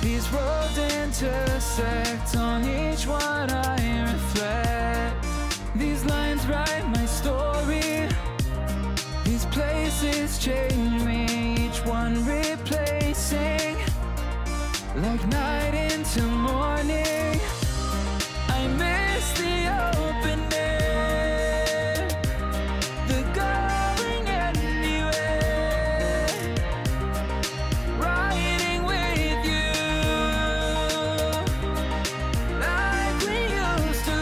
These roads intersect, on each one I reflect. These lines write my story. These places change me, each one replacing, like night into morning. I miss the open air, the going anywhere, riding with you like we used to.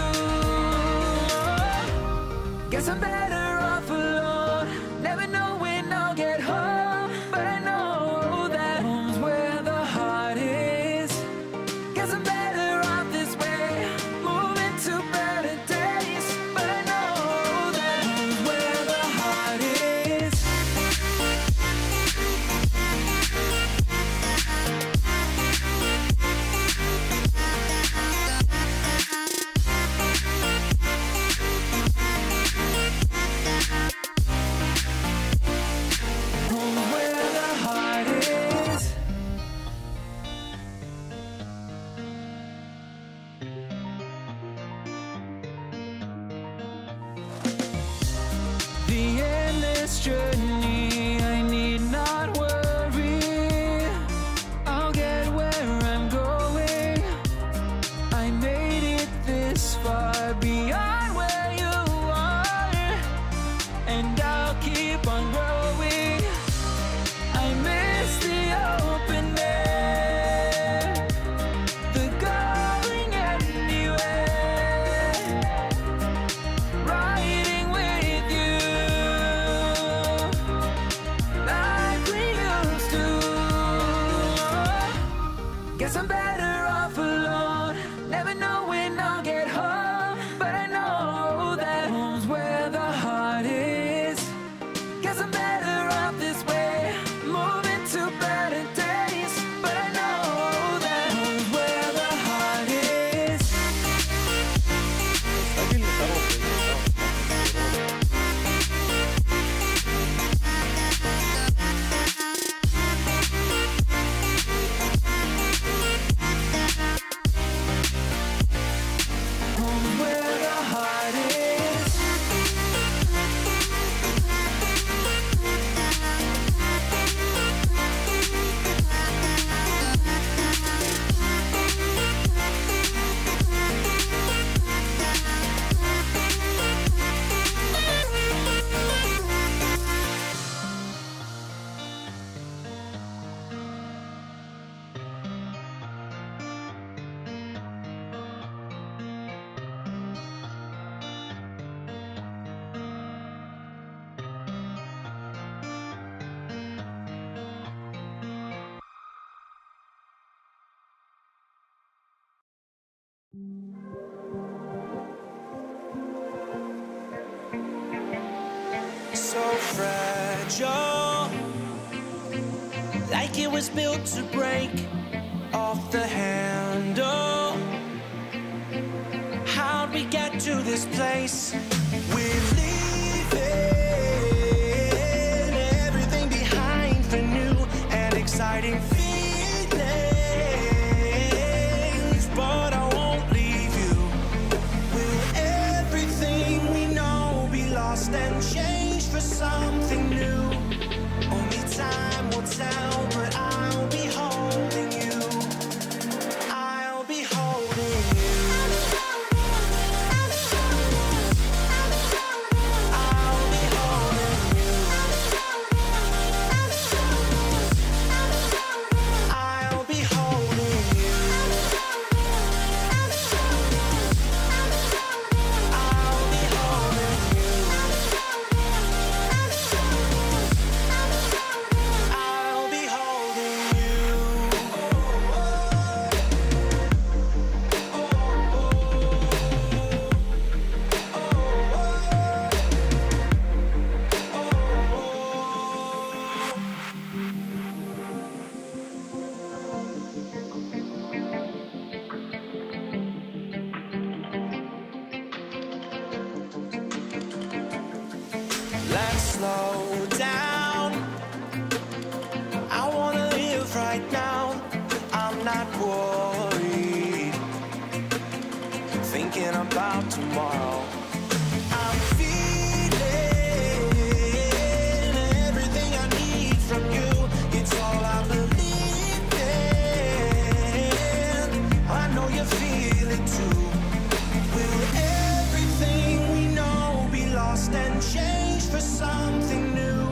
Guess I'm better off alone, never know when I'll get home, but I know that home's where the heart is. Guess I'm better off this way, moving to better days, but I know that home's where the heart is. Home's where the heart is. The endless journey, I need not worry, I'll get where I'm going. I made it this far, beyond where you are, and I'll keep on growing. I miss the open air, the going anywhere, riding with you like we used to. Guess I'm better off alone, never know when I'll get home, but I know that home's where the heart is. Guess I'm better fragile, like it was built to break off the handle. How'd we get to this place? We're leaving everything behind for new and exciting feelings, but I won't leave you. Will everything we know be lost and changed for something new? Only time will tell, but I'll be holding you. I'll be holding you. I'll be holding you. I'll be holding you. I'll be holding you. I'll be holding you. Let's slow down. I wanna live right now. I'm not worried, thinking about tomorrow. I'm feeling everything I need from you. It's all I believe in. I know you feel it too. Will everything we know be lost and changed for something new?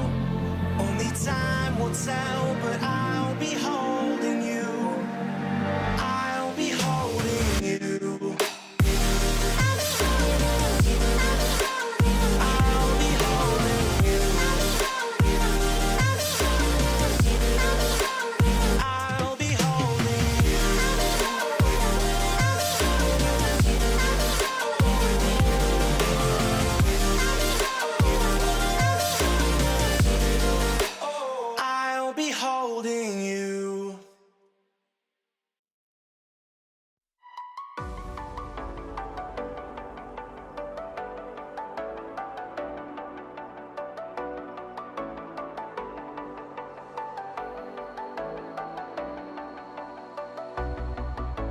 Only time will tell, but I'll be holding you. I'll be holding you. I'll be holding you. I'll be holding you. I'll be holding you.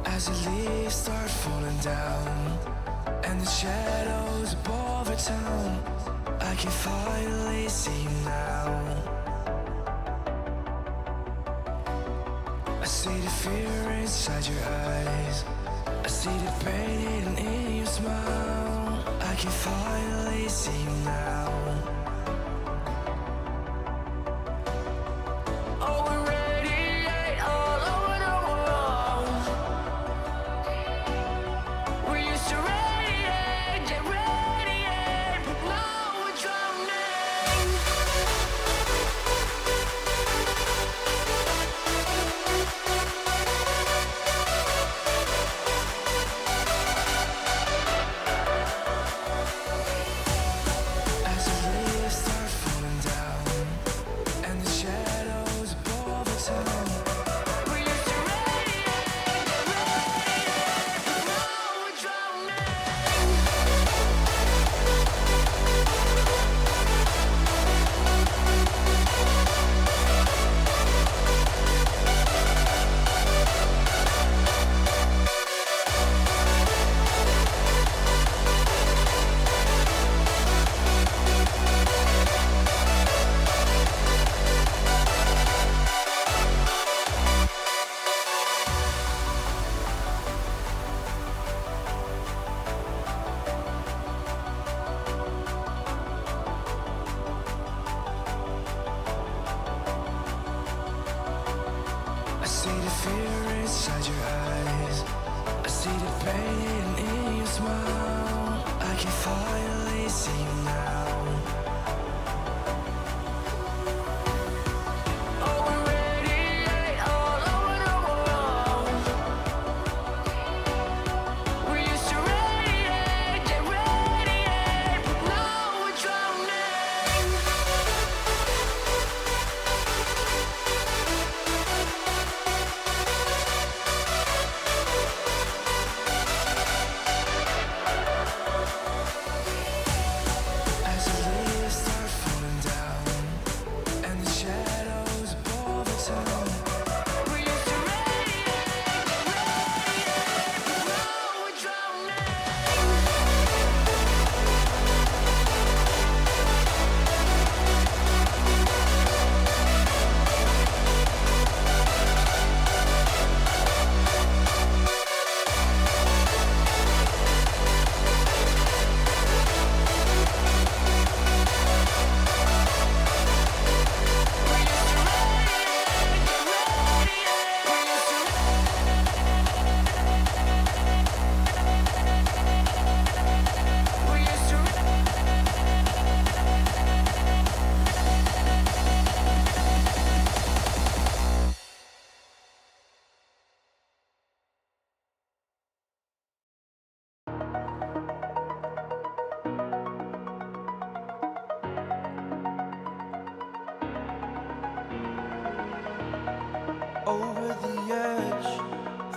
As the leaves start falling down and the shadows above the town, I can finally see you now. I see the fear inside your eyes, I see the pain in your smile. I can finally see you now. Oh, we radiate all over the world. We used to radiate, but now we're drowning. As the leaves start falling down and the shadows above the town, we used to radiate, but now we're drowning. I see the fear inside your eyes, I see the pain in your smile. I can finally see you now. Oh, we radiate all over the world. We used to radiate, but now we're drowning. the edge,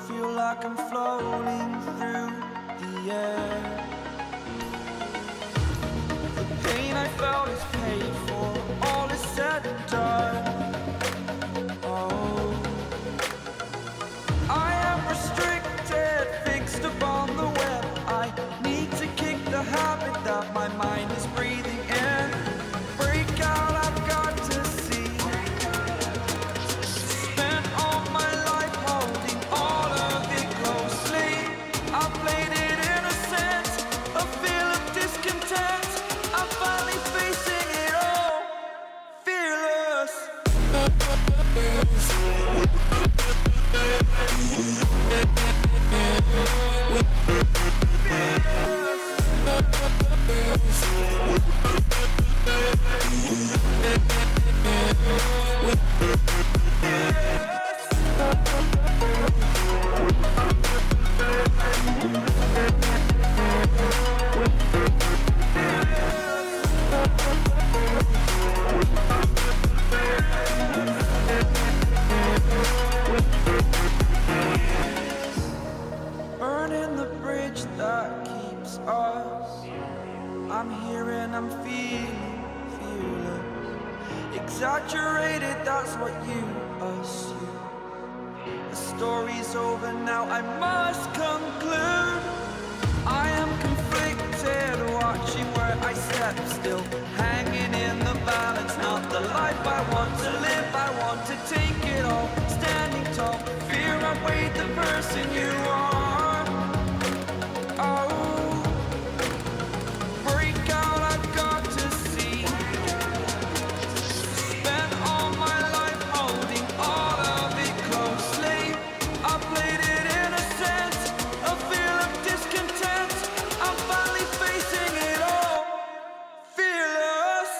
feel like I'm floating through the air. The pain I felt is paid for, all is said and done. Oh, I am restricted, fixed upon the web. I need to kick the habit that my mind is breathing in. Break out, I've got to see. Spent all my life holding all of it closely. I played it innocent, a feel of discontent. I'm finally facing it all, fearless. Burning the bridge that keeps us. I'm here and I'm feeling fearless. Exaggerated, that's what you assume. The story's over now, I must conclude. I am conflicted, watching where I step still, hanging in the balance. Not the life I want to live, I want to take it all. Standing tall, fear outweighed the person you are. Oh, break out, I've got to see. Spent all my life holding all of it closely. I played it innocent, a feel of discontent. I'm finally facing it all, fearless.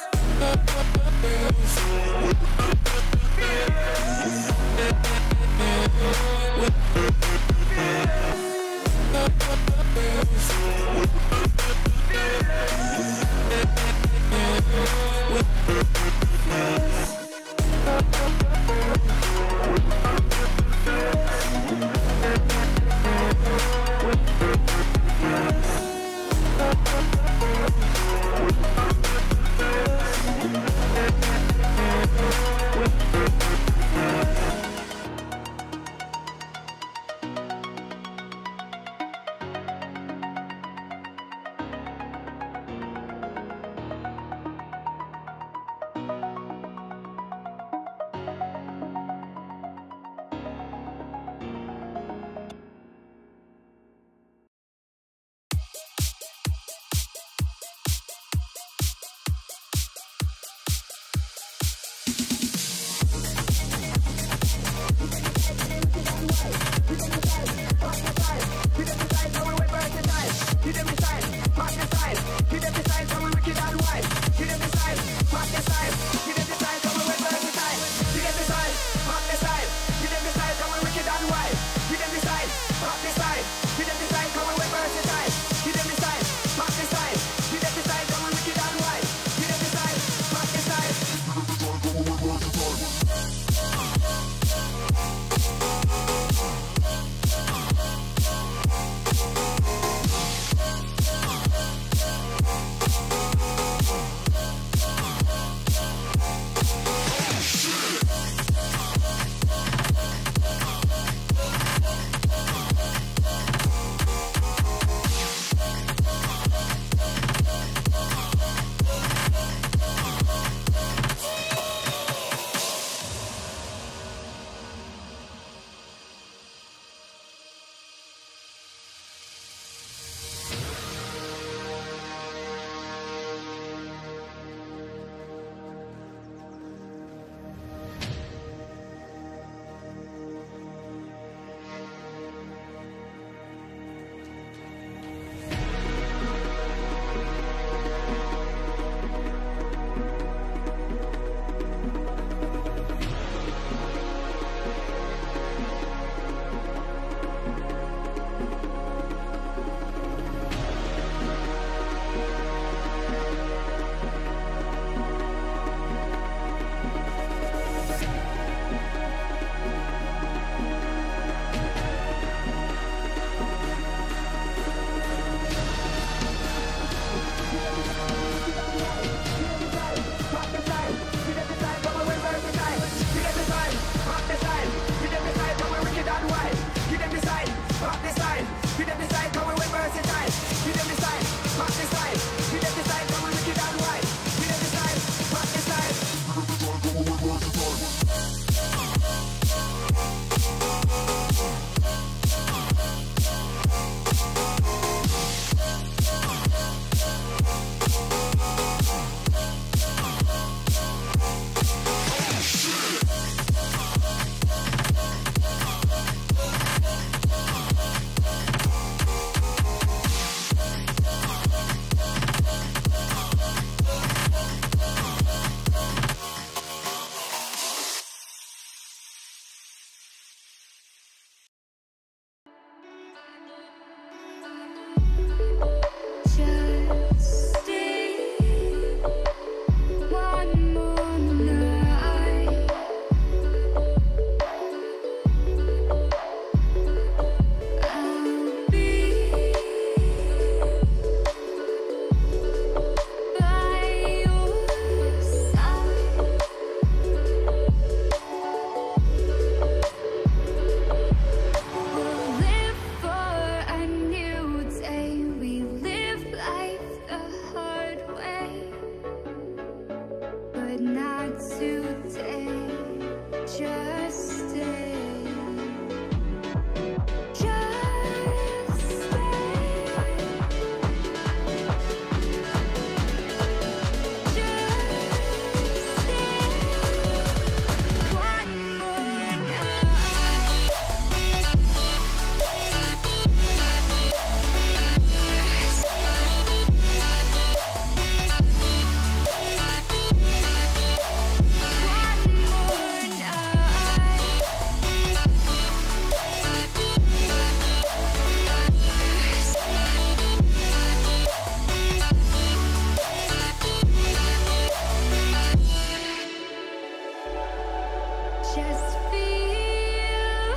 Just feel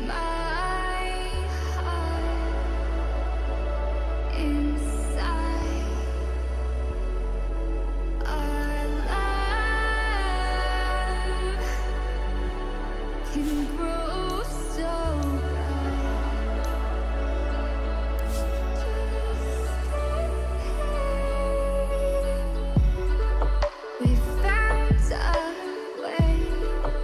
my heart inside. Our love can grow so bright. We found a way.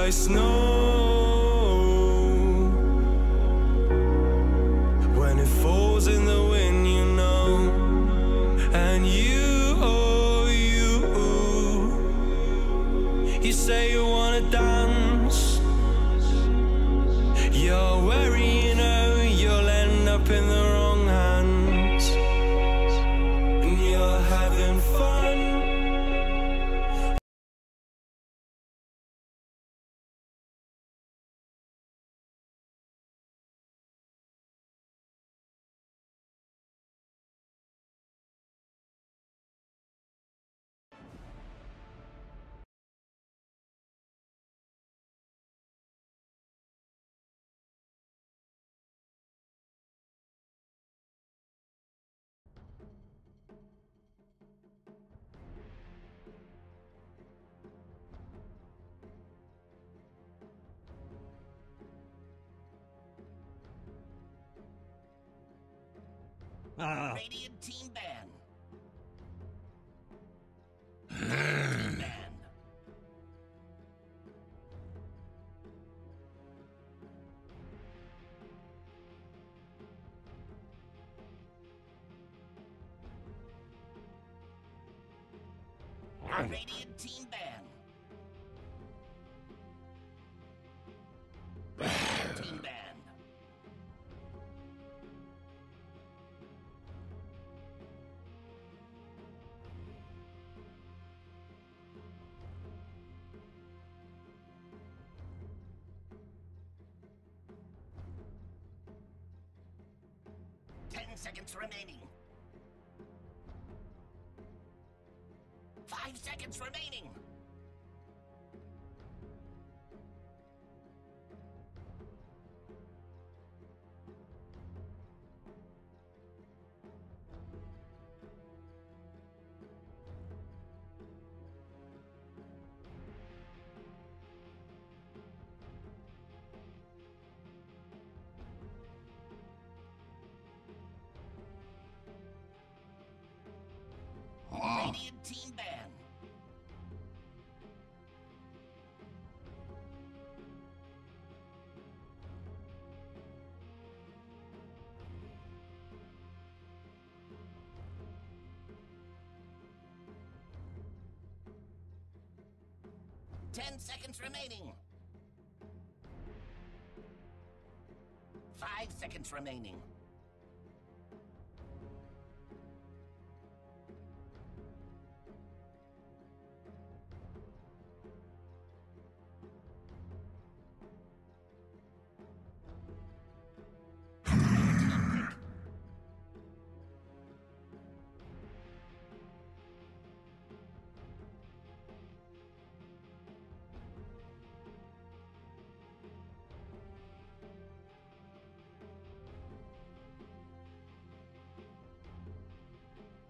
like snow. When it falls in the wind, you know. And you, oh you say you wanna dance. You're wary, you know, you'll end up in the wrong hands. And you're having fun. Radiant team ban. Team ban. Radiant team ban. Team ban. Seconds remaining. 5 seconds remaining. Radiant team ban. Ten seconds remaining. 5 seconds remaining.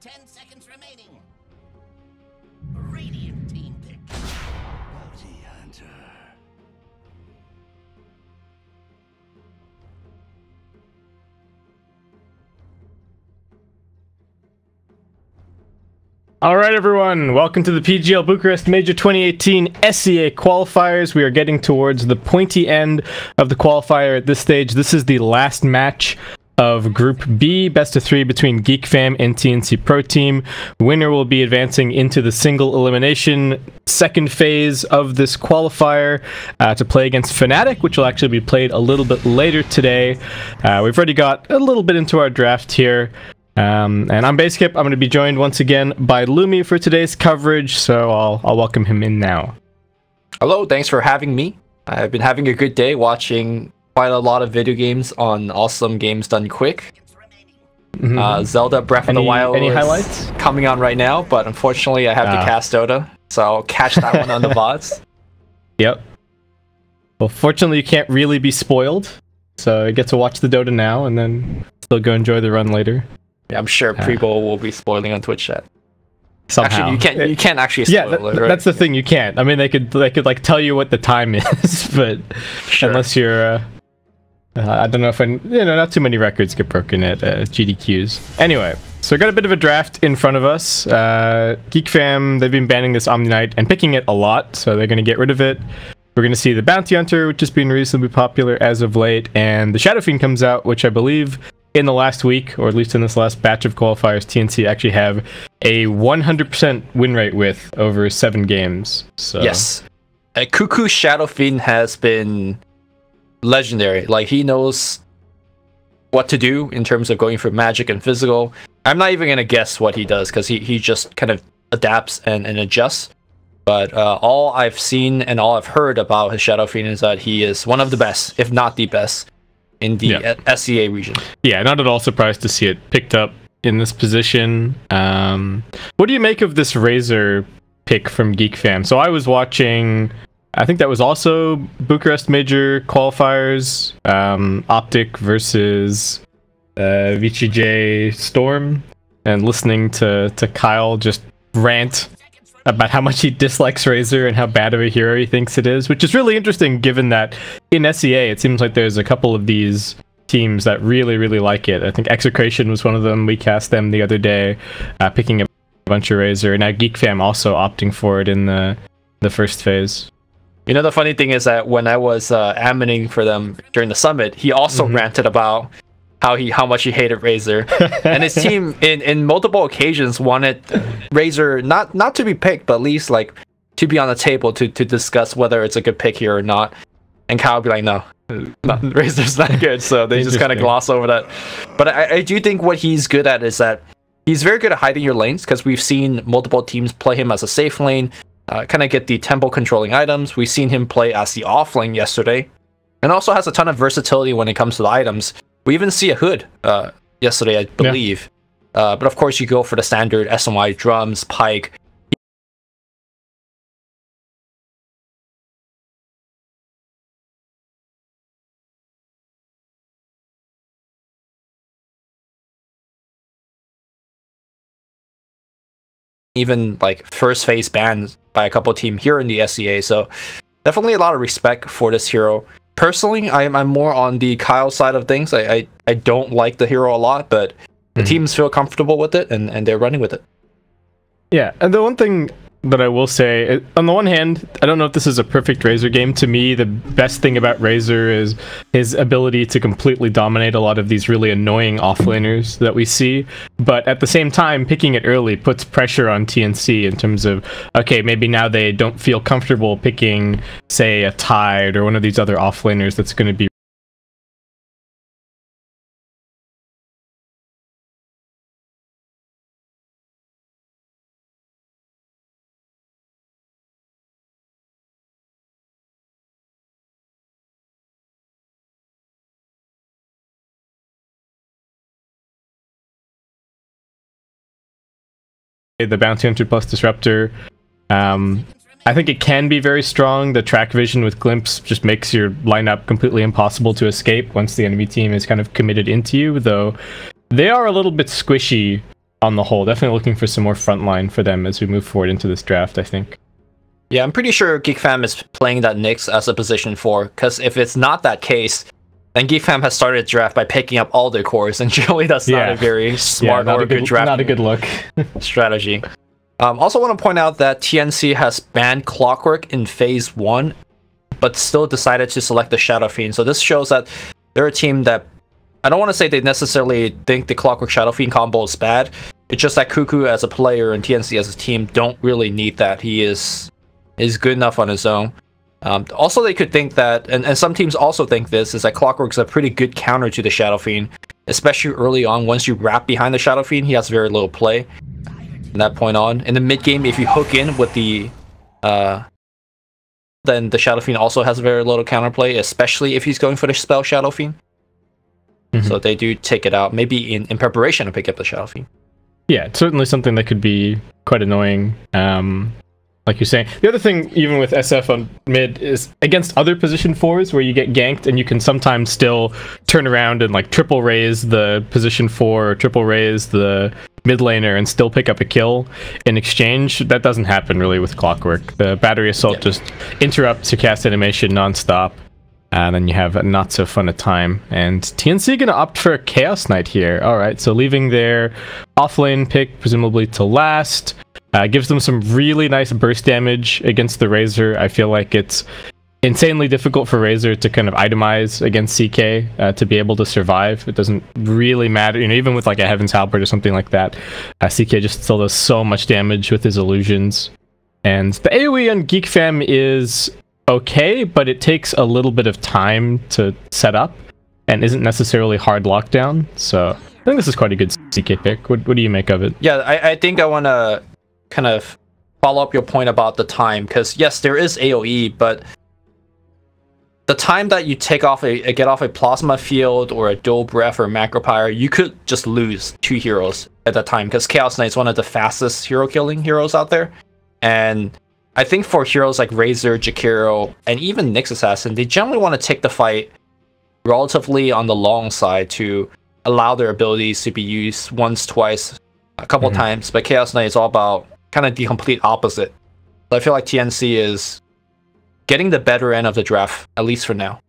Ten seconds remaining. Radiant team pick. Bounty hunter. All right, everyone. Welcome to the PGL Bucharest Major 2018 SCA qualifiers. We are getting towards the pointy end of the qualifier at this stage. This is the last match of Group B, best of 3 between GeekFam and TNC Pro Team. Winner will be advancing into the single elimination second phase of this qualifier to play against Fnatic, which will actually be played a little bit later today. We've already got a little bit into our draft here. And I'm Basekip. I'm going to be joined once again by Lumi for today's coverage, so I'll welcome him in now. Hello, thanks for having me. I've been having a good day watching quite a lot of video games on Awesome Games Done Quick. Zelda Breath of the Wild any is highlights? Coming on right now, but unfortunately I have to cast Dota, so I'll catch that one on the VODs. Yep. Well, fortunately you can't really be spoiled, so you get to watch the Dota now and then still go enjoy the run later. Yeah, I'm sure Prebo will be spoiling on Twitch chat. Somehow. Actually, you can't actually spoil it, right? That's the thing, you can't. I mean, they could like tell you what the time is, but Sure. unless you're I don't know if not too many records get broken at GDQs. Anyway, so we got a bit of a draft in front of us. GeekFam, they've been banning this Omni Knight and picking it a lot, so they're going to get rid of it. we're going to see the Bounty Hunter, which has been reasonably popular as of late, and the Shadow Fiend comes out, which I believe in the last week, or at least in this last batch of qualifiers, TNC actually have a 100% win rate with over 7 games. So yes, Cuckoo Shadow Fiend has been legendary. Like, he knows what to do in terms of going for magic and physical. I'm not even gonna guess what he does, because he just kind of adapts and adjusts. But all I've seen and all I've heard about his Shadow Fiend is that he is one of the best, if not the best, in the SEA region. Yeah, not at all surprised to see it picked up in this position. What do you make of this Razor pick from GeekFam? So I was watching, I think that was also Bucharest Major qualifiers, Optic versus VCJ Storm, and listening to Kyle just rant about how much he dislikes Razor and how bad of a hero he thinks it is, which is really interesting given that in SEA it seems like there's a couple of these teams that really, really like it. I think Execration was one of them. We cast them the other day, picking a bunch of Razor, and now GeekFam also opting for it in the first phase. You know, the funny thing is that when I was adminning for them during the summit, he also ranted about how much he hated Razor, and his team in multiple occasions wanted Razor not to be picked, but at least like to be on the table to discuss whether it's a good pick here or not. And Kyle would be like, no, Razor's not good, so they just kind of gloss over that. But I do think what he's good at is that he's very good at hiding your lanes, because we've seen multiple teams play him as a safe lane, kind of get the tempo controlling items. We've seen him play as the off lane yesterday, and also has a ton of versatility when it comes to the items. We even see a hood yesterday, I believe. But of course, you go for the standard SMY drums, pike. Even like first phase banned by a couple team here in the SEA. So definitely a lot of respect for this hero. Personally, I'm more on the Kyle side of things. I don't like the hero a lot, but the teams feel comfortable with it, and they're running with it. Yeah, and the one thing that I will say, on the one hand, I don't know if this is a perfect Razor game. To me, the best thing about Razor is his ability to completely dominate a lot of these really annoying offlaners that we see. But at the same time, picking it early puts pressure on TNC in terms of, okay, maybe now they don't feel comfortable picking, say, a Tide or one of these other offlaners that's going to be the Bounty Hunter plus Disruptor. I think it can be very strong. The track vision with Glimpse just makes your lineup completely impossible to escape once the enemy team is kind of committed into you, though they are a little bit squishy on the whole. Definitely looking for some more frontline for them as we move forward into this draft, I think. Yeah, I'm pretty sure GeekFam is playing that Nyx as a position 4, because if it's not that case, then GeekFam has started the draft by picking up all their cores, and generally that's not a very smart or good draft. Not a good look. strategy. Also want to point out that TNC has banned Clockwork in phase 1, but still decided to select the Shadow Fiend. So this shows that they're a team that, I don't want to say they necessarily think the Clockwork Shadow Fiend combo is bad. It's just that Cuckoo as a player and TNC as a team don't really need that. He is good enough on his own. Also, they could think that, and some teams also think this, is that Clockwork's a pretty good counter to the Shadow Fiend, especially early on. Once you wrap behind the Shadow Fiend, he has very little play from that point on. In the mid game, if you hook in with the then the Shadow Fiend also has very little counterplay, especially if he's going for the spell Shadow Fiend. So they do take it out, maybe in preparation to pick up the Shadow Fiend. Yeah, it's certainly something that could be quite annoying. Like you're saying. The other thing, even with SF on mid, is against other position 4s where you get ganked and you can sometimes still turn around and like triple raise the position 4 or triple raise the mid laner and still pick up a kill in exchange. That doesn't happen really with Clockwork. The battery assault just interrupts your cast animation nonstop, and then you have a not so fun a time. And TNC gonna opt for a Chaos Knight here. Alright, so leaving their offlane pick presumably to last. Gives them some really nice burst damage against the Razor. I feel like it's insanely difficult for Razor to kind of itemize against CK to be able to survive. It doesn't really matter, you know, even with like a Heaven's Halberd or something like that. CK just still does so much damage with his illusions. And the AoE on GeekFam is okay, but it takes a little bit of time to set up and isn't necessarily hard lockdown. So I think this is quite a good CK pick. What do you make of it? Yeah, I think I want to kind of follow up your point about the time, because yes, there is AoE, but the time that you take off get off a plasma field or a dual breath or macro pyre, you could just lose 2 heroes at that time, because Chaos Knight is one of the fastest hero killing heroes out there. And I think for heroes like Razor, Jakiro, and even Nyx Assassin, they generally want to take the fight relatively on the long side to allow their abilities to be used once, twice, a couple times. But Chaos Knight is all about kind of the complete opposite. So I feel like TNC is getting the better end of the draft, at least for now.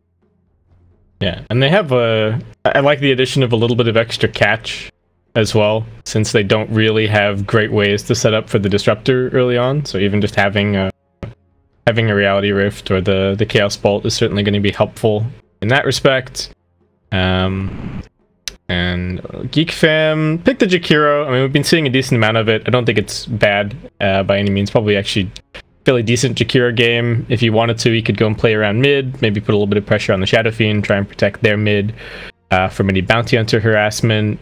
Yeah, and they have I like the addition of a little bit of extra catch as well, since they don't really have great ways to set up for the Disruptor early on. So even just having a Reality Rift or the Chaos Bolt is certainly going to be helpful in that respect. And GeekFam picked the Jakiro. I mean, we've been seeing a decent amount of it. I don't think it's bad by any means. Probably actually fairly decent Jakiro game. If you wanted to, you could go and play around mid, maybe put a little bit of pressure on the Shadow Fiend, try and protect their mid from any Bounty Hunter harassment,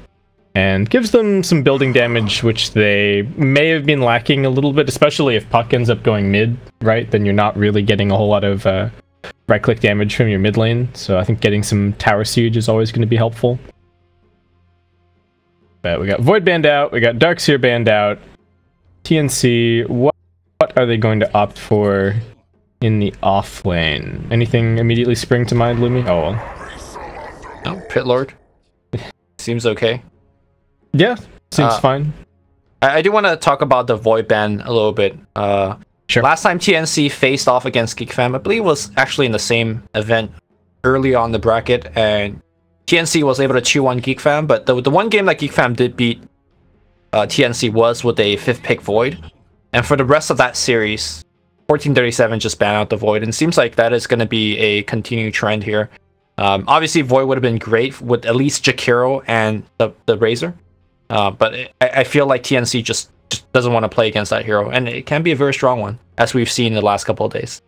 and gives them some building damage, which they may have been lacking a little bit, especially if Puck ends up going mid, right? Then you're not really getting a whole lot of right-click damage from your mid lane, so I think getting some Tower Siege is always going to be helpful. But we got Void banned out, we got Darkseer banned out. TNC, what are they going to opt for in the off lane? Anything immediately spring to mind, Lumi? Oh, well. No, Pit Lord. Seems okay. Yeah, seems fine. I do want to talk about the Void ban a little bit. Sure. Last time TNC faced off against GeekFam, I believe it was actually in the same event early on the bracket, and TNC was able to chew on GeekFam, but the one game that GeekFam did beat TNC was with a 5th pick Void. And for the rest of that series, 1437 just banned out the Void, and it seems like that is going to be a continuing trend here. Obviously, Void would have been great with at least Jakiro and the Razor, but I feel like TNC just doesn't want to play against that hero, and it can be a very strong one, as we've seen in the last couple of days.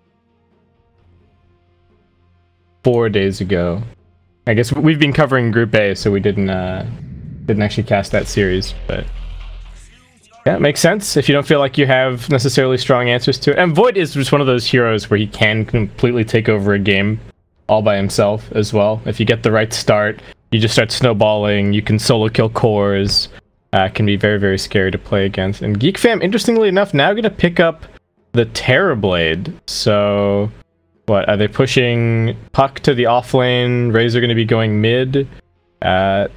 4 days ago. I guess we've been covering Group A, so we didn't actually cast that series, but yeah, it makes sense if you don't feel like you have necessarily strong answers to it. And Void is just one of those heroes where he can completely take over a game all by himself as well. If you get the right start, you just start snowballing, you can solo kill cores, can be very, very scary to play against. And GeekFam, interestingly enough, now going to pick up the Terrorblade. So what, are they pushing Puck to the off lane? Razor going to be going mid? I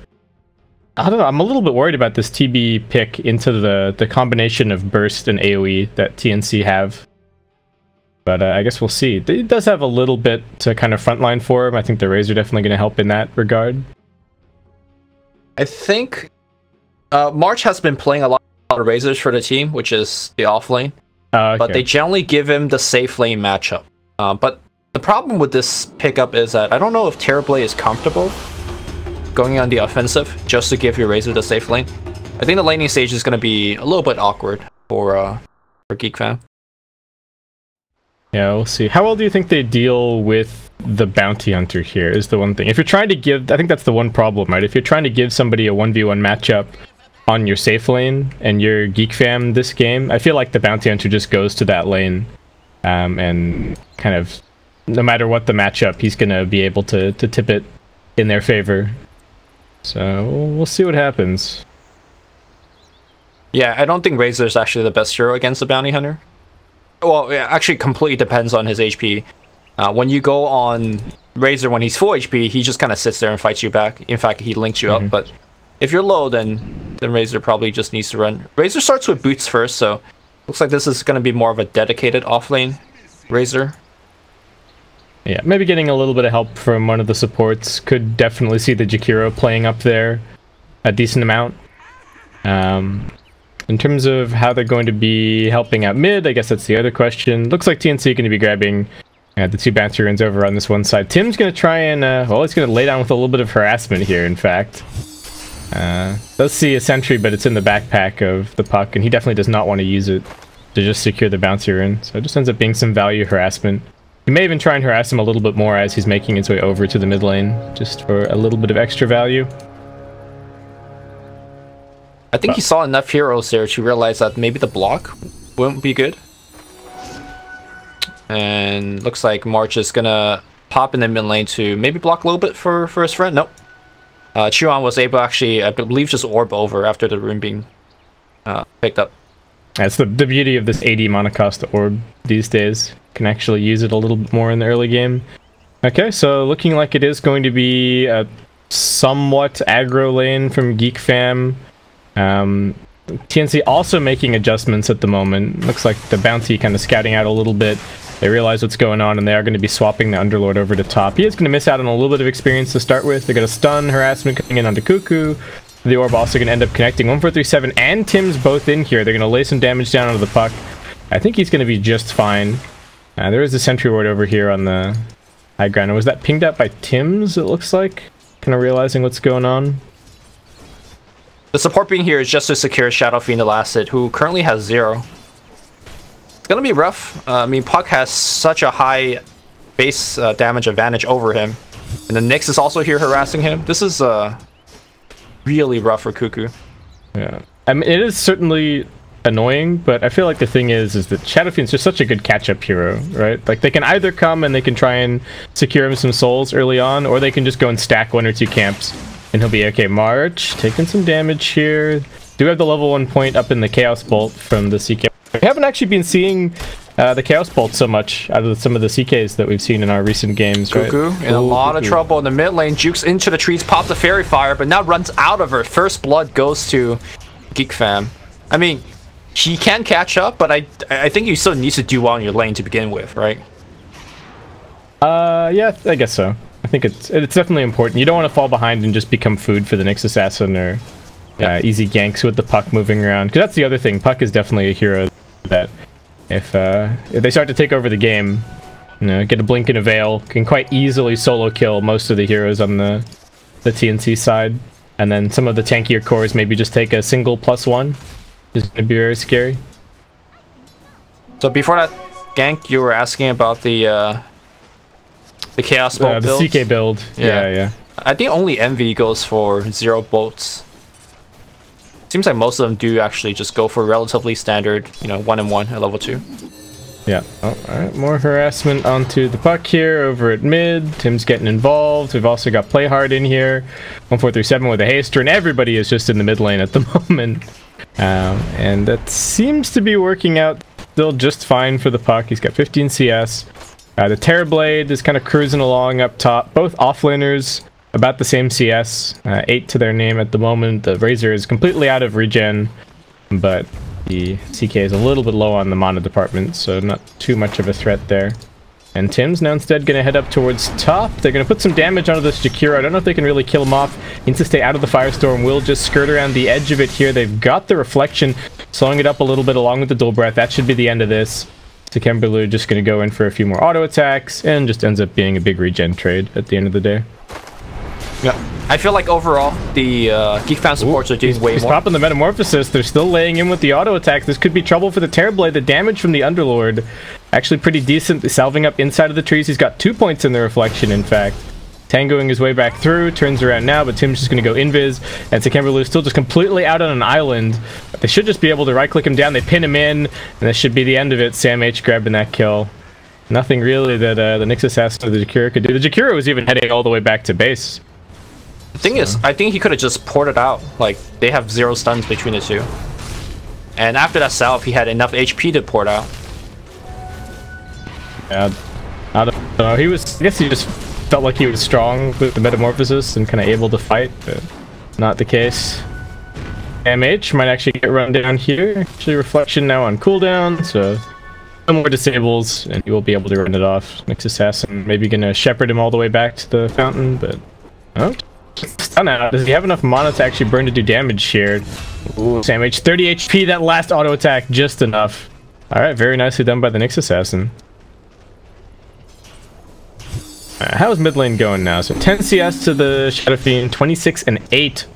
don't know, I'm a little bit worried about this TB pick into the combination of burst and AoE that TNC have. But I guess we'll see. It does have a little bit to kind of frontline for him. I think the Razor definitely going to help in that regard. I think March has been playing a lot of Razors for the team, which is the off lane. Okay. But they generally give him the safe lane matchup. But the problem with this pickup is that I don't know if Terrorblade is comfortable going on the offensive just to give your Razor the safe lane. I think the laning stage is going to be a little bit awkward for GeekFam. Yeah, we'll see. How well do you think they deal with the Bounty Hunter here is the one thing. If you're trying to give, I think that's the one problem, right? If you're trying to give somebody a 1v1 matchup on your safe lane and you're GeekFam this game, I feel like the Bounty Hunter just goes to that lane and kind of, no matter what the matchup, he's going to be able to tip it in their favor. So we'll see what happens. Yeah, I don't think Razor is actually the best hero against the Bounty Hunter. Well, it actually completely depends on his HP. When you go on Razor when he's full HP, he just kind of sits there and fights you back. In fact, he links you up. But if you're low, then Razor probably just needs to run. Razor starts with boots first, so looks like this is going to be more of a dedicated offlane Razor. Yeah, maybe getting a little bit of help from one of the supports. Could definitely see the Jakiro playing up there a decent amount. In terms of how they're going to be helping out mid, I guess that's the other question. Looks like TNC going to be grabbing The two bounty runs over on this one side. Tim's going to try and, well, he's going to lay down with a little bit of harassment here, in fact. Does see a sentry, but it's in the backpack of the puck, and he definitely does not want to use it to just secure the bounty run. So it just ends up being some value harassment. He may even try and harass him a little bit more as he's making his way over to the mid lane, just for a little bit of extra value. I think he saw enough heroes there to realize that maybe the block wouldn't be good. And looks like March is gonna pop in the mid lane to maybe block a little bit for his friend. Nope. Chuan was able to actually, I believe, just orb over after the rune being picked up. That's the beauty of this 80 mana cost orb these days. Can actually use it a little bit more in the early game. Okay, so looking like it is going to be a somewhat aggro lane from GeekFam. TNC also making adjustments at the moment. Looks like the bounty kind of scouting out a little bit. They realize what's going on, and they are going to be swapping the Underlord over to top. He is going to miss out on a little bit of experience to start with. They got a stun, harassment coming in onto Cuckoo. The orb also going to end up connecting. 1437 and Tim's both in here. They're going to lay some damage down onto the puck. I think he's going to be just fine. There is a sentry ward over here on the high ground. Was that pinged out by Tim's, it looks like? Kind of realizing what's going on. The support being here is just to secure Shadow Fiend the last hit, who currently has 0. It's gonna be rough. I mean, Puck has such a high base damage advantage over him, and the Nyx is also here harassing him. This is really rough for Cuckoo. Yeah, I mean, it is certainly annoying, but I feel like the thing is that Shadow Fiend's just such a good catch-up hero, right? Like, they can either come and they can try and secure him some souls early on, or they can just go and stack 1 or 2 camps, and he'll be okay. March taking some damage here. Do have the level 1 point up in the Chaos Bolt from the CK. We haven't actually been seeing the Chaos Bolt so much out of some of the CKs that we've seen in our recent games, right? Cuckoo in a lot of trouble in the mid lane. Jukes into the trees, pops the Fairy Fire, but now runs out of her. First blood goes to GeekFam. I mean, he can catch up, but I think you still need to do well in your lane to begin with, right? Yeah, I guess so. I think it's definitely important. You don't want to fall behind and just become food for the Nyx Assassin or easy ganks with the Puck moving around. Because that's the other thing. Puck is definitely a hero that if they start to take over the game, you know, get a blink and a veil, can quite easily solo kill most of the heroes on the TNC side. And then some of the tankier cores maybe just take a single +1. It's going to be very scary. So before that gank, you were asking about the Chaos Bolt build? The CK build. Yeah. I think only Envy goes for 0 bolts. Seems like most of them do actually just go for relatively standard, you know, 1 and 1 at level 2. Yeah. Oh, alright, more harassment onto the puck here over at mid. Tim's getting involved. We've also got Play Hard in here. 1437 with a haster, and everybody is just in the mid lane at the moment. And that seems to be working out still just fine for the puck. He's got 15 CS. The Terrorblade is kind of cruising along up top. Both offlaners about the same CS, 8 to their name at the moment. The Razor is completely out of regen, but the CK is a little bit low on the mana department, so not too much of a threat there. And Tim's now instead going to head up towards top. They're going to put some damage onto this Jakiro. I don't know if they can really kill him off. He needs to stay out of the Firestorm. Will just skirt around the edge of it here. They've got the Reflection, slowing it up a little bit along with the Dual Breath. That should be the end of this. So Kimberloo just going to go in for a few more auto attacks, and just ends up being a big regen trade at the end of the day. Yeah, I feel like overall the GeekFam supports are doing way he's more. popping the Metamorphosis. They're still laying in with the auto attacks. This could be trouble for the Terrorblade. The damage from the Underlord actually pretty decent, salving up inside of the trees. He's got 2 points in the Reflection, in fact. Tangoing his way back through, turns around now, but Tim's just going to go invis, and Sekemberlu is still just completely out on an island. They should just be able to right-click him down. They pin him in, and this should be the end of it. Sam H grabbing that kill. Nothing really that the Nyx Assassin or the Jakiro could do. The Jakiro was even heading all the way back to base. The thing is, I think he could have just ported out. Like, they have 0 stuns between the two. And after that salve, he had enough HP to port out. Yeah, I don't know. I guess he just felt like he was strong with the Metamorphosis and kind of able to fight, but not the case. MH might actually get run down here. Actually, Reflection now on cooldown, so no more disables, and he will be able to run it off. Nyx Assassin maybe gonna shepherd him all the way back to the fountain, but oh, stun out. Does he have enough mana to actually burn to do damage here? Ooh, Sam H, 30 HP. That last auto attack just enough. All right, very nicely done by the Nyx Assassin. How's mid lane going now? So 10 CS to the Shadow Fiend, 26 and 8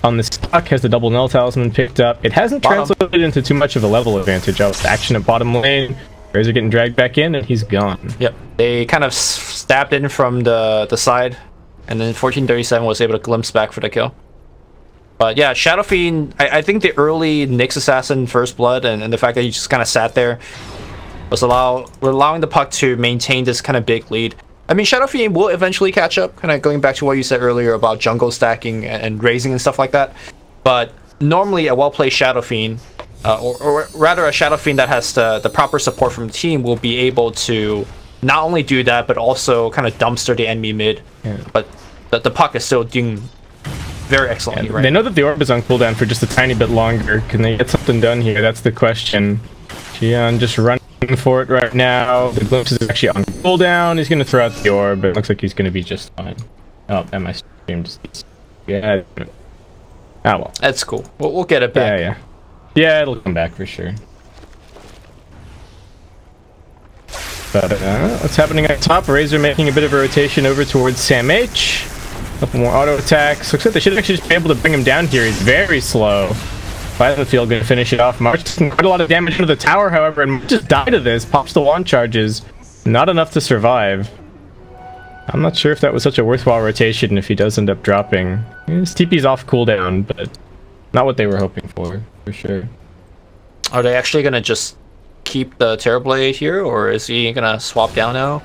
on the stock. Has the double null talisman picked up. It hasn't translated into too much of a level advantage. Action at bottom lane. Razor getting dragged back in, and he's gone. Yep, they kind of stabbed in from the side, and then 1437 was able to glimpse back for the kill. But yeah, Shadow Fiend, I think the early Nyx Assassin First Blood and the fact that he just kind of sat there was allowing the puck to maintain this kind of big lead. I mean, Shadow Fiend will eventually catch up, kind of going back to what you said earlier about jungle stacking and raising and stuff like that. But normally a well-played Shadow Fiend, or rather a Shadow Fiend that has the proper support from the team, will be able to not only do that, but also kind of dumpster the enemy mid. Yeah. But the puck is still doing very excellently, right? They know that the orb is on cooldown for just a tiny bit longer. Can they get something done here? That's the question. Jian just running for it right now. The glimpse is actually on cooldown. He's going to throw out the orb, but it looks like he's going to be just fine. Oh, and my stream just... Yeah. Oh, well. That's cool. We'll get it back. Yeah, yeah. Yeah, it'll come back for sure. But what's happening at top? Razor making a bit of a rotation over towards Sam H. A couple more auto attacks. Looks like they should actually just be able to bring him down here. He's very slow. Violent Field going to finish it off. March does quite a lot of damage into the tower, however, and March just died of this. Pops the wand charges. Not enough to survive. I'm not sure if that was such a worthwhile rotation if he does end up dropping. His TP's off cooldown, but not what they were hoping for sure. Are they actually going to just keep the Terrorblade here, or is he going to swap down now?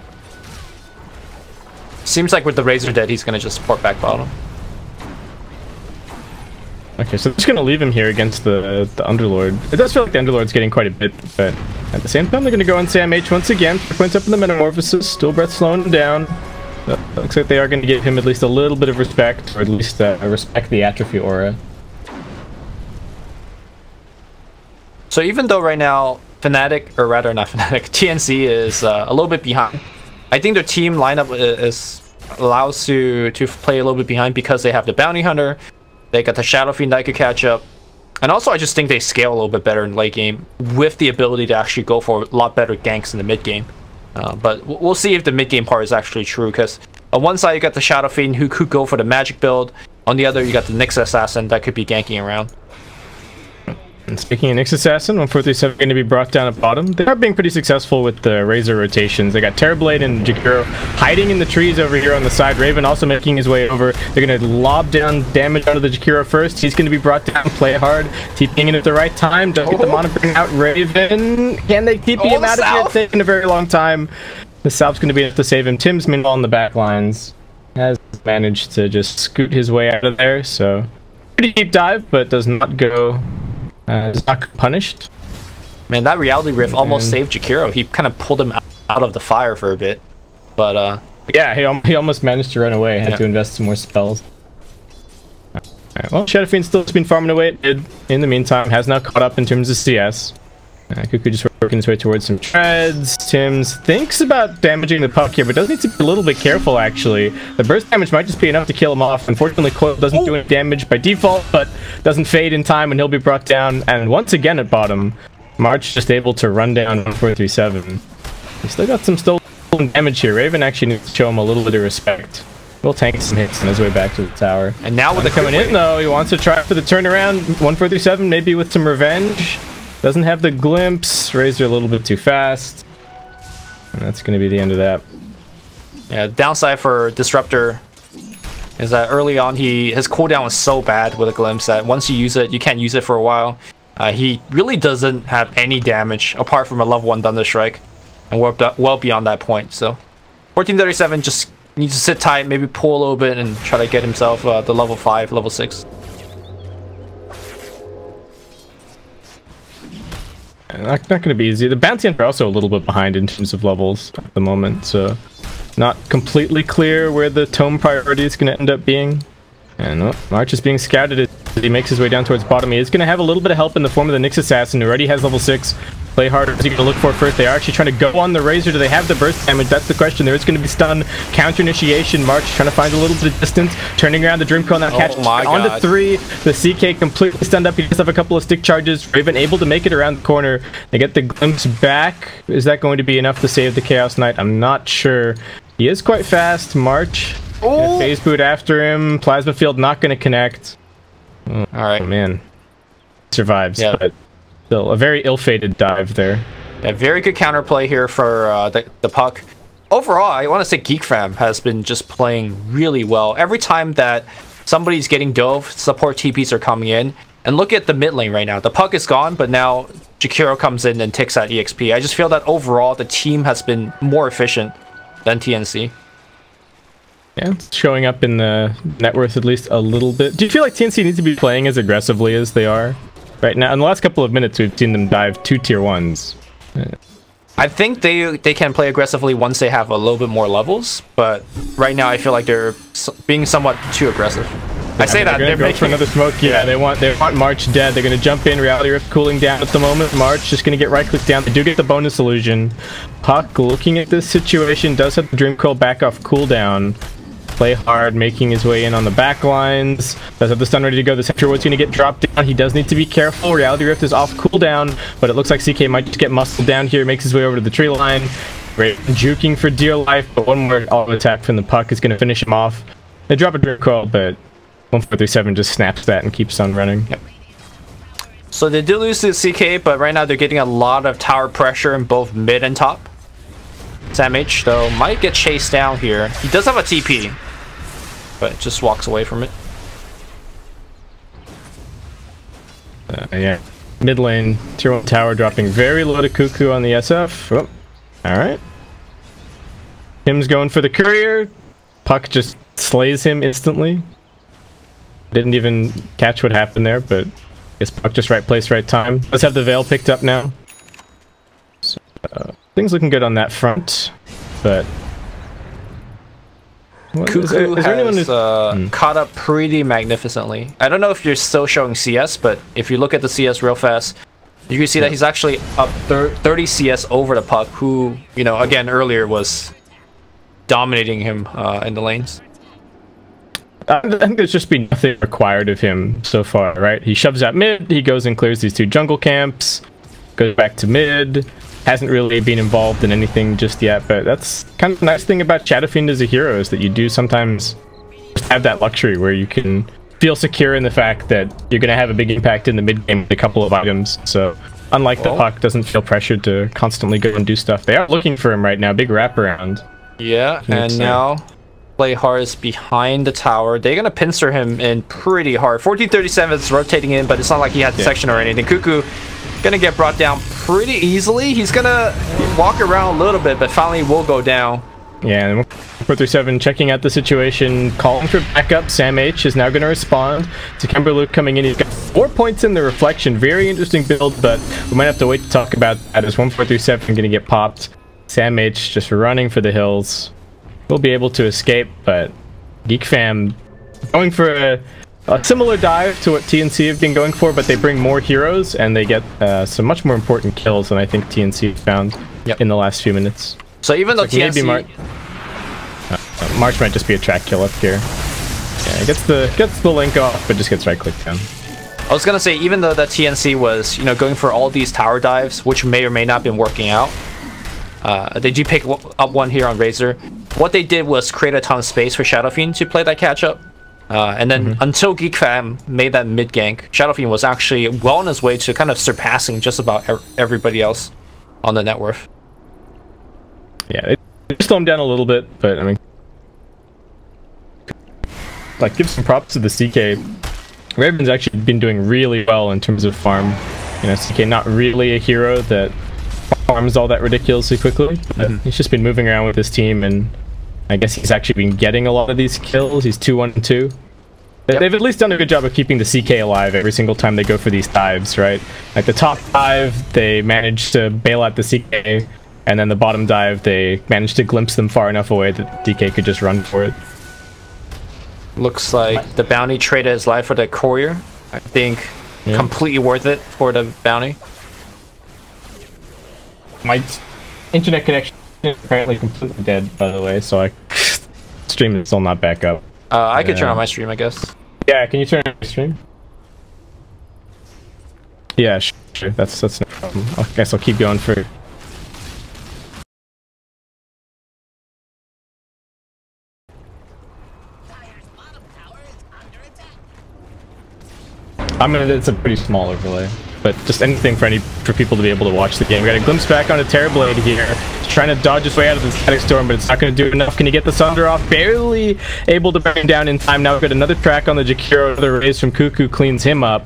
Seems like with the Razor dead, he's going to just port back bottom. Okay, so they're just going to leave him here against the Underlord. It does feel like the Underlord's getting quite a bit, but at the same time, they're going to go on Sam H once again. Points up in the Metamorphosis. Still Breath slowing him down. Looks like they are going to give him at least a little bit of respect, or at least respect the Atrophy aura. So even though right now Fnatic, or rather not Fnatic, TNC is a little bit behind, I think their team lineup allows to play a little bit behind because they have the Bounty Hunter, they got the Shadow Fiend that could catch up, and also I just think they scale a little bit better in late game with the ability to actually go for a lot better ganks in the mid game. But we'll see if the mid game part is actually true, because on one side you got the Shadow Fiend who could go for the magic build, on the other you got the Nyx Assassin that could be ganking around. And speaking of Nyx Assassin, 1437 going to be brought down at bottom. They are being pretty successful with the Razor rotations. They got Terrorblade and Jakiro hiding in the trees over here on the side. Raven also making his way over. They're going to lob down damage onto the Jakiro first. He's going to be brought down, play hard, TPing in at the right time. Don't get the mana bring out Raven. Can they TP him out of here? It's taking a very long time. The Salve's going to be enough to save him. Tim's meanwhile in the back lines has managed to just scoot his way out of there. So pretty deep dive, but does not go... is not punished. Man, that Reality Rift almost saved Jakiro. He kind of pulled him out of the fire for a bit. But, yeah, he almost managed to run away. Had to invest some more spells. Alright, well, Shadow Fiend's still been farming away. In the meantime, has now caught up in terms of CS. Cuckoo just working his way towards some treads. Tim's thinks about damaging the puck here, but does need to be a little bit careful, actually. The burst damage might just be enough to kill him off. Unfortunately, Coil doesn't do any damage by default, but doesn't fade in time, and he'll be brought down. And once again at bottom, March just able to run down 1437. He's still got some stolen damage here. Raven actually needs to show him a little bit of respect. He'll tank some hits on his way back to the tower. And now with the coming in, though, he wants to try for the turnaround. 1437, maybe with some revenge. Doesn't have the glimpse. Razor a little bit too fast. And that's going to be the end of that. Yeah, downside for Disruptor is that early on his cooldown was so bad with a glimpse that once you use it, you can't use it for a while. He really doesn't have any damage apart from a level 1 Thunder Strike. And we're well beyond that point. So 1437 just needs to sit tight, maybe pull a little bit and try to get himself the level 5, level 6. Not going to be easy. The Bounty Hunter are also a little bit behind in terms of levels at the moment, so not completely clear where the tome priority is going to end up being. And March is being scouted as he makes his way down towards bottom. He is going to have a little bit of help in the form of the Nyx Assassin, who already has level 6. Play harder. What's he going to look for first? They are actually trying to go on the Razor. Do they have the burst damage? That's the question. There is going to be stun, counter initiation. March trying to find a little bit of distance, turning around the Dream Coil now, catch onto 3. The CK completely stunned up. He does have a couple of stick charges. Raven able to make it around the corner. They get the glimpse back. Is that going to be enough to save the Chaos Knight? I'm not sure. He is quite fast. March. Phase boot after him. Plasma field not going to connect. All right, man. Survives, yeah. But still a very ill-fated dive there. Yeah, very good counterplay here for the puck. Overall, I want to say GeekFam has been just playing really well. Every time that somebody's getting dove, support TPs are coming in. And look at the mid lane right now. The puck is gone, but now Jakiro comes in and takes out EXP. I just feel that overall the team has been more efficient than TNC. Yeah, it's showing up in the net worth at least a little bit. Do you feel like TNC needs to be playing as aggressively as they are right now? In the last couple of minutes, we've seen them dive 2 tier 1s. I think they can play aggressively once they have a little bit more levels, but right now I feel like they're being somewhat too aggressive. I say that they're going for another smoke. Yeah, they want March dead. They're going to jump in. Reality Rift cooling down at the moment. March just going to get right click down. They do get the bonus illusion. Puck looking at this situation does have the Dream Coil back off cooldown. Play hard, making his way in on the back lines. Does have the stun ready to go. The Sentry Ward's going to get dropped down. He does need to be careful. Reality Rift is off cooldown, but it looks like CK might just get muscled down here. Makes his way over to the tree line. Great. Juking for dear life, but one more auto attack from the Puck is going to finish him off. They drop a Dream Coil, but 1437 just snaps that and keeps on running. Yep. So they did lose to CK, but right now they're getting a lot of tower pressure in both mid and top. Sam H, though, might get chased down here. He does have a TP, but just walks away from it. Yeah. Mid lane, tier 1 tower dropping very low to Cuckoo on the SF. Oh, alright. Tim's going for the courier. Puck just slays him instantly. Didn't even catch what happened there, but I guess Puck just right place, right time. Let's have the Veil picked up now. So, things looking good on that front, but Cuckoo has caught up pretty magnificently. I don't know if you're still showing CS, but if you look at the CS real fast, you can see that he's actually up 30 CS over the Puck, who, you know, again, earlier was dominating him in the lanes. I think there's just been nothing required of him so far, right? He shoves out mid, he goes and clears these 2 jungle camps, goes back to mid, hasn't really been involved in anything just yet, but that's kind of the nice thing about Shadowfiend as a hero, is that you do sometimes have that luxury where you can feel secure in the fact that you're going to have a big impact in the mid game with a couple of items. So unlike the Puck, doesn't feel pressured to constantly go and do stuff. They are looking for him right now, big wraparound. Yeah, and now Play hard is behind the tower. They're gonna pincer him in pretty hard. 1437 is rotating in, but it's not like he had the section or anything. Cuckoo gonna get brought down pretty easily. He's gonna walk around a little bit, but finally will go down. Yeah, and 437 checking out the situation, calling for backup. Sam H is now going to respond to Kimberluke coming in. He's got 4 points in the reflection. Very interesting build, but we might have to wait to talk about that as 1437 going to get popped. Sam H just running for the hills. Will be able to escape, but GeekFam going for a similar dive to what TNC have been going for, but they bring more heroes and they get some much more important kills than I think TNC found in the last few minutes. So even though TNC... March might just be a track kill up here. Yeah, gets the link off, but just gets right click down. I was gonna say, even though that TNC was, you know, going for all these tower dives, which may or may not have been working out, they do pick up one here on Razor. What they did was create a ton of space for Shadowfiend to play that catch up. And then until GeekFam made that mid gank, Shadowfiend was actually well on his way to kind of surpassing just about everybody else on the net worth. Yeah, they slow him down a little bit, but I mean, like, give some props to the CK. Raven's actually been doing really well in terms of farm. You know, CK not really a hero that farms all that ridiculously quickly, but he's just been moving around with his team, and I guess he's actually been getting a lot of these kills. He's 2-1-2. They've at least done a good job of keeping the CK alive every single time they go for these dives, right? Like the top dive, they managed to bail out the CK, and then the bottom dive, they managed to glimpse them far enough away that DK could just run for it. Looks like the bounty traded his life for the courier. I think completely worth it for the bounty. My internet connection is apparently completely dead, by the way, so stream is still not back up. I could turn on my stream, I guess. Yeah, can you turn on your stream? Yeah, sure. That's no problem. I guess I'll keep going for It's a pretty small overlay, but just anything for people to be able to watch the game. We got a glimpse back on a Terrorblade here. He's trying to dodge his way out of the Static Storm, but it's not going to do enough. Can he get the Sunder off? Barely able to bring him down in time. Now we've got another track on the Jakiro. Another raise from Cuckoo cleans him up.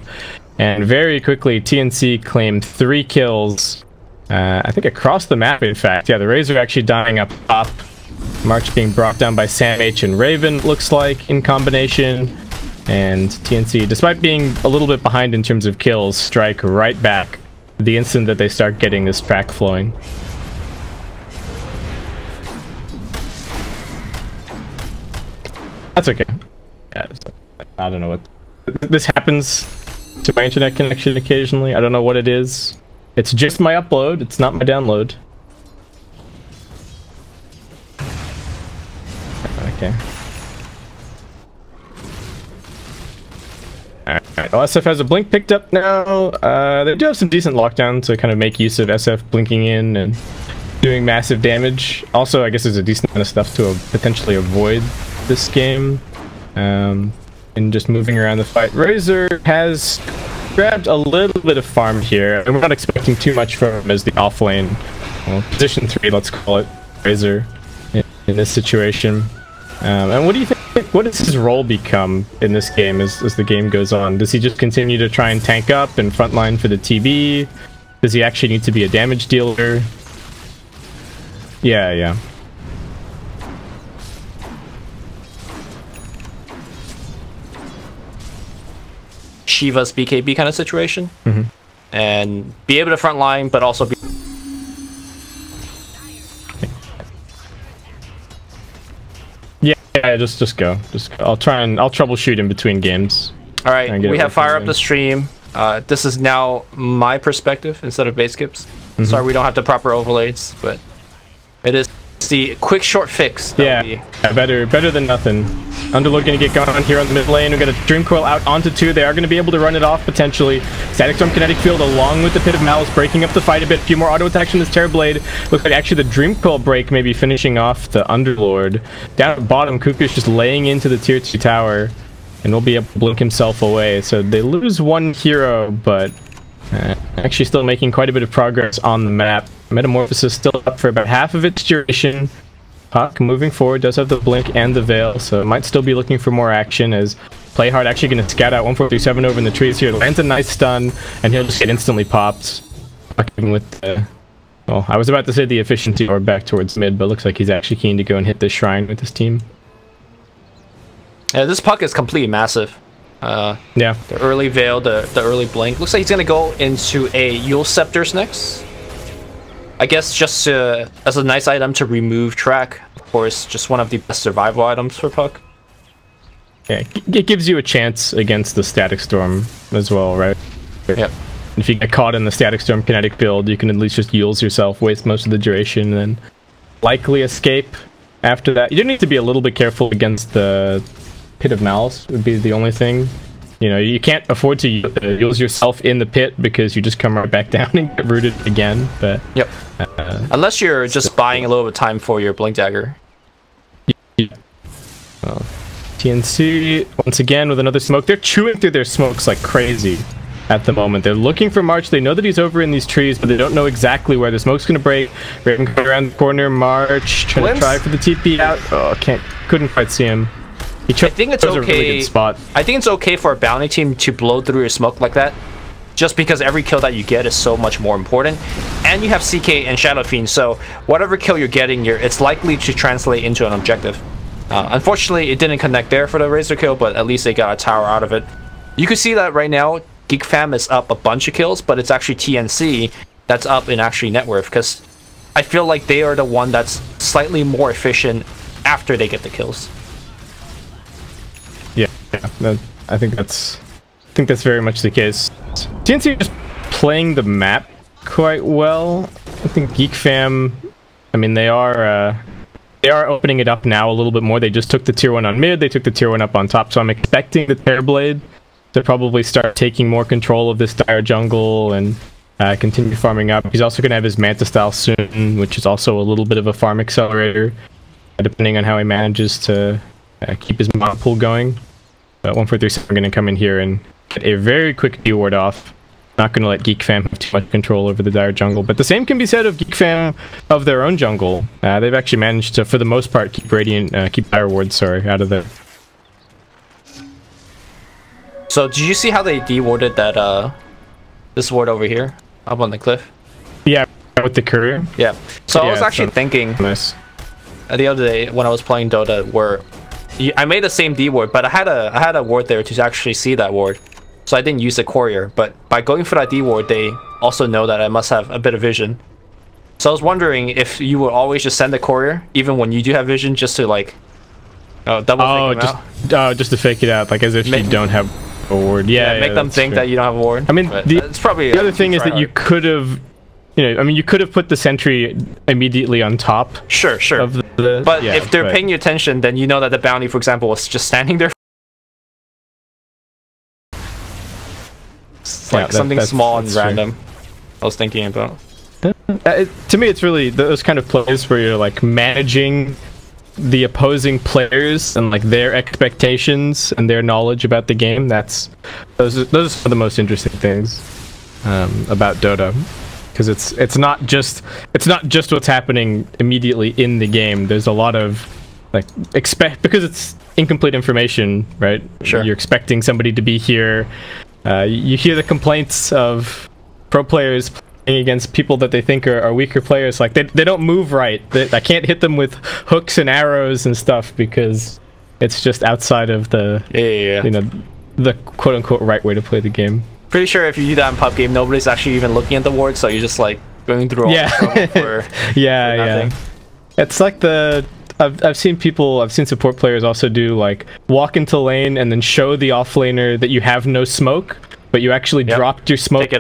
And very quickly, TNC claimed 3 kills. I think across the map, in fact. Yeah, the Razor actually dying up top. March being brought down by Sam H and Raven, looks like, in combination. And TNC, despite being a little bit behind in terms of kills, strike right back the instant that they start getting this track flowing. That's okay. Yeah, I don't know what... This happens to my internet connection occasionally. I don't know what it is. It's just my upload, it's not my download. Okay. Alright, well, SF has a blink picked up now. They do have some decent lockdown to kind of make use of SF blinking in and doing massive damage. Also, I guess there's a decent amount of stuff to potentially avoid this game. And just moving around the fight. Razor has grabbed a little bit of farm here, and we're not expecting too much from him as the off lane. Well, position 3, let's call it, Razor in this situation. And what do you think? What does his role become in this game as the game goes on? Does he just continue to try and tank up and frontline for the TB? Does he actually need to be a damage dealer? Yeah. Shiva's BKB kind of situation. And be able to frontline, but also be... Yeah, just go. I'll troubleshoot in between games. All right, we have fire up the stream. This is now my perspective instead of base skips. Sorry, we don't have the proper overlays, but it is the quick short fix. Yeah, better than nothing. Underlord gonna get going here on the mid lane. We got a Dream Coil out onto 2. They are gonna be able to run it off potentially. Static Storm Kinetic Field along with the Pit of Malice breaking up the fight a bit. A few more auto attacks from this Terrorblade. Looks like actually the Dream Coil break may be finishing off the Underlord. Down at the bottom, Kuku's just laying into the tier 2 tower and will be able to blink himself away. So they lose one hero, but actually still making quite a bit of progress on the map. Metamorphosis still up for about half of its duration. Puck moving forward does have the blink and the veil, so it might still be looking for more action as Playhard actually going to scout out 1437 over in the trees here. Lands a nice stun, and he'll just get instantly popped. Fucking with the... Well, I was about to say the efficiency or back towards mid, but looks like he's actually keen to go and hit this shrine with his team. Yeah, this Puck is completely massive. Yeah. The early veil, the early blink. Looks like he's going to go into a Yule Scepters next. I guess just as a nice item to remove track. Of course, just one of the best survival items for Puck. Yeah, it gives you a chance against the Static Storm as well, right? Yep. If you get caught in the Static Storm kinetic build, you can at least just Yules yourself, waste most of the duration, and then likely escape after that. You do need to be a little bit careful against the Pit of Malice, would be the only thing. You know, you can't afford to use yourself in the pit because you just come right back down and get rooted again. But yep. Unless you're just buying a little bit of time for your Blink Dagger. Yeah. Well, TNC, once again, with another smoke. They're chewing through their smokes like crazy at the moment. They're looking for March. They know that he's over in these trees, but they don't know exactly where the smoke's going to break. Raven coming around the corner. March trying to try for the TP out. Oh, couldn't quite see him. I think it's okay. A really good spot. I think it's okay for a bounty team to blow through your smoke like that, just because every kill that you get is so much more important, and you have CK and Shadow Fiend, so whatever kill you're getting, it's likely to translate into an objective. Unfortunately, it didn't connect there for the Razor kill, but at least they got a tower out of it. You can see that right now, GeekFam is up a bunch of kills, but it's actually TNC that's up in actually net worth, because I feel like they are the one that's slightly more efficient after they get the kills. Yeah, I think that's very much the case. TNC are just playing the map quite well. I think GeekFam, I mean, they are opening it up now a little bit more. They just took the tier 1 on mid, they took the tier 1 up on top, so I'm expecting the Terrorblade to probably start taking more control of this dire jungle and continue farming up. He's also going to have his Manta style soon, which is also a little bit of a farm accelerator, depending on how he manages to keep his mod pool going. But 1437 are going to come in here and get a very quick D ward off. Not going to let GeekFam have too much control over the Dire jungle, but the same can be said of GeekFam of their own jungle. They've actually managed to, for the most part, keep Dire wards, out of there. So did you see how they de-warded that this ward over here up on the cliff? Yeah, with the courier. Yeah. So yeah, I was actually thinking nice. The other day when I was playing Dota, where I made the same D ward, but I had a ward there to actually see that ward, so I didn't use the courier. But by going for that D ward, they also know that I must have a bit of vision. So I was wondering if you would always just send the courier, even when you do have vision, just to like double fake them out. Just to fake it out, like as if you don't have a ward. Yeah, make them think that you don't have a ward. I mean, it's probably the other thing is that you could have, you could have put the sentry immediately on top. Sure. Of but if they're paying you attention, then you know that the bounty, for example, was just standing there. It's like something small and random. I was thinking about. To me, it's really those kind of plays where you're like managing the opposing players and like their expectations and their knowledge about the game. Those are the most interesting things about Dota, because it's not just what's happening immediately in the game. There's a lot of like because it's incomplete information, right? Sure. You're expecting somebody to be here. You hear the complaints of pro players against people that they think are weaker players, like they don't move right. I can't hit them with hooks and arrows and stuff because it's just outside of the the quote-unquote right way to play the game. Pretty sure if you do that in pub game, nobody's actually even looking at the ward, so you're just like going through all the trouble for nothing. It's like I've seen support players also do like walk into lane and then show the offlaner that you have no smoke, but you actually dropped your smoke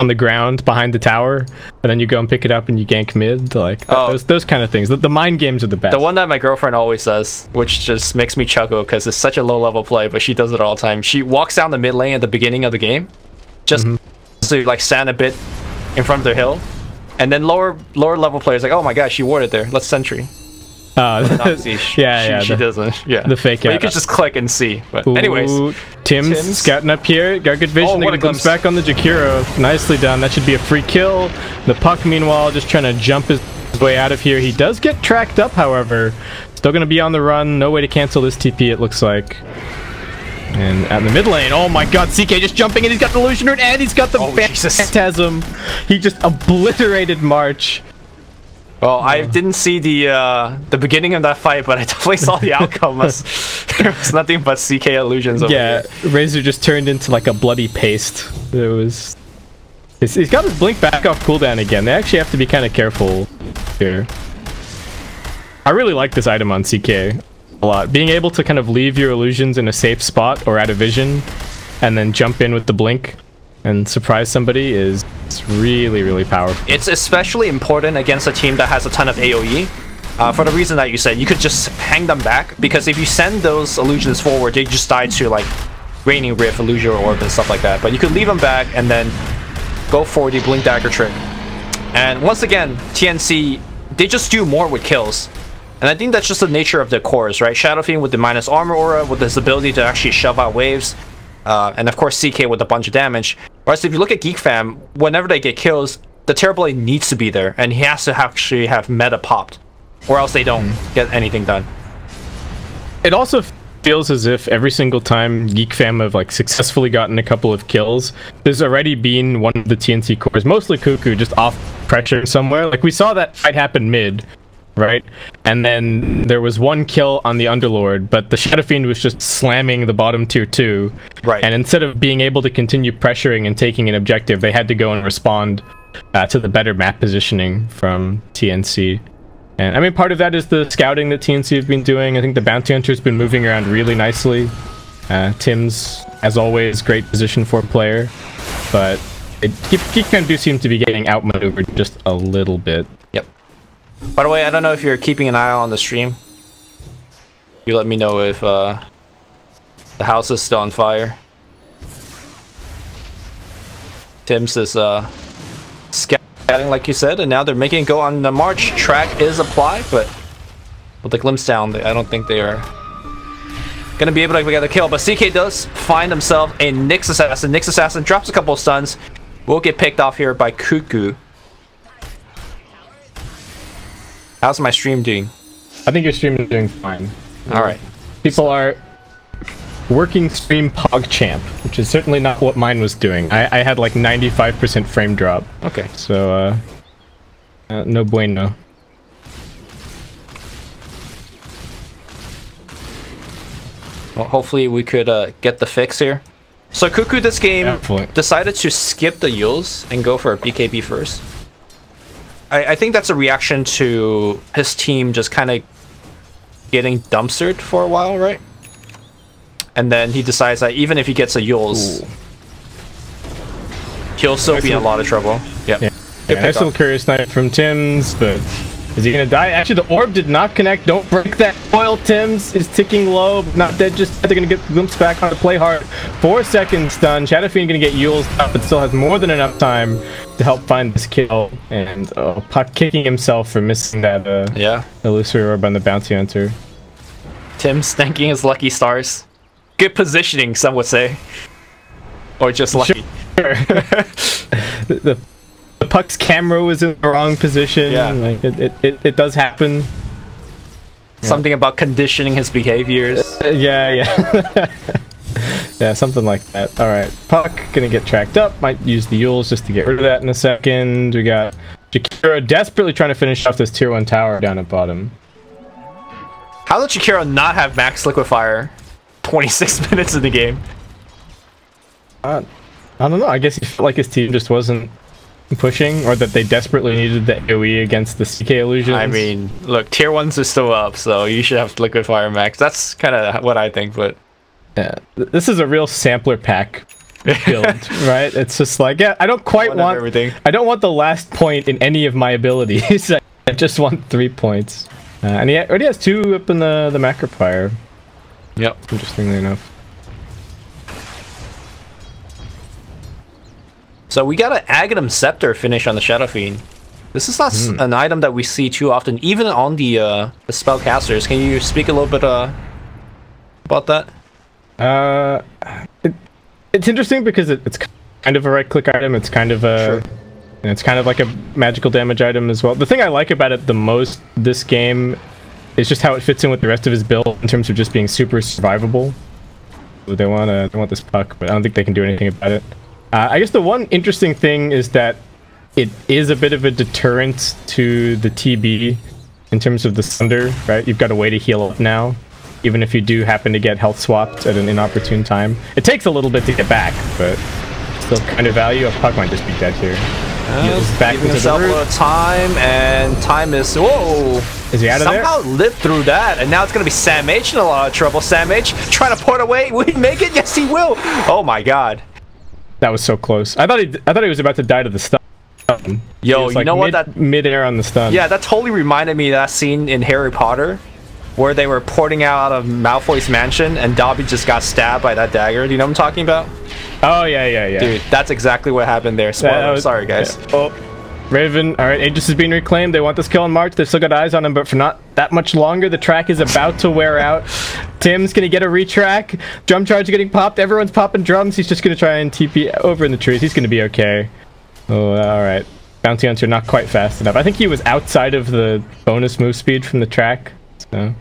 on the ground behind the tower, and then you go and pick it up and you gank mid. Like those kind of things. The mind games are the best. The one that my girlfriend always does, which just makes me chuckle because it's such a low level play, but she does it all the time. She walks down the mid lane at the beginning of the game, just to like stand a bit in front of their hill, and then lower level players like, oh my gosh, she warded there, let's sentry. She doesn't. Yeah, the fake out. But you can just click and see. But anyways, Tim's scouting up here, got good vision. They glimpse back on the Jakiro. Nicely done. That should be a free kill. The puck, meanwhile, just trying to jump his way out of here. He does get tracked up, however. Still going to be on the run. No way to cancel this TP, it looks like. And at the mid lane, oh my god, CK just jumping in. He's got the illusion root and he's got the phantasm. He just obliterated March. Well, I didn't see the beginning of that fight, but I definitely saw the outcome. There was nothing but CK illusions over here. Razor just turned into like a bloody paste. He's got his blink back off cooldown again. They actually have to be kind of careful here. I really like this item on CK a lot. Being able to kind of leave your illusions in a safe spot or out of vision, and then jump in with the blink and surprise somebody is really, really powerful. It's especially important against a team that has a ton of AoE. For the reason that you said, you could just hang them back, because if you send those illusions forward, they just die to like Raining Rift, Illusion Orb, and stuff like that. But you could leave them back and then go for the Blink Dagger trick. And once again, TNC, they just do more with kills. And I think that's just the nature of their cores, right? Shadow Fiend with the minus armor aura, with his ability to actually shove out waves. And of course CK with a bunch of damage. Whereas if you look at GeekFam, whenever they get kills, the Terror Blade needs to be there, and he has to actually have meta popped, or else they don't get anything done. It also feels as if every single time GeekFam have like successfully gotten a couple of kills, there's already been one of the TNC cores, mostly Cuckoo, just off pressure somewhere. Like we saw that fight happen mid, right? And then there was one kill on the Underlord, but the Shadow Fiend was just slamming the bottom tier 2. Right. And instead of being able to continue pressuring and taking an objective, they had to go and respond to the better map positioning from TNC. And I mean, part of that is the scouting that TNC have been doing. I think the Bounty Hunter's been moving around really nicely. Tim's, as always, great position for player. But GeekFam do seem to be getting outmaneuvered just a little bit. Yep. By the way, I don't know if you're keeping an eye on the stream. You let me know if the house is still on fire. Tim's is scouting, like you said, and now they're making it go on the march. Track is applied, but with the glimpse down, I don't think they are gonna be able to get a kill, but CK does find himself a Nyx Assassin. Nyx Assassin drops a couple of stuns. Will get picked off here by Cuckoo. How's my stream doing? I think your stream is doing fine. Alright. People are working stream PogChamp, which is certainly not what mine was doing. I had like 95% frame drop. Okay. So, no bueno. Well, hopefully we could get the fix here. So Cuckoo this game decided to skip the Yules and go for a BKB first. I think that's a reaction to his team just kind of getting dumpstered for a while, right? And then he decides that even if he gets a Yules, he'll still be in a lot of trouble. Yep. Yeah. Nice little curious knife from Tim's, but is he gonna die? Actually, the orb did not connect. Don't break that foil. Tim's is ticking low, but not dead just yet. They're gonna get glimpsed back on to play hard. 4 seconds stun. Shadow Fiend gonna get Yules up, but still has more than enough time to help find this kill. And Puck kicking himself for missing that illusory orb on the bounty hunter. Tim's thanking his lucky stars. Good positioning, some would say, or just lucky. Sure. the Puck's camera was in the wrong position. Yeah, like it does happen. Something about conditioning his behaviors. Yeah. Yeah, something like that. All right, Puck gonna get tracked up. Might use the Yules just to get rid of that in a second. We got Jakiro desperately trying to finish off this tier 1 tower down at bottom. How did Jakiro not have max liquefier 26 minutes in the game? I don't know. I guess he felt like his team just wasn't pushing, or that they desperately needed the AoE against the CK illusions. I mean, look, tier 1s are still up, so you should have liquefier max. That's kind of what I think, but yeah, this is a real sampler pack build, right? It's just like, yeah, I don't quite want everything. I don't want the last point in any of my abilities. I just want 3 points. And he already has 2 up in the macro fire. Yep. Interestingly enough. So we got an Aghanim Scepter finish on the Shadow Fiend. This is not an item that we see too often, even on the spellcasters. Can you speak a little bit about that? It's interesting because it's kind of a right-click item. It's kind of a, and it's kind of like a magical damage item as well. The thing I like about it the most this game is just how it fits in with the rest of his build in terms of just being super survivable. They want this Puck, but I don't think they can do anything about it. I guess the one interesting thing is that it is a bit of a deterrent to the TB in terms of the Sunder, right? You've got a way to heal up now, even if you do happen to get health swapped at an inopportune time. It takes a little bit to get back, but still kind of value. A Puck might just be dead here. Back giving himself a little time, and time is... Whoa! Is he out of there? Somehow lived through that, and now it's going to be Sam H in a lot of trouble. Sam H trying to port away. Will he make it? Yes, he will! Oh my god. That was so close. I thought he was about to die to the stun. Yo, you know what? That mid-air on the stun. Yeah, that totally reminded me of that scene in Harry Potter where they were porting out of Malfoy's mansion and Dobby just got stabbed by that dagger. Do you know what I'm talking about? Oh, yeah. Dude, that's exactly what happened there. Spoiler. Sorry, guys. Yeah. Oh, Raven. All right, Aegis is being reclaimed. They want this kill on March. They've still got eyes on him, but for not that much longer. The track is about to wear out. Tim's gonna get a retrack. Drum charge getting popped. Everyone's popping drums. He's just gonna try and TP over in the trees. He's gonna be okay. Oh, all right. Bounty Hunter not quite fast enough. I think he was outside of the bonus move speed from the track, so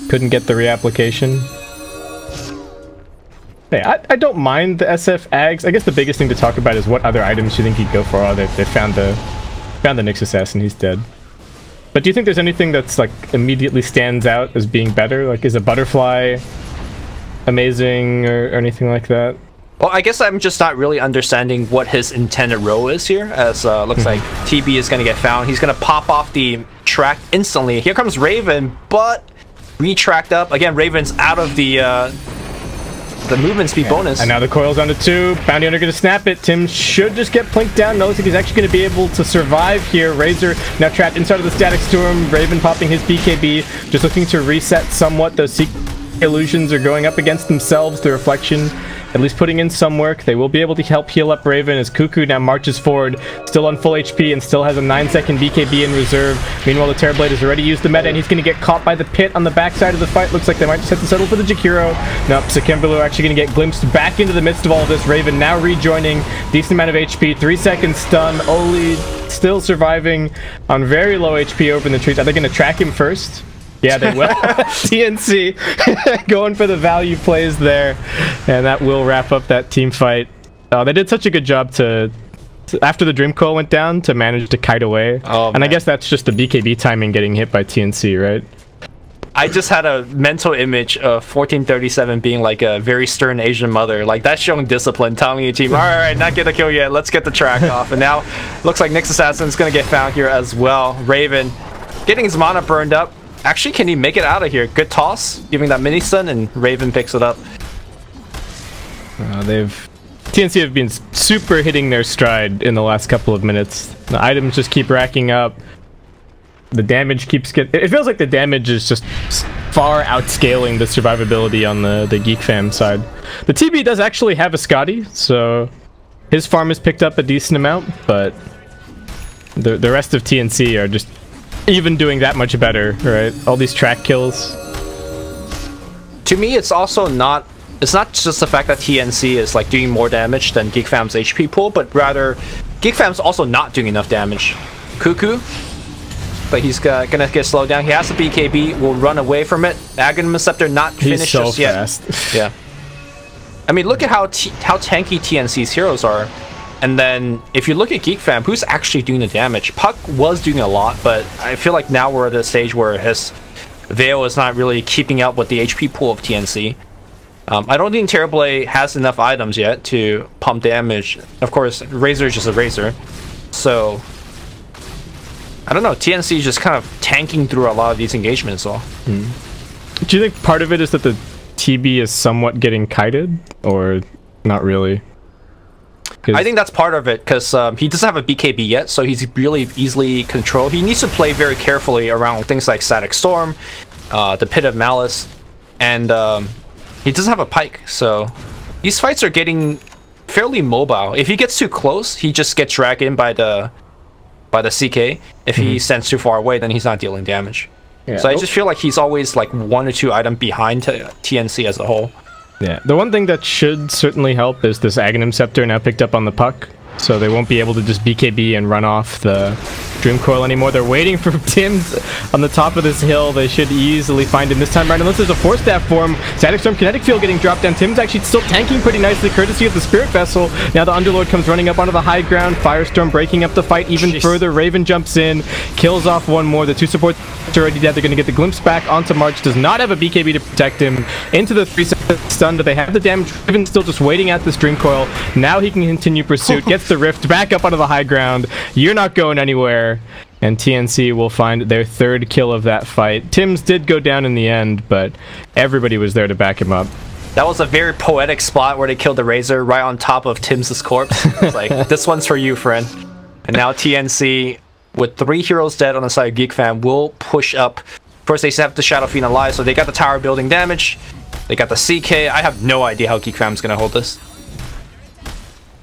couldn't get the reapplication. Hey, I don't mind the SF Ags. I guess the biggest thing to talk about is what other items you think he'd go for. Oh, they found the Nyx Assassin. He's dead. But do you think there's anything that's like immediately stands out as being better? Like, is a butterfly amazing or anything like that? Well, I guess I'm just not really understanding what his intended role is here, as looks like TB is going to get found. He's going to pop off the track instantly. Here comes Raven, but retracked up. Again, Raven's out of the movement speed bonus. And now the coil's onto 2. Bounty Hunter going to snap it. Tim should just get plinked down. No, looks like he's actually going to be able to survive here. Razor now trapped inside of the static storm. Raven popping his BKB, just looking to reset somewhat. Those illusions are going up against themselves. The reflection at least putting in some work. They will be able to help heal up Raven as Cuckoo now marches forward, still on full HP and still has a 9-second BKB in reserve. Meanwhile, the Terrorblade has already used the meta and he's going to get caught by the pit on the backside of the fight. Looks like they might just have to settle for the Jakiro. Nope, so Kimberlu actually going to get glimpsed back into the midst of all of this. Raven now rejoining, decent amount of HP, 3-second stun. Oli still surviving on very low HP over in the trees. Are they going to track him first? Yeah, they will. TNC going for the value plays there, and that will wrap up that team fight. They did such a good job to after the Dream Coil went down, to manage to kite away. Oh, and I guess that's just the BKB timing getting hit by TNC, right? I just had a mental image of 1437 being like a very stern Asian mother. Like, that's showing discipline, telling your team, all right, not get the kill yet, let's get the track off. And now, looks like Nyx Assassin's going to get found here as well. Raven getting his mana burned up. Actually, can he make it out of here? Good toss, giving that mini stun, and Raven picks it up. TNC have been super hitting their stride in the last couple of minutes. The items just keep racking up. The damage keeps getting... It feels like the damage is just far outscaling the survivability on the GeekFam side. The TB does actually have a Scotty, so his farm has picked up a decent amount, but the rest of TNC are just even doing that much better, right? All these track kills. To me, it's also not... It's not just the fact that TNC is like doing more damage than GeekFam's HP pool, but rather GeekFam's also not doing enough damage. Cuckoo, but he's gonna get slowed down. He has a BKB, will run away from it. Aghanim Scepter not finished so just yet. Fast. Yeah. I mean, look at how tanky TNC's heroes are. And then, if you look at GeekFam, who's actually doing the damage? Puck was doing a lot, but I feel like now we're at a stage where his Veil is not really keeping up with the HP pool of TNC. I don't think Terrorblade has enough items yet to pump damage. Of course, Razor is just a Razor. So, I don't know, TNC is just kind of tanking through a lot of these engagements. So. Do you think part of it is that the TB is somewhat getting kited, or not really? I think that's part of it, because he doesn't have a BKB yet, so he's really easily controlled. He needs to play very carefully around things like Static Storm, the Pit of Malice, and he doesn't have a Pike, so these fights are getting fairly mobile. If he gets too close, he just gets dragged in by the CK. If he stands too far away, then he's not dealing damage. Yeah. So I just feel like he's always like 1 or 2 items behind TNC as a whole. Yeah, the one thing that should certainly help is this Aghanim Scepter now picked up on the Puck, so they won't be able to just BKB and run off the Dream Coil anymore. They're waiting for Tim's on the top of this hill. They should easily find him this time around, unless there's a Force Staff for him. Static Storm Kinetic Field getting dropped down. Tim's actually still tanking pretty nicely, courtesy of the Spirit Vessel. Now the Underlord comes running up onto the high ground. Firestorm breaking up the fight even further. Raven jumps in, kills off one more. The 2 supports are already dead. They're going to get the glimpse back onto March. Does not have a BKB to protect him. Into the 3-second stun, but they have the damage. Raven still just waiting at this Dream Coil. Now he can continue pursuit. Gets the Rift back up onto the high ground. You're not going anywhere. And TNC will find their 3rd kill of that fight. Tim's did go down in the end, but everybody was there to back him up. That was a very poetic spot where they killed the Razor right on top of Tim's corpse. It's like, this one's for you, friend. And now TNC, with 3 heroes dead on the side of GeekFam, will push up. First, they have the Shadow Fiend alive, so they got the tower building damage. They got the CK. I have no idea how GeekFam's going to hold this.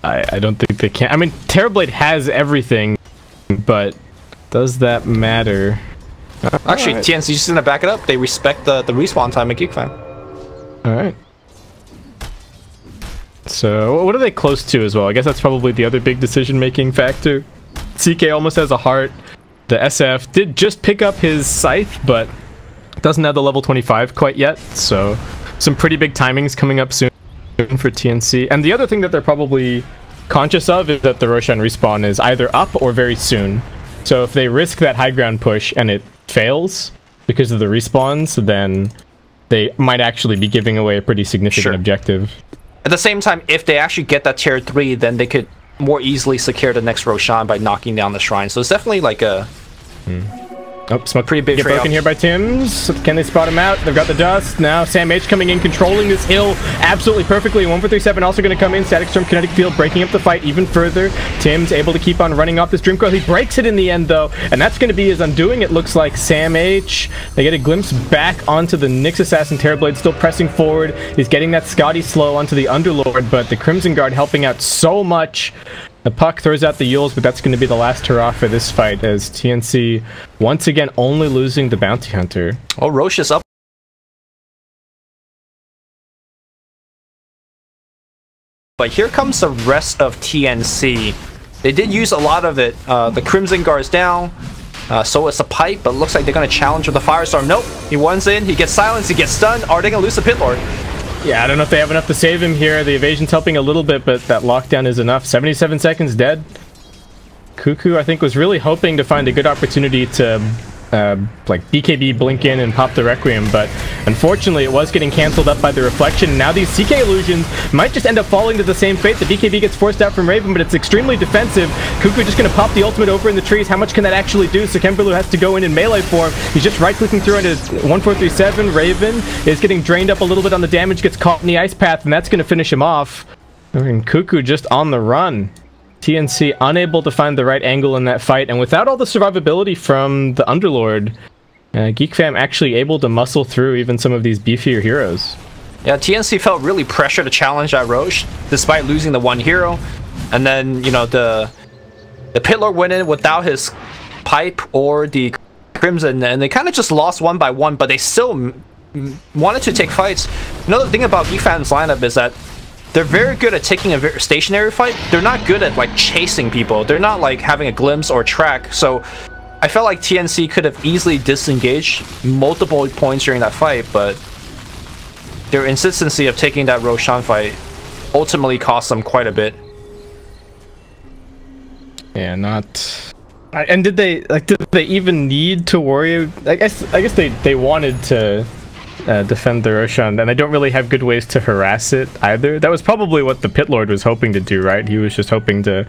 I don't think they can. I mean, Terrorblade has everything, but does that matter? Actually, right. TNC's just going to back it up. They respect the respawn time at GeekFam. Alright. So, what are they close to as well? I guess that's probably the other big decision-making factor. CK almost has a heart. The SF did just pick up his Scythe, but doesn't have the level 25 quite yet, so some pretty big timings coming up soon for TNC. And the other thing that they're probably conscious of is that the Roshan respawn is either up or very soon. So if they risk that high ground push and it fails because of the respawns, then they might actually be giving away a pretty significant objective. At the same time, if they actually get that tier 3, then they could more easily secure the next Roshan by knocking down the shrine. So it's definitely like a Oh, smoke Pretty big get broken trail. here by Tims. Can they spot him out? They've got the dust. Now Sam H coming in, controlling this hill absolutely perfectly. 1-4-3-7 also going to come in. Static Storm, Kinetic Field, breaking up the fight even further. Tims able to keep on running off this Dream Coil. He breaks it in the end, though, and that's going to be his undoing. It looks like Sam H. They get a glimpse back onto the Nyx Assassin. Terrorblade still pressing forward. He's getting that Scotty slow onto the Underlord, but the Crimson Guard helping out so much. The puck throws out the Yules, but that's going to be the last hurrah for this fight as TNC once again only losing the Bounty Hunter. Oh, Roche is up. But here comes the rest of TNC. They did use a lot of it. The Crimson Guard's down. So it's a pipe, but it looks like they're going to challenge with the Firestorm. Nope. He ones in. He gets silenced. He gets stunned. Are they going to lose the Pit Lord? Yeah, I don't know if they have enough to save him here. The evasion's helping a little bit, but that lockdown is enough. 77 seconds dead. Cuckoo, I think, was really hoping to find a good opportunity to like BKB blink in and pop the Requiem, but unfortunately it was getting cancelled up by the reflection. Now these CK illusions might just end up falling to the same fate. The BKB gets forced out from Raven, but it's extremely defensive. Cuckoo just going to pop the ultimate over in the trees. How much can that actually do? So Kemperlu has to go in melee form. He's just right-clicking through into 1-4-3-7. Raven is getting drained up a little bit on the damage, gets caught in the ice path, and that's going to finish him off. And Cuckoo just on the run. TNC unable to find the right angle in that fight, and without all the survivability from the Underlord, GeekFam actually able to muscle through even some of these beefier heroes. Yeah, TNC felt really pressured to challenge that Roche, despite losing the one hero. And then, you know, the Pit Lord went in without his pipe or the Crimson, and they kind of just lost one by one, but they still wanted to take fights. Another thing about GeekFam's lineup is that they're very good at taking a very stationary fight. They're not good at like chasing people. They're not like having a glimpse or track. So I felt like TNC could have easily disengaged multiple points during that fight, but their insistency of taking that Roshan fight ultimately cost them quite a bit. Yeah, not. And did they even need to worry? I guess they wanted to defend the Roshan, and they don't really have good ways to harass it either. That was probably what the Pit Lord was hoping to do, right? He was just hoping to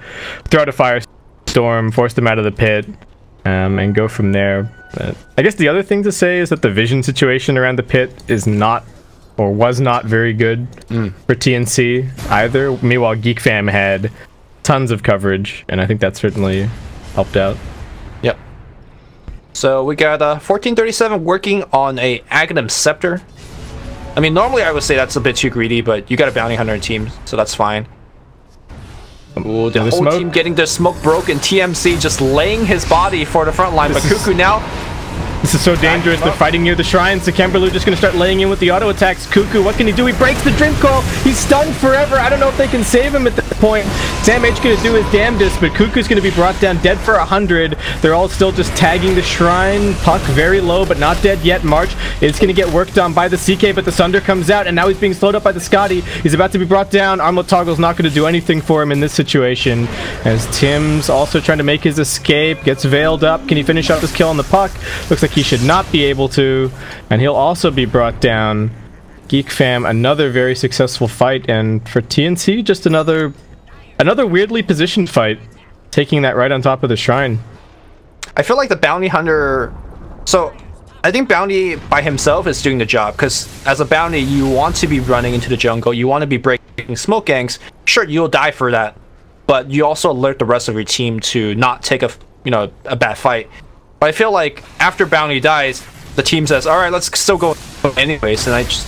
throw out a Firestorm, force them out of the pit, and go from there. But I guess the other thing to say is that the vision situation around the pit is not, or was not, very good for TNC either. Meanwhile, GeekFam had tons of coverage, and I think that certainly helped out. Yep. So we got 1437 working on a Aghanim Scepter. I mean, normally I would say that's a bit too greedy, but you got a Bounty Hunter team, so that's fine. Ooh, the whole team getting their smoke broken. TMC just laying his body for the front line, but Cuckoo now... This is so dangerous. They're fighting near the shrine, so Kemperlu just going to start laying in with the auto attacks. Cuckoo, what can he do? He breaks the Dream Coil. He's stunned forever. I don't know if they can save him at this point. Sam H going to do his damnedest, but Cuckoo's going to be brought down dead for 100. They're all still just tagging the shrine. Puck very low, but not dead yet. March is going to get worked on by the CK, but the Sunder comes out, and now he's being slowed up by the Scotty. He's about to be brought down. Armlet Toggle's not going to do anything for him in this situation, as Tim's also trying to make his escape. Gets veiled up. Can he finish off his kill on the Puck? Looks like he should not be able to, and he'll also be brought down. GeekFam, another very successful fight, and for TNC, just another weirdly positioned fight, taking that right on top of the shrine. I feel like the Bounty Hunter... So, I think Bounty by himself is doing the job, because as a Bounty, you want to be running into the jungle, you want to be breaking smoke ganks. Sure, you'll die for that, but you also alert the rest of your team to not take a bad fight. But I feel like after Bounty dies, the team says, "All right, let's still go anyways." And I just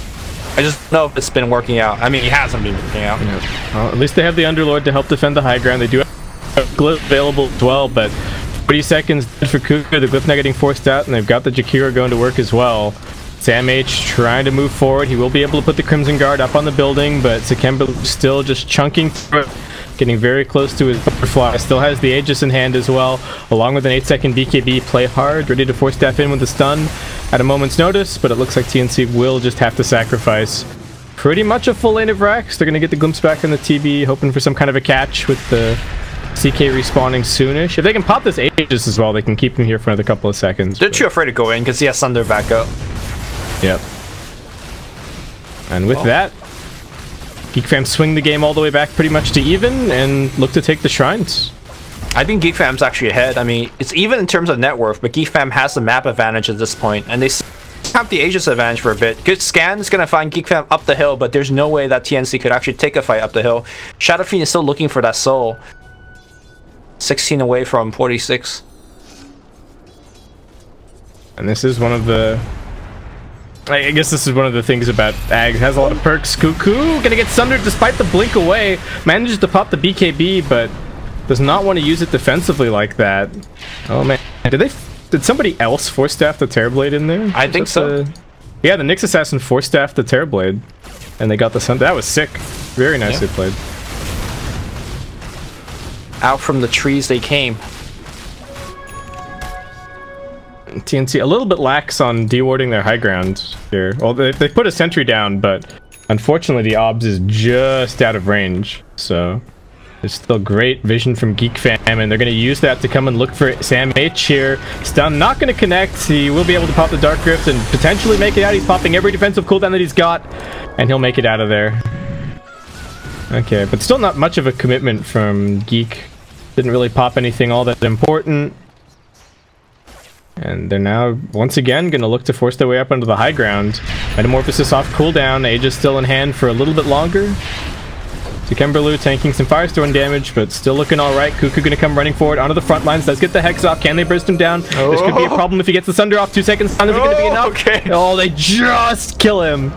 don't know if it's been working out. I mean, it hasn't been working out. Yeah. Well, at least they have the Underlord to help defend the high ground. They do have a glyph available as well, but 40 seconds for Cuckoo. The glyph now getting forced out, and they've got the Jakira going to work as well. Sam H trying to move forward. He will be able to put the Crimson Guard up on the building, but Sekemba still just chunking through it. Getting very close to his butterfly. Still has the Aegis in hand as well, along with an 8-second BKB. Play hard, ready to force staff in with the stun at a moment's notice, but it looks like TNC will just have to sacrifice pretty much a full lane of racks. They're going to get the glimpse back in the TB, hoping for some kind of a catch with the CK respawning soonish. If they can pop this Aegis as well, they can keep him here for another couple of seconds. They're too afraid to go in because he has Thunder back up. Yep. And with that, GeekFam swing the game all the way back pretty much to even and look to take the shrines. I think GeekFam's actually ahead. I mean, it's even in terms of net worth, but GeekFam has the map advantage at this point, and they have the Aegis advantage for a bit. Good Scan is going to find GeekFam up the hill, but there's no way that TNC could actually take a fight up the hill. Shadow Fiend is still looking for that soul. 16 away from 46. And this is one of the... I guess this is one of the things about Ag. It has a lot of perks. Cuckoo gonna get sundered despite the blink away. Manages to pop the BKB, but does not want to use it defensively like that. Oh man, did somebody else force staff the Terrorblade in there? I think so. Yeah, the Nyx Assassin force staffed the Terrorblade, and they got the sun. That was sick. Very nicely played. Out from the trees they came. TNC a little bit lax on dewarding their high ground here. Well, they put a sentry down, but unfortunately the obs is just out of range. So there's still great vision from GeekFam, and they're going to use that to come and look for Sam H here. Stun not going to connect. He will be able to pop the Dark Rift and potentially make it out. He's popping every defensive cooldown that he's got, and he'll make it out of there. Okay, but still not much of a commitment from Geek. Didn't really pop anything all that important. And they're now, once again, going to look to force their way up onto the high ground. Metamorphosis off cooldown. Aegis still in hand for a little bit longer. Kimberlu tanking some Firestorm damage, but still looking alright. Cuckoo going to come running forward onto the front lines. Does get the Hex off. Can they burst him down? Oh. This could be a problem if he gets the Sunder off. 2 seconds. Is it going to be enough? Okay. Oh, they just kill him.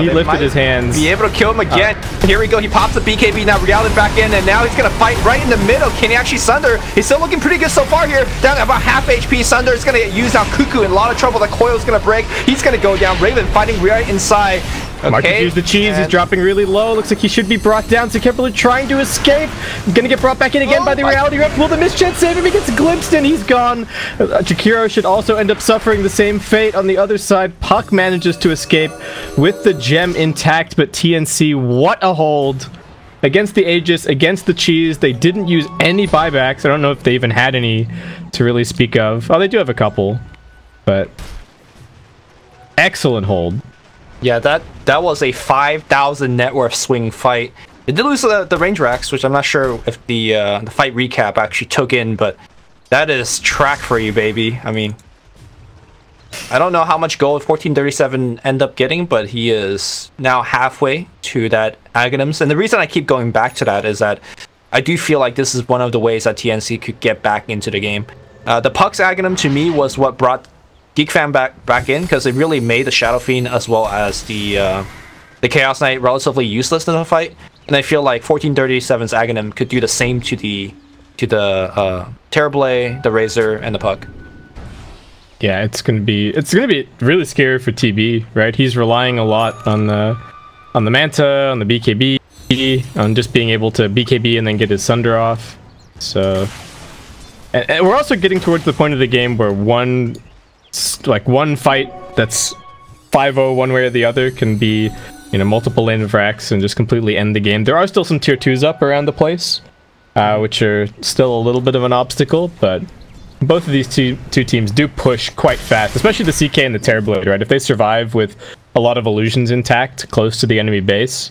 He lifted his hands. Be able to kill him again. Here we go. He pops the BKB. Now Reality back in, and now he's going to fight right in the middle. Can he actually Sunder? He's still looking pretty good so far here. Down about half HP. Sunder is going to get used now. Cuckoo in a lot of trouble. The coil is going to break. He's going to go down. Raven fighting right inside. Okay. Marcus used the cheese. He's dropping really low. Looks like he should be brought down. So Kimberly trying to escape. Gonna get brought back in again by the Reality Rift. Will the mischance save him? He gets glimpsed and he's gone. Jakiro should also end up suffering the same fate on the other side. Puck manages to escape with the gem intact, but TNC, what a hold. Against the Aegis, against the cheese. They didn't use any buybacks. I don't know if they even had any to really speak of. Oh, they do have a couple, but excellent hold. Yeah, that was a 5,000 net worth swing fight. They did lose the range racks, which I'm not sure if the fight recap actually took in, but that is track for you, baby. I mean, I don't know how much gold 1437 end up getting, but he is now halfway to that Aghanims. And the reason I keep going back to that is that I do feel like this is one of the ways that TNC could get back into the game. The Puck's Aghanim to me was what brought GeekFam back in, because it really made the Shadow Fiend as well as the Chaos Knight relatively useless in the fight, and I feel like 1437's Aghanim could do the same to the Terrorblade, the Razor, and the Puck. Yeah, it's gonna be really scary for TB, right? He's relying a lot on the Manta, on the BKB, on just being able to BKB and then get his Sunder off. So, and we're also getting towards the point of the game where one fight that's 5-0 one way or the other can be, you know, multiple lane of racks and just completely end the game. There are still some tier 2s up around the place, which are still a little bit of an obstacle, but both of these two teams do push quite fast, especially the CK and the Terrorblade, right? If they survive with a lot of illusions intact close to the enemy base,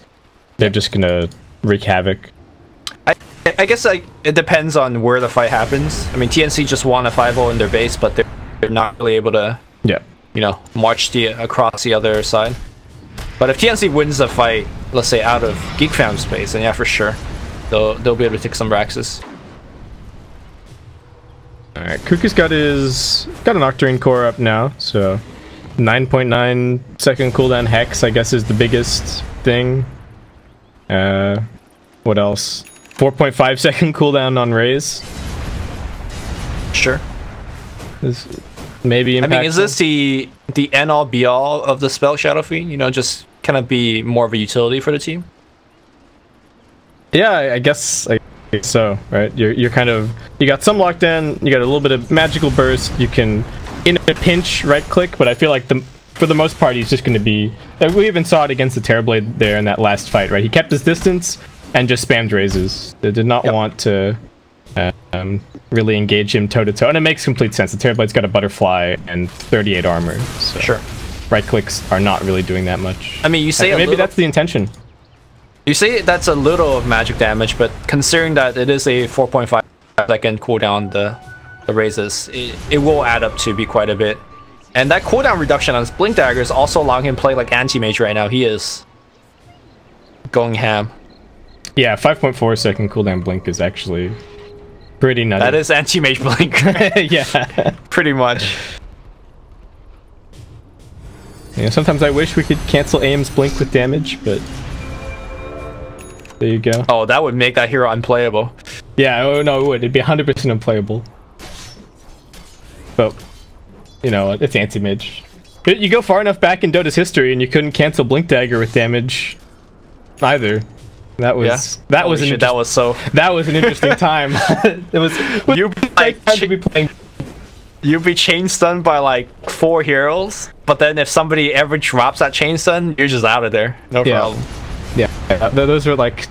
they're just gonna wreak havoc. I guess it depends on where the fight happens. I mean, TNC just won a 5-0 in their base, but they're not really able to, you know, march across the other side. But if TNC wins the fight, let's say out of GeekFam space, then yeah, for sure, they'll be able to take some Braxes. All right, Cuckoo's got an Octarine core up now, so 9.9 second cooldown Hex, I guess, is the biggest thing. What else? 4.5 second cooldown on Raze. Sure. Maybe impactful. I mean, is this the end all be all of the spell Shadow Fiend? You know, just kind of be more of a utility for the team? Yeah, I guess so, right? You got some lockdown, you got a little bit of magical burst, you can in a pinch right click, but I feel like for the most part he's just going to be, we even saw it against the Terrorblade there in that last fight, right? He kept his distance and just spammed raises. They did not want to really engage him toe-to-toe, and it makes complete sense. The Terrorblade's got a butterfly and 38 armor, so sure, right clicks are not really doing that much. I mean, you say maybe that's the intention. You say that's a little of magic damage, but considering that it is a 4.5 5-second cooldown the raises, it will add up to be quite a bit. And that cooldown reduction on his Blink Dagger is also allowing him to play like anti-mage right now. He is going ham. Yeah, 5.4 second cooldown blink is actually pretty nutty. That is anti-mage blink. Yeah. Pretty much. Yeah, sometimes I wish we could cancel Aim's blink with damage, but there you go. Oh, that would make that hero unplayable. Yeah, oh, no, it would. It'd be 100% unplayable. But, you know, it's anti-mage. You go far enough back in Dota's history and you couldn't cancel Blink Dagger with damage either. That was that was an interesting time. It was you'd be chain stunned by like 4 heroes, but then if somebody ever drops that chain stun, you're just out of there. No problem. Yeah, those are like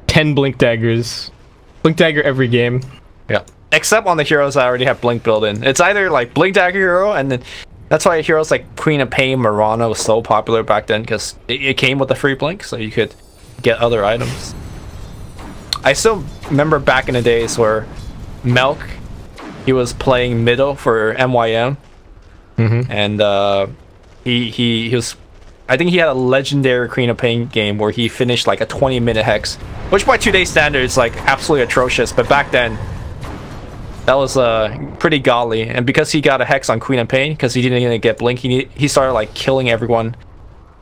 10 Blink Daggers. Blink Dagger every game. Yeah. Except on the heroes that already have Blink built in. It's either like Blink Dagger hero, and then that's why heroes like Queen of Pain, Mirana was so popular back then, because it came with a free Blink, so you could get other items. I still remember back in the days where Melk, he was playing middle for MYM, and he was, I think he had a legendary Queen of Pain game where he finished like a 20-minute hex, which by today's standards is like absolutely atrocious, but back then that was pretty godly. And because he got a hex on Queen of Pain, because he didn't even get blink, he started like killing everyone,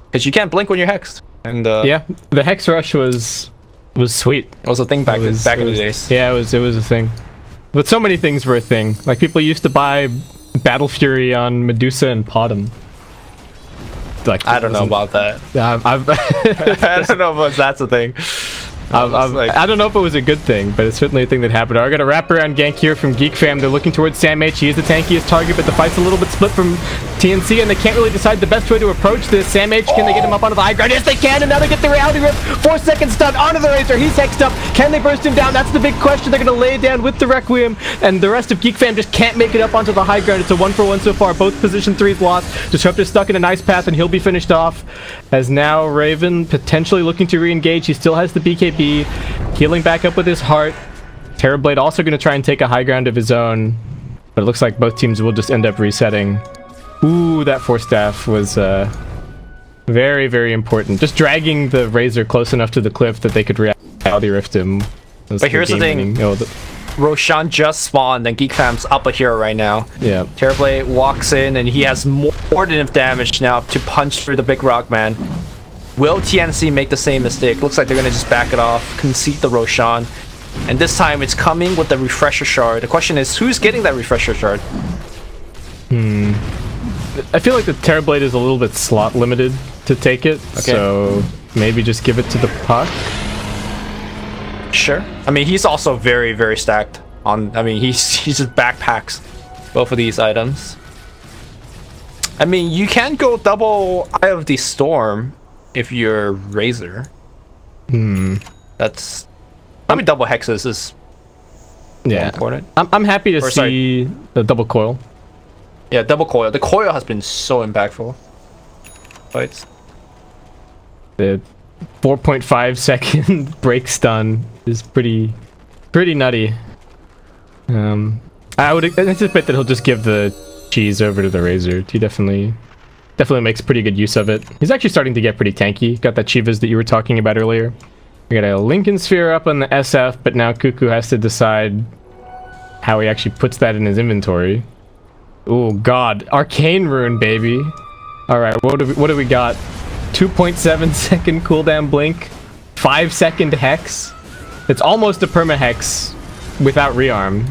because you can't blink when you're hexed. And yeah, the hex rush was sweet. It was a thing back in the days. Yeah, it was a thing. But so many things were a thing. Like people used to buy Battle Fury on Medusa and Potom. Like I don't know about that. I don't know if that's a thing. I don't know if it was a good thing, but it's certainly a thing that happened. I got a wraparound gank here from GeekFam. They're looking towards Sam H. He is the tankiest target, but the fight's a little bit split from TNC, and they can't really decide the best way to approach this. Sam H, can they get him up onto the high ground? Yes, they can, and now they get the reality rip. 4-second stun onto the Razor. He's hexed up. Can they burst him down? That's the big question. They're going to lay it down with the Requiem, and the rest of GeekFam just can't make it up onto the high ground. It's a 1-for-1 so far. Both position 3's lost. Disruptor's stuck in a nice path, and he'll be finished off. As now Raven potentially looking to re-engage. He still has the BKB. Healing back up with his heart. Terrorblade also going to try and take a high ground of his own, but it looks like both teams will just end up resetting. Ooh, that Force Staff was very, very important. Just dragging the Razor close enough to the cliff that they could reality rift him. But here's the thing. Roshan just spawned and GeekFam's up a hero right now. Yeah. Terrorblade walks in and he has more than enough damage now to punch through the big rock man. Will TNC make the same mistake? Looks like they're going to just back it off, concede the Roshan. And this time it's coming with the Refresher Shard. The question is, who's getting that Refresher Shard? I feel like the Terrorblade is a little bit slot limited to take it, so maybe just give it to the Puck. Sure. I mean, he's also very, very stacked on. I mean, he just backpacks both of these items. I mean, you can go double Eye of the Storm if you're Razor. That's. I mean, double hexes is. Yeah. Important. I'm happy to see the double coil. Yeah, double coil. The coil has been so impactful. Fights. The 4.5 second break stun is pretty nutty. I would anticipate that he'll just give the cheese over to the Razor. He definitely makes pretty good use of it. He's actually starting to get pretty tanky. Got that Chivas that you were talking about earlier. We got a Lincoln Sphere up on the SF, but now Cuckoo has to decide how he actually puts that in his inventory. Oh god, Arcane Rune, baby. Alright, what do we got? 2.7 second cooldown blink, 5 second hex. It's almost a perma hex without rearm.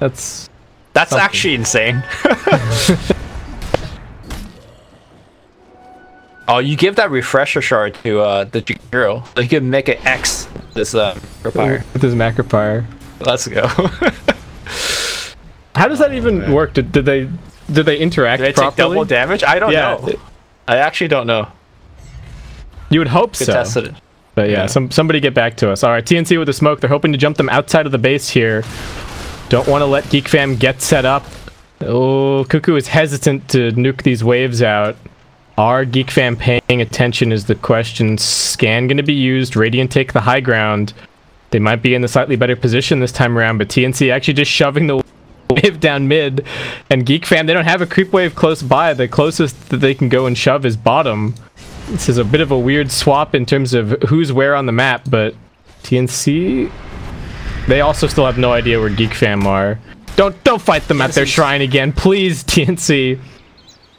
That's actually insane. Oh, you give that Refresher Shard to the hero, so he can make an X this Macropyre. With his Macropyre. Let's go. How does that even work? Did they interact properly? Did they take double damage? I don't know. I actually don't know. You would hope so. Tested it. But yeah, somebody get back to us. All right, TNC with the smoke. They're hoping to jump them outside of the base here. Don't want to let GeekFam get set up. Oh, Cuckoo is hesitant to nuke these waves out. Are GeekFam paying attention is the question. Scan going to be used. Radiant take the high ground. They might be in a slightly better position this time around, but TNC actually just shoving the wave down mid. And GeekFam, they don't have a creep wave close by. The closest that they can go and shove is bottom. This is a bit of a weird swap in terms of who's where on the map, but TNC, they also still have no idea where GeekFam are. Don't fight them at their shrine again, please, TNC.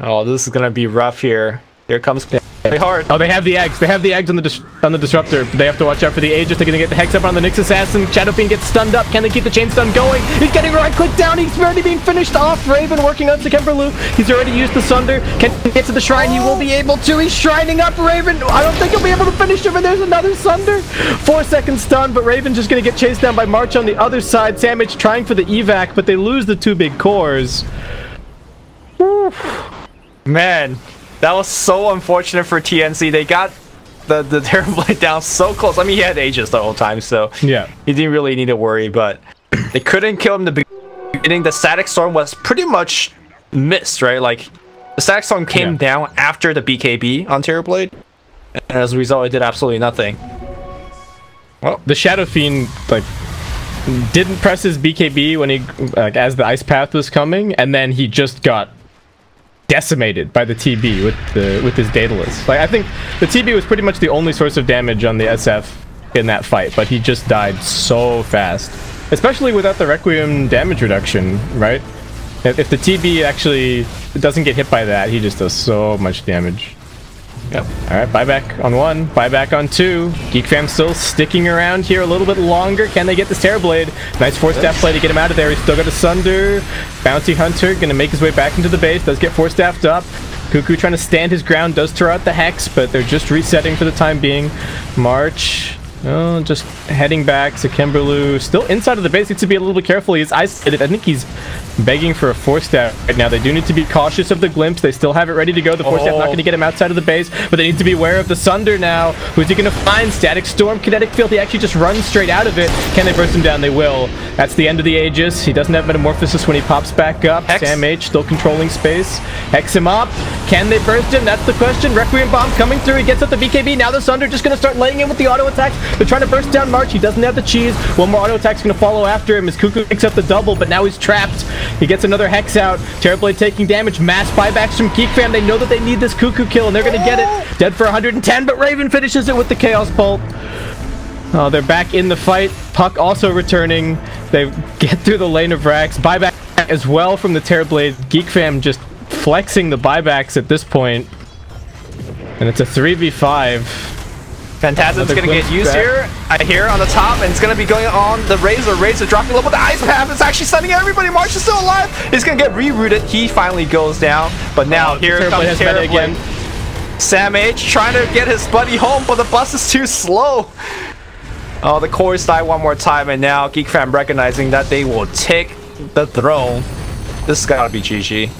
Oh, this is gonna be rough here. Here comes play hard. Oh, they have the eggs. They have the eggs on the disruptor. They have to watch out for the Aegis. They're gonna get the hex up on the Nyx assassin. Shadowfiend gets stunned up. Can they keep the chain stun going? He's getting right click down. He's already being finished off. Raven working on Sekemberlu. He's already used the Sunder. Can he get to the shrine? He will be able to. He's shrining up Raven. I don't think he'll be able to finish him. And there's another Sunder. 4-second stun, but Raven's just gonna get chased down by March on the other side. Samich trying for the evac, but they lose the 2 big cores. Woo. Man, that was so unfortunate for TNC. They got the Terrorblade down so close. I mean, he had Aegis the whole time, so yeah, he didn't really need to worry, but they couldn't kill him in the beginning. The Static Storm was pretty much missed, right? Like, the Static Storm came down after the BKB on Terrorblade, and as a result, it did absolutely nothing. Well, the Shadow Fiend, like, didn't press his BKB when he, like, as the Ice Path was coming, and then he just got decimated by the TB with his Daedalus. Like, I think the TB was pretty much the only source of damage on the SF in that fight, but he just died so fast, especially without the Requiem damage reduction, right? If the TB actually doesn't get hit by that, he just does so much damage. Yep. Alright, buyback on 1, buyback on 2. GeekFam still sticking around here a little bit longer. Can they get this Terrorblade? Nice 4-staff play to get him out of there. He's still got a Sunder. Bounty Hunter gonna make his way back into the base. Does get 4-staffed up. Cuckoo trying to stand his ground. Does throw out the Hex, but they're just resetting for the time being. March, oh, just heading back. Sekemberlu still inside of the base. Needs to be a little bit careful. He's isolated. I think he's begging for a 4-staff right now. They do need to be cautious of the glimpse. They still have it ready to go. The 4-staff not going to get him outside of the base, but they need to be aware of the Sunder now. Who's he going to find? Static Storm, Kinetic Field. He actually just runs straight out of it. Can they burst him down? They will. That's the end of the Aegis. He doesn't have Metamorphosis when he pops back up. Hex. Sam H still controlling space. Hex him up. Can they burst him? That's the question. Requiem Bomb coming through. He gets up the BKB. Now the Sunder just going to start laying in with the auto attacks. They're trying to burst down March. He doesn't have the cheese. One more auto attack's going to follow after him as Cuckoo picks up the double, but now he's trapped. He gets another Hex out. Terrorblade taking damage. Mass buybacks from GeekFam. They know that they need this Cuckoo kill, and they're going to get it. Dead for 110, but Raven finishes it with the Chaos Bolt. Oh, they're back in the fight. Puck also returning. They get through the lane of Rax. Buyback as well from the Terrorblade. GeekFam just flexing the buybacks at this point. And it's a 3v5. Phantasm's gonna get used here. I hear on the top, and it's gonna be going on the Razor. Razor dropping a little bit. The Ice Path is actually stunning everybody. March is still alive. He's gonna get rerouted. He finally goes down, but now here comes Terrorblade again. Sam H trying to get his buddy home, but the bus is too slow. Oh, the cores die one more time, and now GeekFam recognizing that they will take the throne. This has gotta be GG.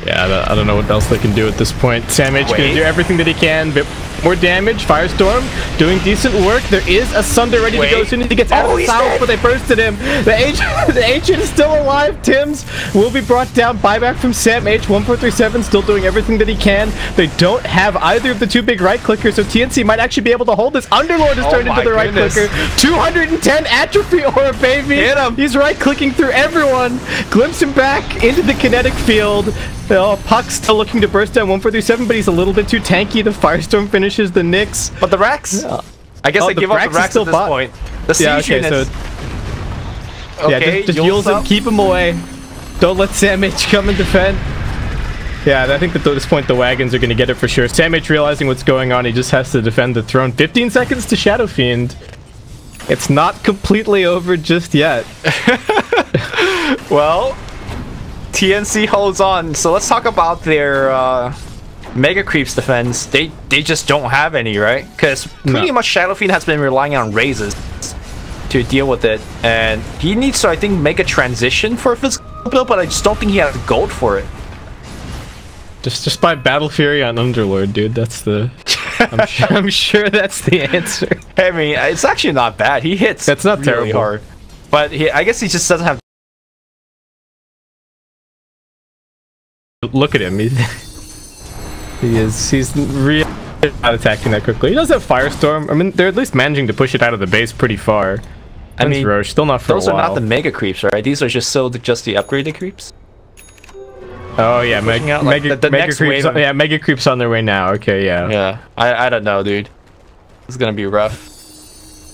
Yeah, I don't know what else they can do at this point. Sam H gonna do everything that he can. Bit more damage. Firestorm doing decent work. There is a Sunder ready to go as soon as he gets out of the silence, but they bursted him. The Ancient is still alive. Tim's will be brought down. Buyback from Sam H. 1437 still doing everything that he can. They don't have either of the 2 big right clickers, so TNC might actually be able to hold this. Underlord is turned into the right clicker. 210 Atrophy Aura, baby. Hit him. He's right clicking through everyone. Glimpse him back into the kinetic field. Oh, Puck's still looking to burst down 1437, but he's a little bit too tanky. The Firestorm finishes the Nyx. But the Rex? Yeah. I guess they give up the Rex at this point. The siege units. So, yeah, just use him, keep him away. Don't let Sam H come and defend. Yeah, I think that at this point the wagons are going to get it for sure. Sam H realizing what's going on, he just has to defend the throne. 15 seconds to Shadow Fiend. It's not completely over just yet. Well, TNC holds on. So let's talk about their Mega Creeps defense. They just don't have any, right? Because pretty much Shadow Fiend has been relying on raises to deal with it, and he needs to, I think, make a transition for a physical build, but I just don't think he has gold for it. Just buy Battle Fury on Underlord, dude. That's the... I'm sure that's the answer. I mean, it's actually not bad. He hits That's not really terrible. hard. But I guess he just doesn't have... Look at him. He's really not attacking that quickly. He does have Firestorm. I mean, they're at least managing to push it out of the base pretty far. I mean, Roche, still not for a those while. are not the mega creeps, right? These are just just the upgraded creeps. Oh yeah, Pushing out, like, mega the next creeps. wave of- Yeah, mega creeps on their way now. Okay, yeah. Yeah, I don't know, dude. It's gonna be rough.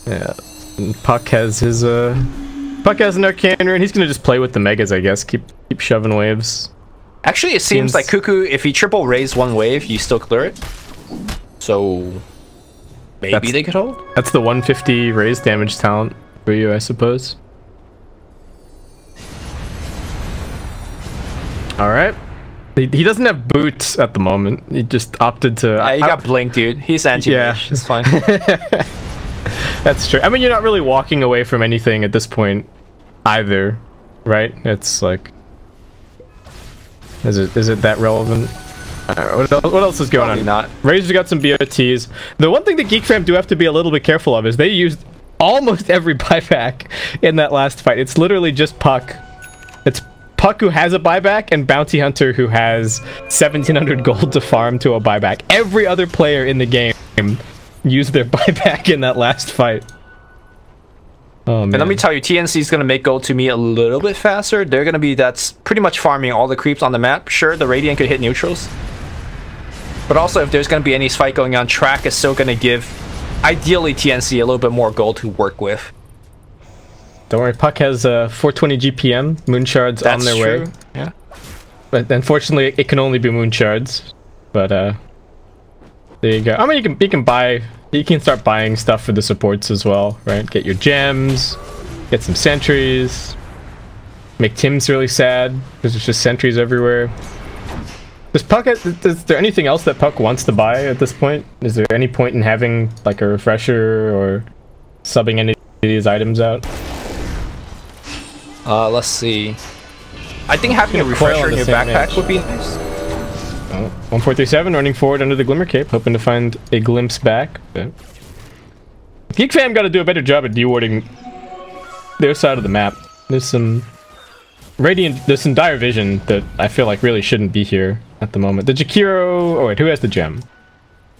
Yeah. And Puck has his Puck has an Arcane Rune. He's gonna just play with the megas, I guess. Keep shoving waves. Actually, it seems like Cuckoo, if he triple raise one wave, you still clear it. So maybe they could hold. That's the 150 raise damage talent for you, I suppose. All right. He doesn't have boots at the moment. He just opted to. Yeah, he got blinked, dude. He's anti-mage. Yeah. It's fine. That's true. I mean, you're not really walking away from anything at this point, either, right? It's like, is it that relevant? What else is going Probably on? not. Razor's got some BOTs. The one thing that GeekFam do have to be a little bit careful of is they used almost every buyback in that last fight. It's literally just Puck. It's Puck who has a buyback and Bounty Hunter who has 1700 gold to farm to a buyback. Every other player in the game used their buyback in that last fight. Oh man. And let me tell you, TNC is going to make gold to me a little bit faster. They're going to be, that's pretty much farming all the creeps on the map. Sure, the Radiant could hit neutrals. But also, if there's going to be any fight going on, track is still going to give, ideally, TNC a little bit more gold to work with. Don't worry, Puck has 420 GPM, moon shards on their way. Yeah. But unfortunately, it can only be moon shards. But there you go. I mean, you can start buying stuff for the supports as well, right? Get your gems, get some sentries. Make Tim's really sad because there's just sentries everywhere. Is there anything else that Puck wants to buy at this point? Is there any point in having like a refresher or subbing any of these items out? Let's see. I think having a Gonna coil refresher on in the your same backpack edge. would be nice. Oh, 1437 running forward under the Glimmer Cape, hoping to find a glimpse back. But GeekFam got to do a better job at dewarding their side of the map. There's some there's some dire vision that I feel like really shouldn't be here at the moment. The Jakiro. Oh wait, who has the gem?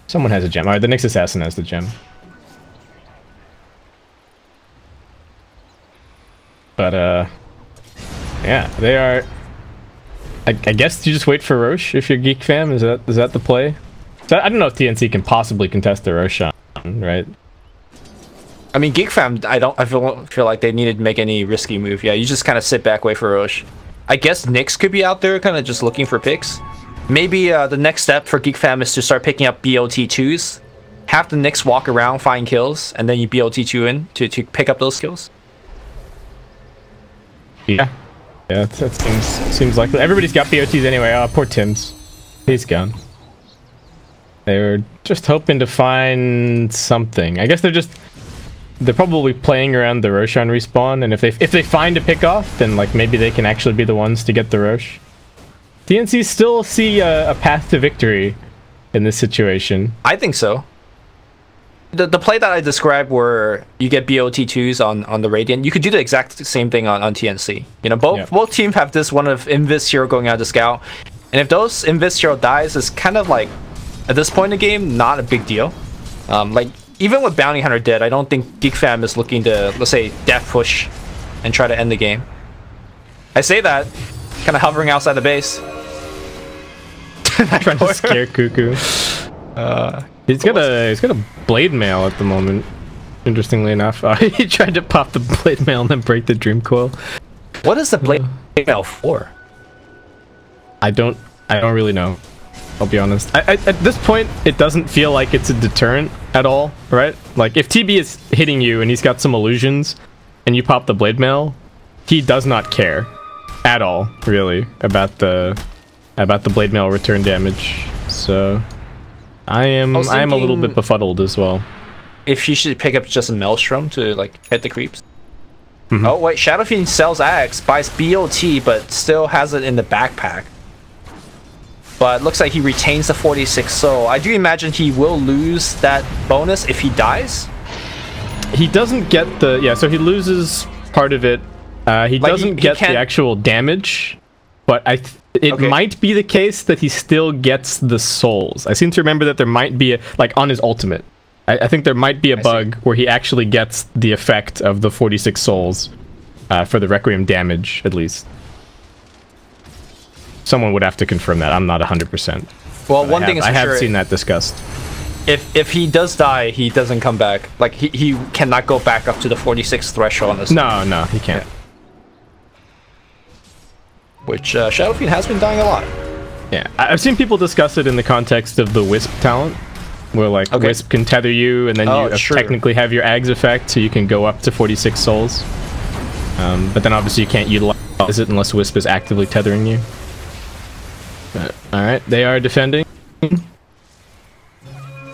Someone has a gem. All right, the Nyx Assassin has the gem. But yeah, they are. I guess you just wait for Roche if you're GeekFam. Is that the play? So I don't know if TNC can possibly contest the Roche shot, right? I mean, GeekFam, I feel like they needed to make any risky move. Yeah, you just kind of sit back, wait for Roche. I guess Nyx could be out there kind of just looking for picks. Maybe the next step for GeekFam is to start picking up BOT2s. Have the Nyx walk around, find kills, and then you BOT2 in to pick up those kills. Yeah. Yeah, that seems likely. Everybody's got BOTs anyway. Oh, poor Tim's. He's gone. They were just hoping to find something. I guess they're probably playing around the Roshan respawn, and if they find a pick off, then like maybe they can actually be the ones to get the Roche. TNC still see a path to victory in this situation. I think so. The play that I described where you get BOT2s on the Radiant, you could do the exact same thing on TNC. You know, both teams have this one of Invis hero going out to scout. And if those Invis hero dies, it's kind of like, at this point in the game, not a big deal. Like, even with Bounty Hunter dead, I don't think GeekFam is looking to, let's say, death push and try to end the game. I say that, kind of hovering outside the base. Trying to scare Cuckoo. He's got a blade mail at the moment. Interestingly enough, he tried to pop the blade mail and then break the dream coil. What is the blade mail for? I don't really know. I'll be honest. At this point, it doesn't feel like it's a deterrent at all, right? Like if TB is hitting you and he's got some illusions, and you pop the blade mail, he does not care at all, really, about the blade mail return damage. So I am a little bit befuddled as well. If she should pick up just a Maelstrom to like hit the creeps. Oh wait, Shadow Fiend sells Axe, buys BOT, but still has it in the backpack. But looks like he retains the 46 soul. I do imagine he will lose that bonus if he dies. He doesn't get the so he loses part of it. He doesn't get the actual damage, but it might be the case that he still gets the souls. I seem to remember that there might be like on his ultimate. I think there might be a bug where he actually gets the effect of the 46 souls for the Requiem damage, at least. Someone would have to confirm that. I'm not 100%. Well, one thing is I for have sure, seen that discussed. if he does die, he doesn't come back. Like, he cannot go back up to the 46 threshold on this. No, he can't. Yeah. Which Shadow Fiend has been dying a lot. Yeah, I've seen people discuss it in the context of the Wisp talent, where like Wisp can tether you, and then you technically have your Ags effect, so you can go up to 46 souls. But then obviously you can't utilize it unless Wisp is actively tethering you. Alright, they are defending.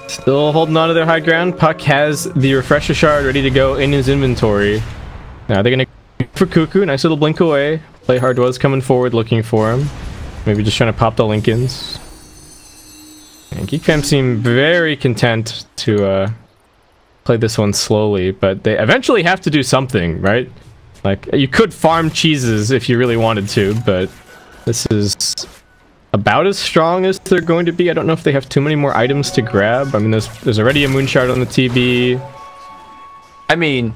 Still holding on to their high ground. Puck has the Refresher Shard ready to go in his inventory. Now they're going to go for Cuckoo. Nice little blink away. Play Hard was coming forward looking for him. Maybe just trying to pop the Lincolns. And GeekFam seem very content to play this one slowly, but they eventually have to do something, right? Like, you could farm cheeses if you really wanted to, but this is about as strong as they're going to be. I don't know if they have too many more items to grab. I mean, there's already a Moon Shard on the TB. I mean,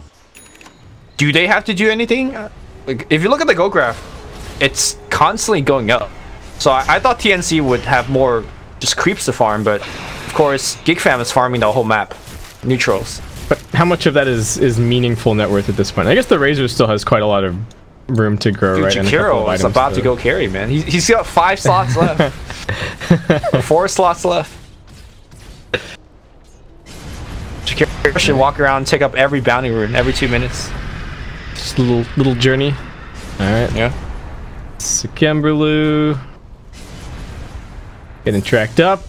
do they have to do anything? Like, if you look at the Go graph, it's constantly going up. So I thought TNC would have more just creeps to farm, but of course GeekFam is farming the whole map. Neutrals. But how much of that is meaningful net worth at this point? I guess the Razor still has quite a lot of room to grow, right? Jakiro is about to go carry, man. He's got 5 slots left. 4 slots left. Jakiro should walk around and take up every bounty rune every 2 minutes. Just a little journey. Alright. Yeah. Sakemberlu getting tracked up.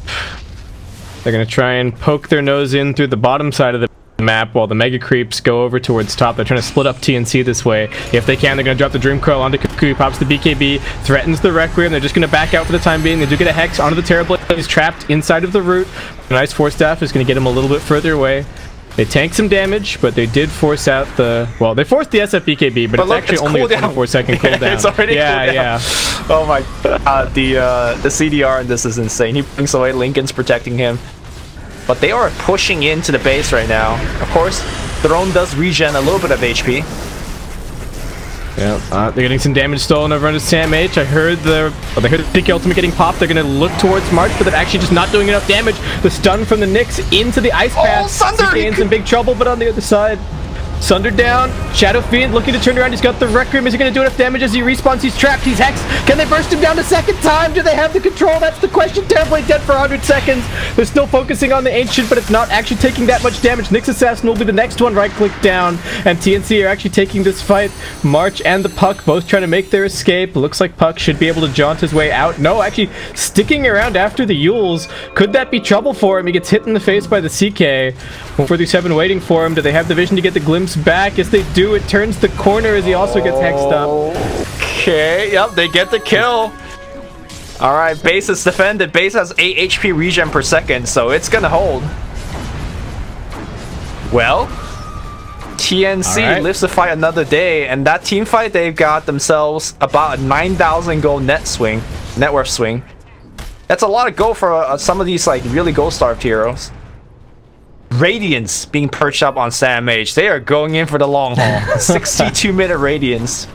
They're gonna try and poke their nose in through the bottom side of the map while the Mega Creeps go over towards top. They're trying to split up TNC this way. If they can, they're gonna drop the Dream Coil onto Cuckoo. Pops the BKB, threatens the Requiem. They're just gonna back out for the time being. They do get a Hex onto the Terrorblade. He's trapped inside of the root. A nice Force Staff is gonna get him a little bit further away. They tanked some damage, but they did force out the... Well, they forced the SF BKB, but it's look, actually only a 24-second cooldown. It's already cooldown. Yeah. Oh my god, the CDR in this is insane. He brings away Lincoln's protecting him. But they are pushing into the base right now. Of course, Throne does regen a little bit of HP. Yeah, they're getting some damage stolen over onto Sam H. I heard the Dick Ultimate getting popped. They're going to look towards March, but they're actually just not doing enough damage. The stun from the Nyx into the Ice Path. Sunder! He's in some big trouble, but on the other side, Sunder down. Shadow Fiend looking to turn around. He's got the Requiem. Is he going to do enough damage as he respawns? He's trapped. He's hexed. Can they burst him down a second time? Do they have the control? That's the question. Terrorblade dead for 100 seconds. They're still focusing on the Ancient, but it's not actually taking that much damage. Nyx Assassin will be the next one. Right-click down. And TNC are actually taking this fight. March and the Puck both trying to make their escape. Looks like Puck should be able to jaunt his way out. No, actually sticking around after the Yules. Could that be trouble for him? He gets hit in the face by the CK. 47 waiting for him. Do they have the vision to get the glimpse back? Yes, they do. It turns the corner as he also gets hexed up. Okay, yep, they get the kill. Alright, base is defended. Base has 8 HP regen per second, so it's gonna hold. Well, TNC lives to fight another day, and that team fight, they've got themselves about a 9,000 gold net worth swing. That's a lot of gold for some of these like really gold-starved heroes. Radiance being perched up on Sam H. They are going in for the long haul. 62-minute Radiance.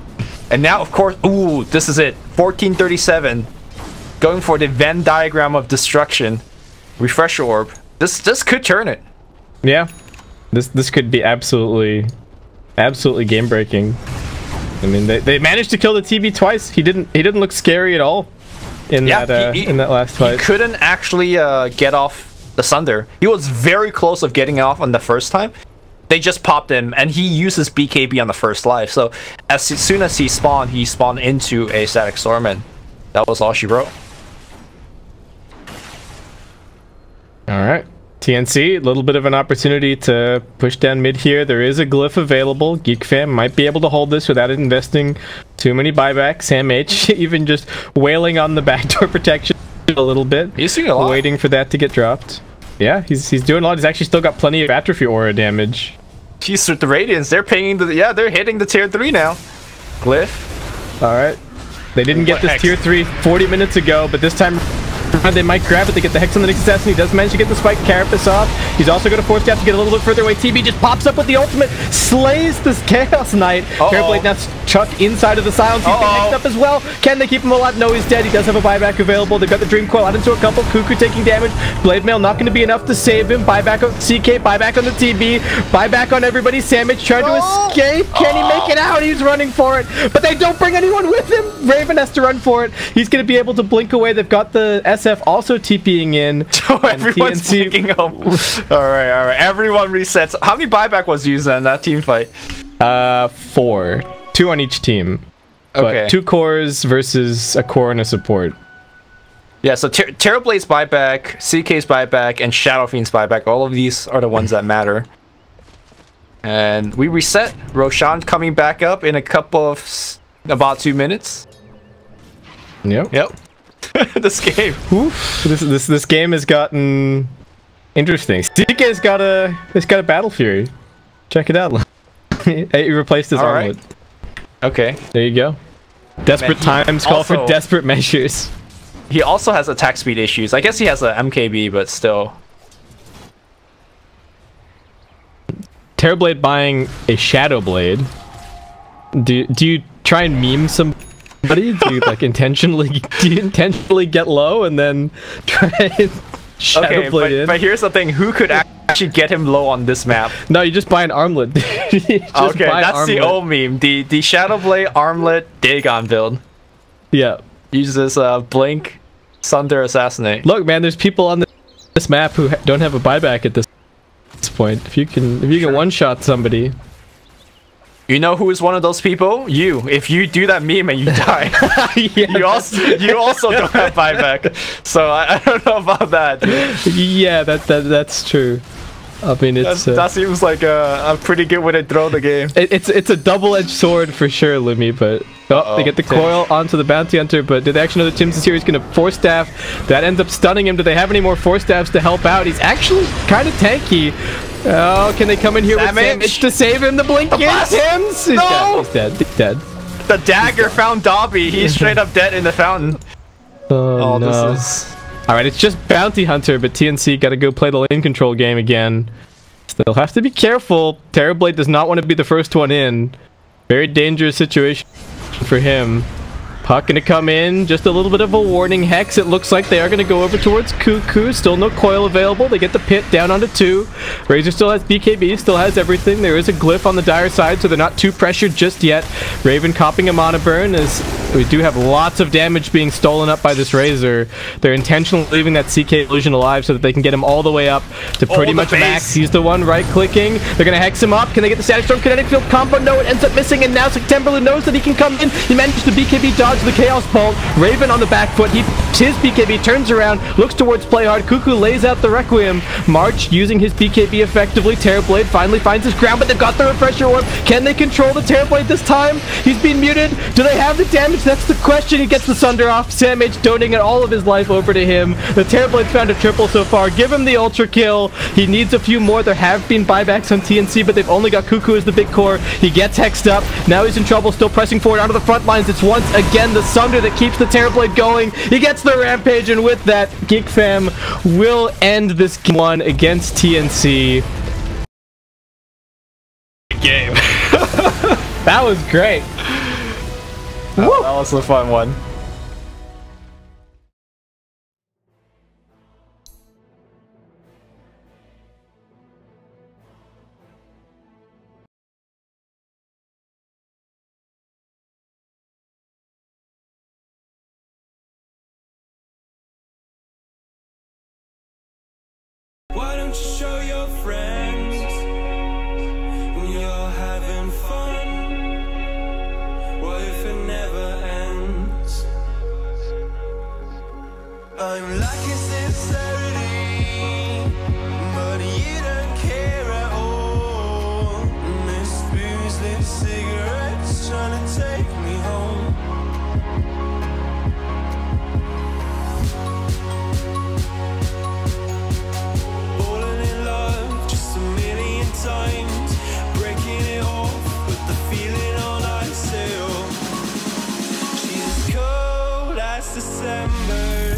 And now, of course, ooh, this is it. 1437. Going for the Venn diagram of destruction. Refresher Orb. This could turn it. Yeah. This could be absolutely game-breaking. I mean, they managed to kill the TB twice. He didn't look scary at all in that last fight. He couldn't actually get off the Sunder. He was very close of getting off on the first time. They just popped him, and he uses BKB on the first life. So as soon as he spawned into a Static Storm, and that was all she wrote. Alright. TNC, a little bit of an opportunity to push down mid here. There is a glyph available. GeekFam might be able to hold this without investing too many buybacks. Sam H even just wailing on the backdoor protection a little bit. He's doing a lot. Waiting for that to get dropped. Yeah, he's doing a lot. He's actually still got plenty of atrophy aura damage. Jeez, with the Radiance, they're pinging they're hitting the tier 3 now. Glyph. Alright. They didn't get this tier 3 40 minutes ago, but this time They might grab it. They get the Hex on the next assassin. He does manage to get the Spike Carapace off. He's also going to force Staff to get a little bit further away. TB just pops up with the ultimate, slays this Chaos Knight. Terrorblade now chucked inside of the silence. He's been hexed up as well. Can they keep him alive? No, he's dead. He does have a buyback available. They've got the Dream Coil out into a couple. Cuckoo taking damage. Blade Mail not going to be enough to save him. Buyback on CK, buyback on the TB, buyback on everybody. Sandwich trying to escape. Can he make it out? He's running for it, but they don't bring anyone with him. Raven has to run for it. He's going to be able to blink away. They've got the SF also TPing in. Everyone's blinking up. Alright. Everyone resets. How many buyback was used in that team fight? 4. 2 on each team. Okay. But 2 cores versus a core and a support. Yeah, so Terrorblade's buyback, CK's buyback, and Shadow Fiend's buyback. All of these are the ones that matter. And we reset. Roshan coming back up in a couple of about 2 minutes. Yep. This game. Oof. This game has gotten interesting. CK's got a Battle Fury. Check it out. He replaced his armlet. Okay. There you go. Desperate times call for desperate measures. He also has attack speed issues. I guess he has a MKB, but still. Terrorblade buying a Shadow Blade. Do you try and meme somebody? Do you like intentionally get low and then try and Shadow Blade in? But here's the thing: who could actually get him low on this map? No, you just buy an armlet. Okay, that's the old meme. The Shadow Blade armlet Dagon build. Yeah. Uses blink, Sunder, assassinate. Look, man, there's people on this map who don't have a buyback at this point. If you can one-shot somebody. You know who is one of those people? You. If you do that meme and you die, you also don't have buyback. So I don't know about that. Yeah, that's true. I mean, that seems like a pretty good way to throw the game. It's a double-edged sword for sure, Lumi. But they get the coil onto the bounty hunter. But did they actually know that Tim's here? He's gonna force staff. That ends up stunning him. Do they have any more force staffs to help out? He's actually kind of tanky. Oh, can they come in here with damage to save him? The blink hits Tim's. No! He's dead. He's dead. The dagger found Dobby. He's straight up dead in the fountain. Oh no. This is... Alright, it's just Bounty Hunter, but TNC gotta go play the lane control game again. So they'll have to be careful. Terrorblade does not want to be the first one in. Very dangerous situation for him. Puck gonna come in, just a little bit of a warning. Hex, it looks like they are gonna go over towards Cuckoo. Still no coil available. They get the pit down onto 2. Razor still has BKB, still has everything. There is a glyph on the dire side, so they're not too pressured just yet. Raven copping a mana burn as we do have lots of damage being stolen up by this Razor. They're intentionally leaving that CK illusion alive so that they can get him all the way up to pretty much max. He's the one right-clicking. They're gonna hex him up. Can they get the Static Storm Kinetic Field combo? No, it ends up missing, and now Septemberly knows that he can come in. He manages to BKB dodge the Chaos Bolt. Raven on the back foot. His BKB turns around, looks towards play hard. Cuckoo lays out the Requiem. March using his BKB effectively. Terrorblade finally finds his ground, but they've got the Refresher Orb. Can they control the Terrorblade this time? He's being muted. Do they have the damage? That's the question. He gets the Sunder off. Sam H donating all of his life over to him. The Terrorblade's found a triple so far. Give him the Ultra Kill. He needs a few more. There have been buybacks on TNC, but they've only got Cuckoo as the big core. He gets hexed up. Now he's in trouble, still pressing forward onto the front lines. It's once again the Sunder that keeps the Terrorblade going. He gets the Rampage, and with that, GeekFam will end this game 1 against TNC. Game. That was great. That was a fun one. Why don't you show your friends when you're having fun? What if it never ends? I'm lacking sincerity, but you don't care at all. Miss booze, lit cigarettes, trying to take me home. Times, breaking it off with the feeling on I sail. She's as cold as December,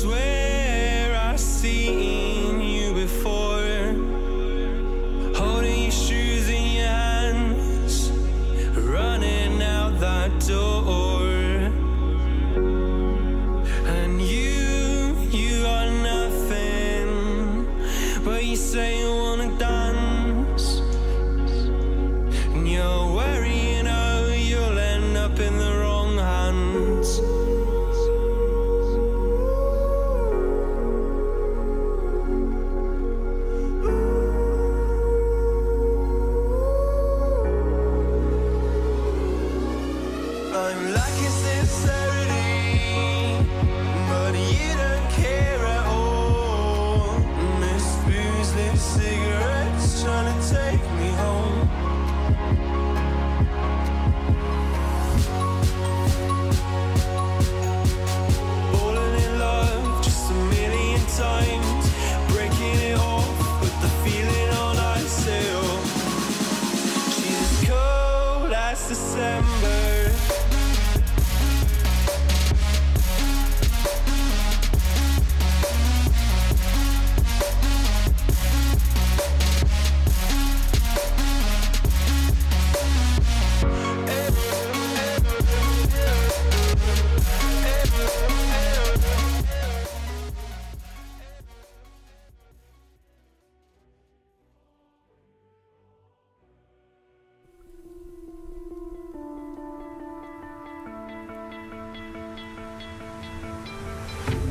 swear I've seen you before, holding your shoes in your hands, running out that door. And you are nothing, but you say you wanna dance. And you're worrying, oh, you'll end up in the wrong hands. I'm lacking sincerity, but you don't care at all. Miss booze, lit cigarettes, trying to take me home. Falling in love just a million times, breaking it off with the feeling on ice still. She's as cold as December.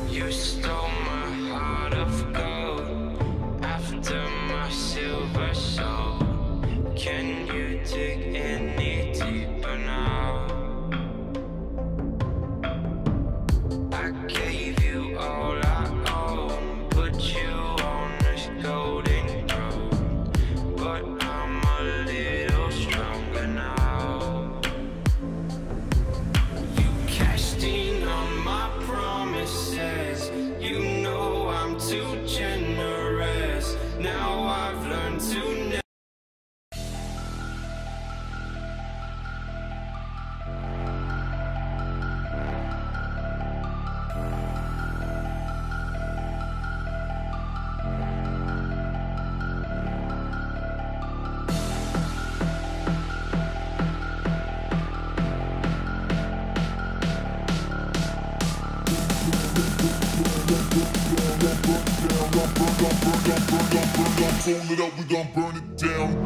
You stole my heart of gold after my silver soul. Can you dig any deeper now? I gave you all I own, put you on this golden throne, but I'm a little stronger now. You cashed in on my promises, you know I'm too generous. Now I've learned to never. Fold it up, we gon' burn it down.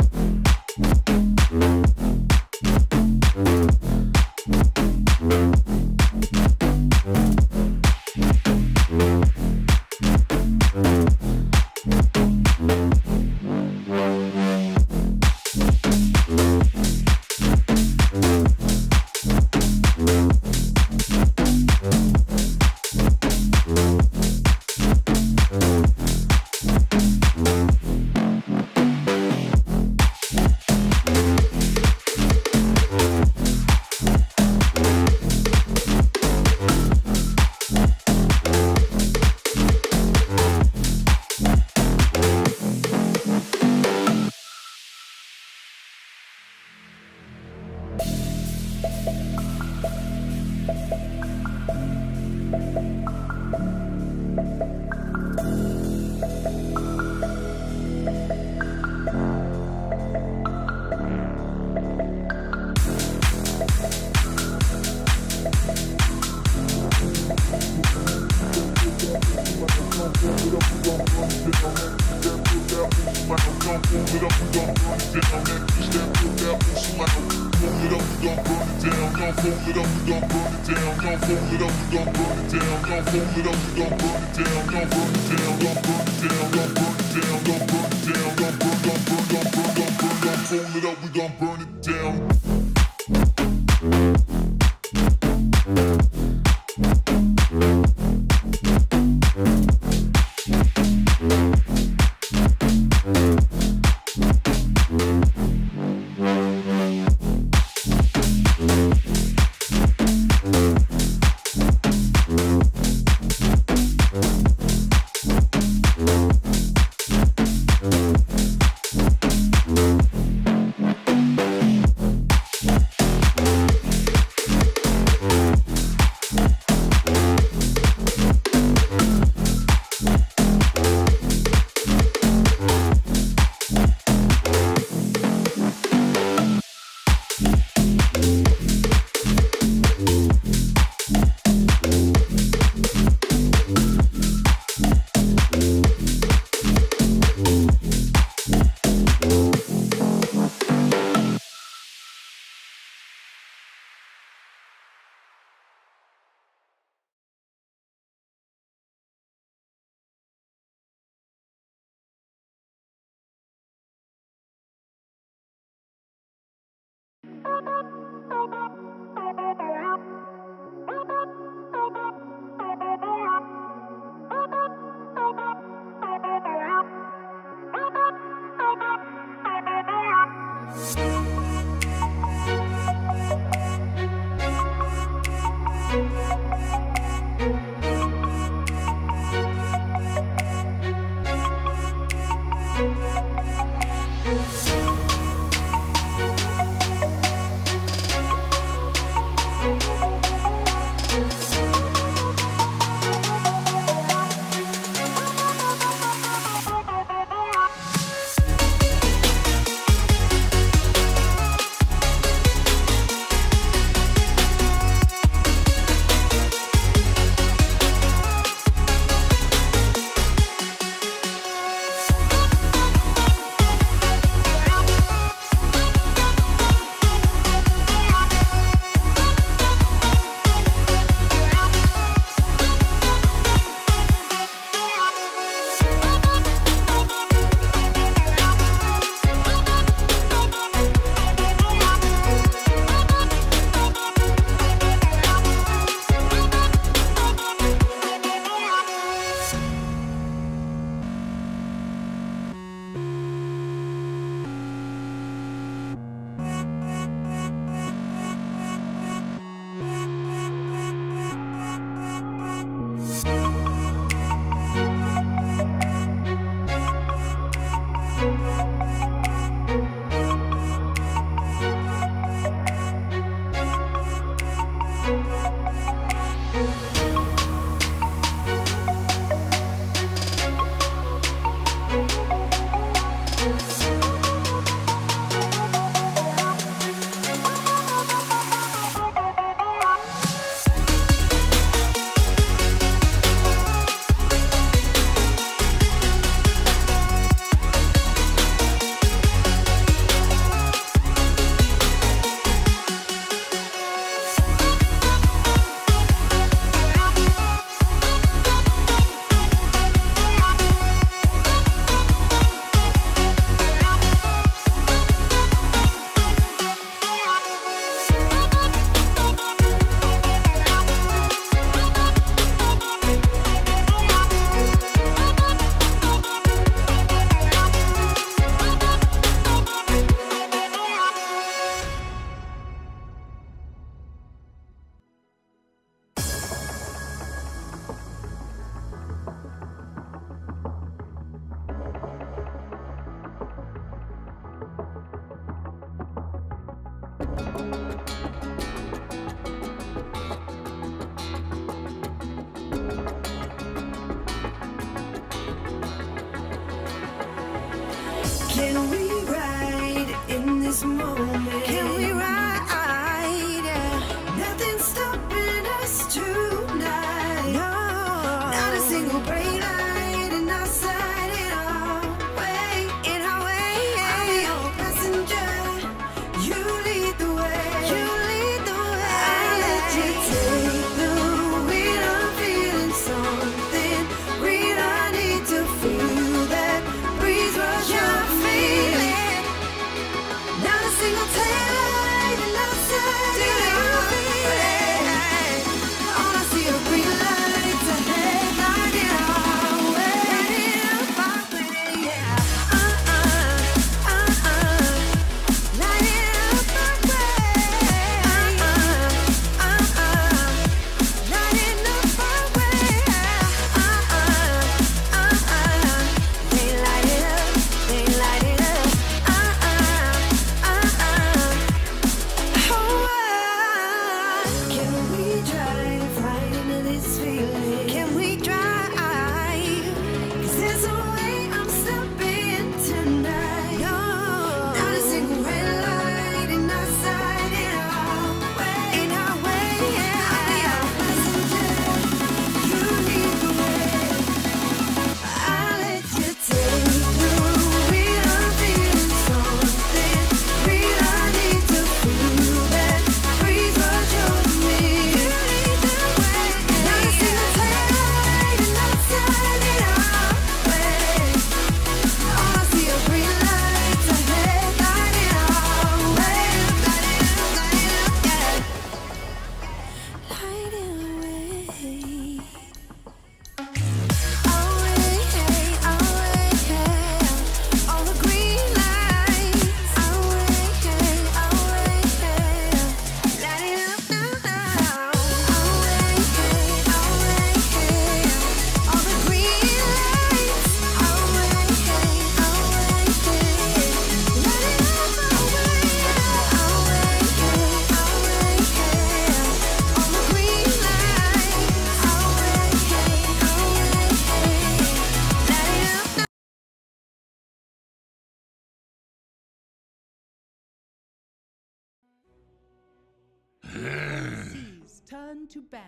TNC's turn to ban.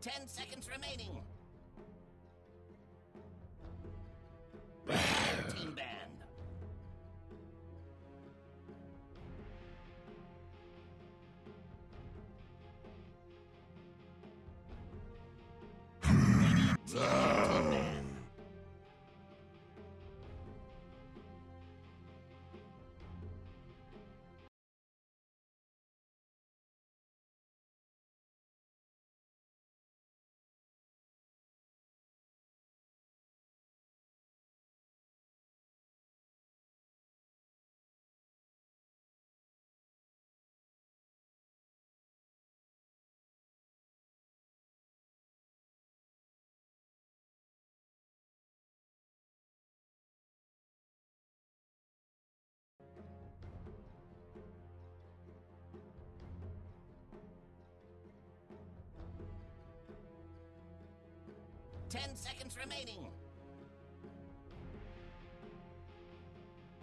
Ten seconds remaining. Team banned. Team banned. 10 seconds remaining.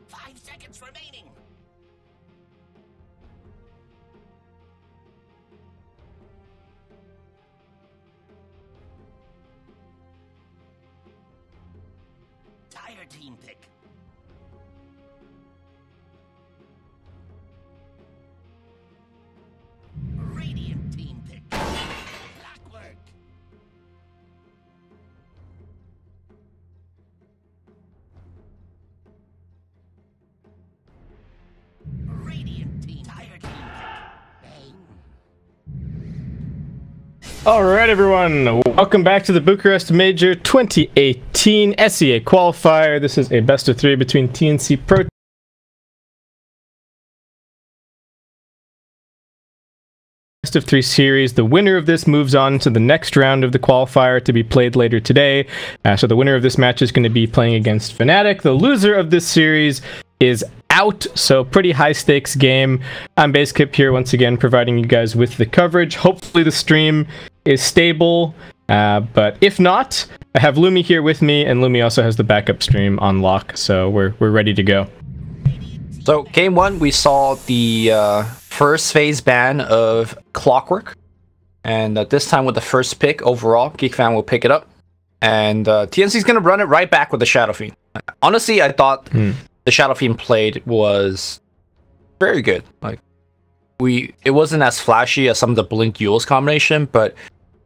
5 seconds remaining. Tire team pick. Radiant team pick. Clockwork. Radiant team. Tire team pick. Bang. All right, everyone. Welcome back to the Bucharest Major 2018 SEA qualifier. This is a best of 3 between TNC Pro best of 3 series. The winner of this moves on to the next round of the qualifier to be played later today. So the winner of this match is going to be playing against Fnatic. The loser of this series is out, so pretty high stakes game. I'm Basecap here once again providing you guys with the coverage. Hopefully the stream is stable, but if not, I have Lumi here with me, and Lumi also has the backup stream on lock, so we're ready to go. So game 1, we saw the first phase ban of Clockwork, and this time with the first pick overall, GeekFam will pick it up, and TNC's gonna run it right back with the Shadow Fiend. Honestly, I thought the Shadow Fiend played was very good. Like, it wasn't as flashy as some of the Blink Duels combination, but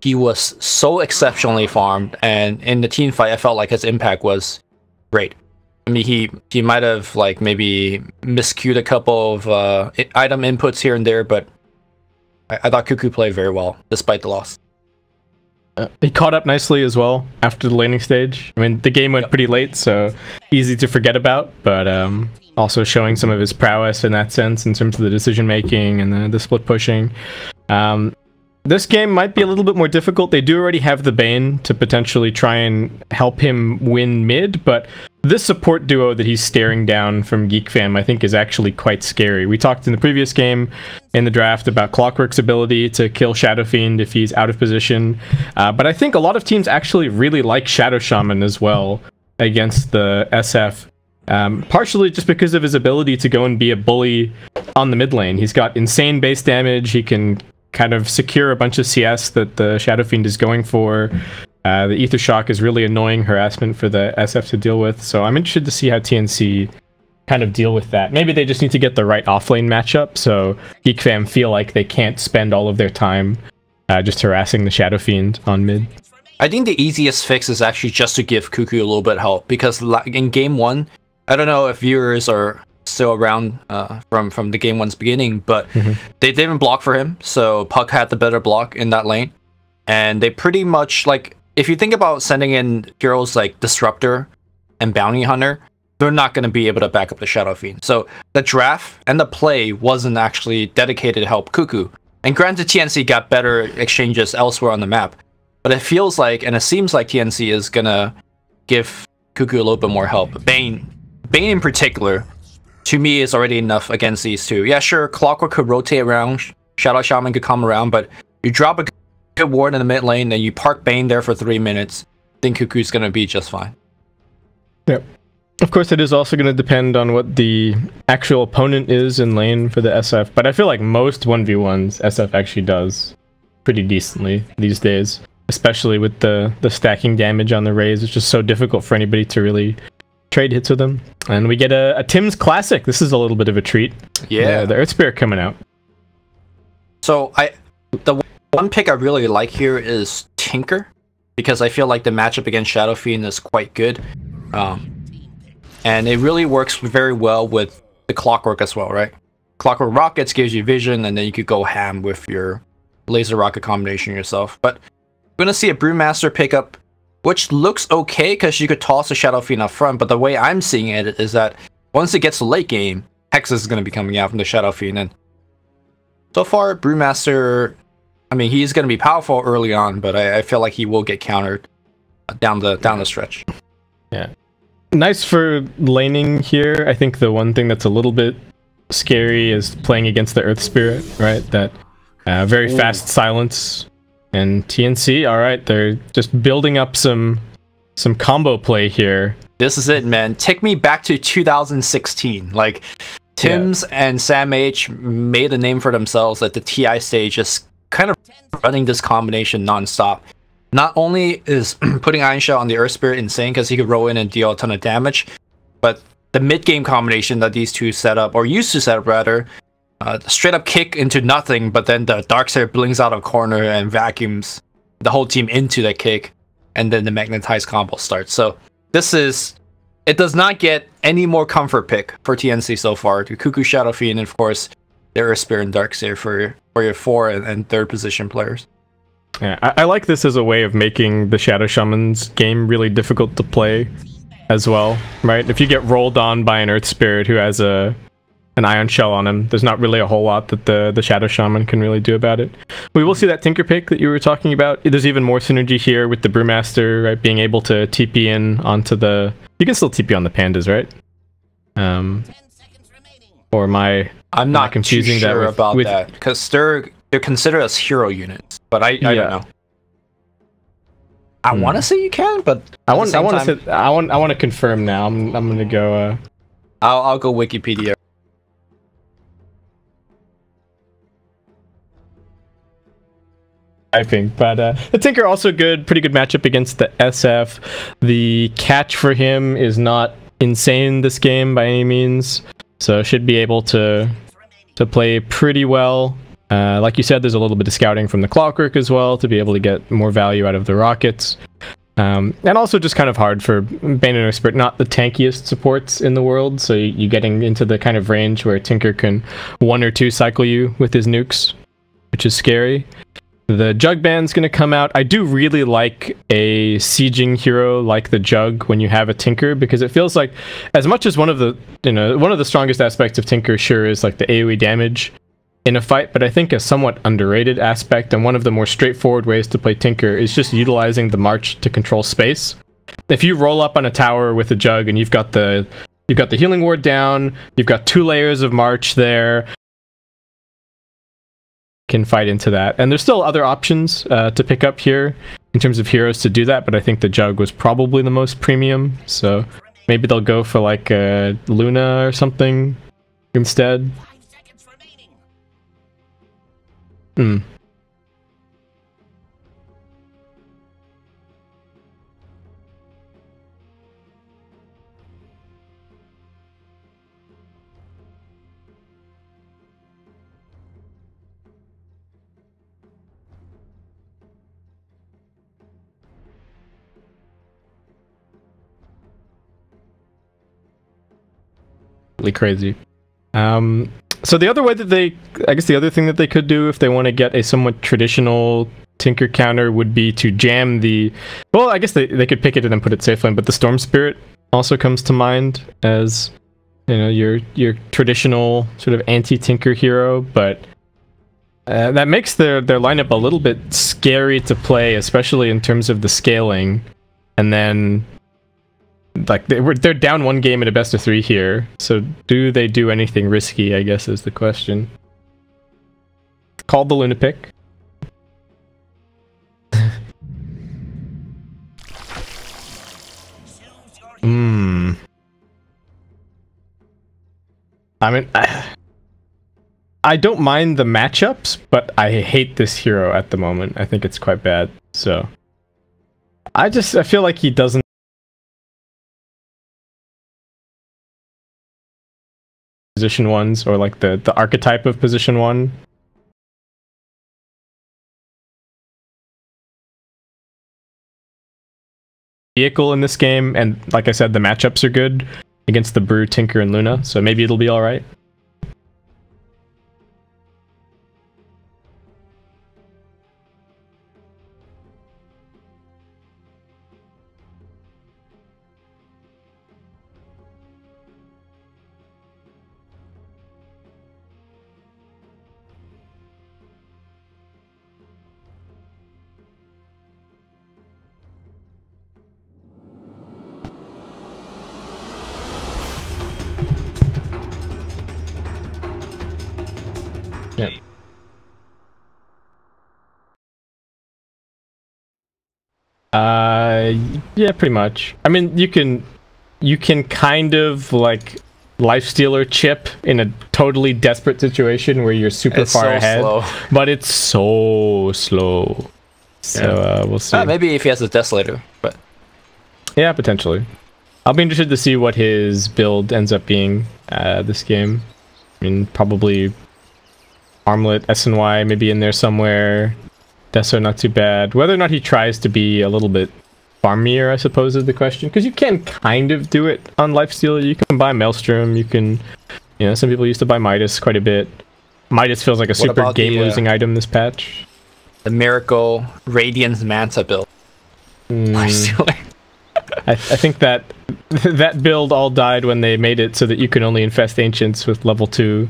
he was so exceptionally farmed, and in the team fight, I felt like his impact was great. I mean, he might have like maybe miscued a couple of item inputs here and there, but I thought Cuckoo played very well despite the loss. He caught up nicely as well after the laning stage. I mean, the game went pretty late, so easy to forget about, but also showing some of his prowess in that sense in terms of the decision making and the split pushing. This game might be a little bit more difficult. They do already have the Bane to potentially try and help him win mid, but this support duo that he's staring down from GeekFam I think is actually quite scary. We talked in the previous game in the draft about Clockwork's ability to kill Shadow Fiend if he's out of position, but I think a lot of teams actually really like Shadow Shaman as well against the SF. Partially just because of his ability to go and be a bully on the mid lane. He's got insane base damage, he can kind of secure a bunch of CS that the Shadow Fiend is going for. The Ether Shock is really annoying harassment for the SF to deal with, so I'm interested to see how TNC kind of deal with that. Maybe they just need to get the right offlane matchup, so GeekFam feel like they can't spend all of their time just harassing the Shadow Fiend on mid. I think the easiest fix is actually just to give Cuckoo a little bit of help, because in game 1, I don't know if viewers are still around from the game 1's beginning, but they didn't block for him, so Puck had the better block in that lane, and they pretty much, like, if you think about sending in heroes like Disruptor and Bounty Hunter, they're not going to be able to back up the Shadow Fiend. So the draft and the play wasn't actually dedicated to help Cuckoo. And granted, TNC got better exchanges elsewhere on the map, but it feels like, and it seems like TNC is going to give Cuckoo a little bit more help. Bane in particular, to me, is already enough against these two. Yeah, sure, Clockwork could rotate around Shadow Shaman could come around, but you drop a good ward in the mid lane, then you park Bane there for 3 minutes, then Cuckoo's gonna be just fine. Yep. Of course, it is also going to depend on what the actual opponent is in lane for the SF, but I feel like most 1v1s SF actually does pretty decently these days, especially with the stacking damage on the Rays. It's just so difficult for anybody to really trade hits with them. And we get a Tim's Classic. This is a little bit of a treat. Yeah. The Earth Spirit coming out. So the one pick I really like here is Tinker, because I feel like the matchup against Shadow Fiend is quite good. And it really works very well with the Clockwork as well, right? Clockwork Rockets gives you vision, and then you could go ham with your Laser Rocket combination yourself. But we're going to see a Brewmaster pickup, which looks okay because you could toss a Shadow Fiend up front, but the way I'm seeing it is that once it gets to late game, Hex is going to be coming out from the Shadow Fiend. And so far, Brewmaster, I mean, he's going to be powerful early on, but I feel like he will get countered down the stretch. Yeah. Nice for laning here. I think the one thing that's a little bit scary is playing against the Earth Spirit, right? That very fast silence. And TNC, all right, they're just building up some combo play here. This is it, man. Take me back to 2016. Like, Tims and Sam H made a name for themselves at the TI stage, just kind of running this combination nonstop. Not only is putting Iron Shell on the Earth Spirit insane because he could roll in and deal a ton of damage, but the mid-game combination that these two set up, or used to set up rather, straight up kick into nothing, but then the Darkseer blinks out of a corner and vacuums the whole team into the kick, and then the Magnetized combo starts. So this is... It does not get any more comfort pick for TNC so far. The Cuckoo, Shadow Fiend, and of course, the Earth Spirit and Darkseer for your 4th and 3rd position players. Yeah, I like this as a way of making the Shadow Shaman's game really difficult to play as well, right? If you get rolled on by an Earth Spirit who has an Ion Shell on him, there's not really a whole lot that the Shadow Shaman can really do about it. We will see that Tinker pick that you were talking about. There's even more synergy here with the Brewmaster, right? Being able to TP in onto the... You can still TP on the Pandas, right? Or I'm not confusing too sure that about that, because they're considered as hero units, but I don't know. I want to say you can, but I want to confirm now. I'm gonna go. I'll go Wikipedia. Typing, but the Tinker also good, pretty good matchup against the SF. The catch for him is not insane this game by any means, so should be able to play pretty well. Like you said, there's a little bit of scouting from the Clockwork as well to be able to get more value out of the Rockets. And also just kind of hard for Bane and Earth Spirit, not the tankiest supports in the world, so you're getting into the kind of range where Tinker can 1 or 2 cycle you with his nukes, which is scary. The Jug Band's going to come out. I do really like a sieging hero like the Jug when you have a Tinker, because it feels like, as much as one of the strongest aspects of Tinker sure is like the AoE damage in a fight, but I think a somewhat underrated aspect and one of the more straightforward ways to play Tinker is just utilizing the March to control space. If you roll up on a tower with a Jug and you've got the healing ward down, you've got 2 layers of March there, can fight into that. And there's still other options to pick up here in terms of heroes to do that, but I think the Jug was probably the most premium, so maybe they'll go for like Luna or something instead. Really crazy. So the other way that I guess the other thing that they could do if they want to get a somewhat traditional Tinker counter would be to jam well, I guess they could pick it and then put it safe lane, but the Storm Spirit also comes to mind as, you know, your traditional sort of anti-Tinker hero, but that makes their lineup a little bit scary to play, especially in terms of the scaling. And then, like, they're down 1 game in a best of 3 here, so do they do anything risky, I guess is the question. called the Luna pick. I mean, I don't mind the matchups, but I hate this hero at the moment. I think it's quite bad. So I feel like he doesn't position ones, or like the archetype of position one. Vehicle in this game, and like I said, the matchups are good against the Brew, Tinker, and Luna, so maybe it'll be alright. Yeah. Yeah, pretty much. I mean, you can kind of like lifestealer chip in a totally desperate situation where you're super far ahead, slow. But it's so slow. So we'll see. Maybe if he has a Desolator, but yeah, potentially. I'll be interested to see what his build ends up being this game. I mean, probably Armlet, SNY maybe in there somewhere. Deso not too bad. Whether or not he tries to be a little bit farmier, I suppose, is the question. Because you can kind of do it on Lifestealer. You can buy Maelstrom. You can, you know, some people used to buy Midas quite a bit. Midas feels like a super game-losing item this patch. The Miracle Radiance Manta build. Lifestealer. I think that that build all died when they made it so that you can only infest Ancients with level 2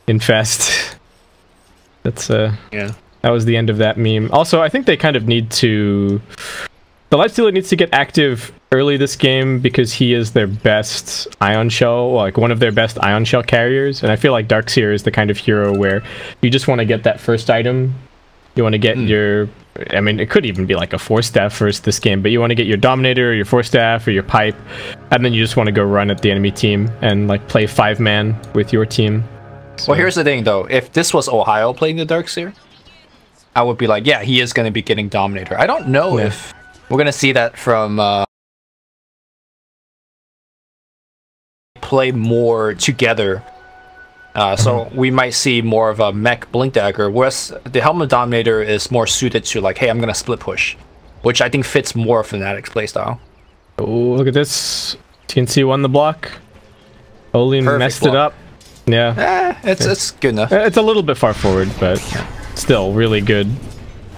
infest. That's yeah. That was the end of that meme. Also, I think they kind of need to... The Lifestealer needs to get active early this game because he is their best Ion Shell, like one of their best Ion Shell carriers. And I feel like Darkseer is the kind of hero where you just want to get that first item. You want to get your... I mean, it could even be like a 4-staff first this game, but you want to get your Dominator or your 4-staff or your Pipe, and then you just want to go run at the enemy team and like play 5-man with your team. So. Well, here's the thing though. If this was Ohio playing the Darkseer, I would be like, yeah, he is going to be getting Dominator. I don't know if we're going to see that from play more together. So we might see more of a mech Blink Dagger, whereas the Helmet Dominator is more suited to like, hey, I'm going to split push, which I think fits more Fnatic's playstyle. Oh, look at this. TNC won the block. Oli messed it up. Yeah. It's good enough. It's a little bit far forward, but still really good.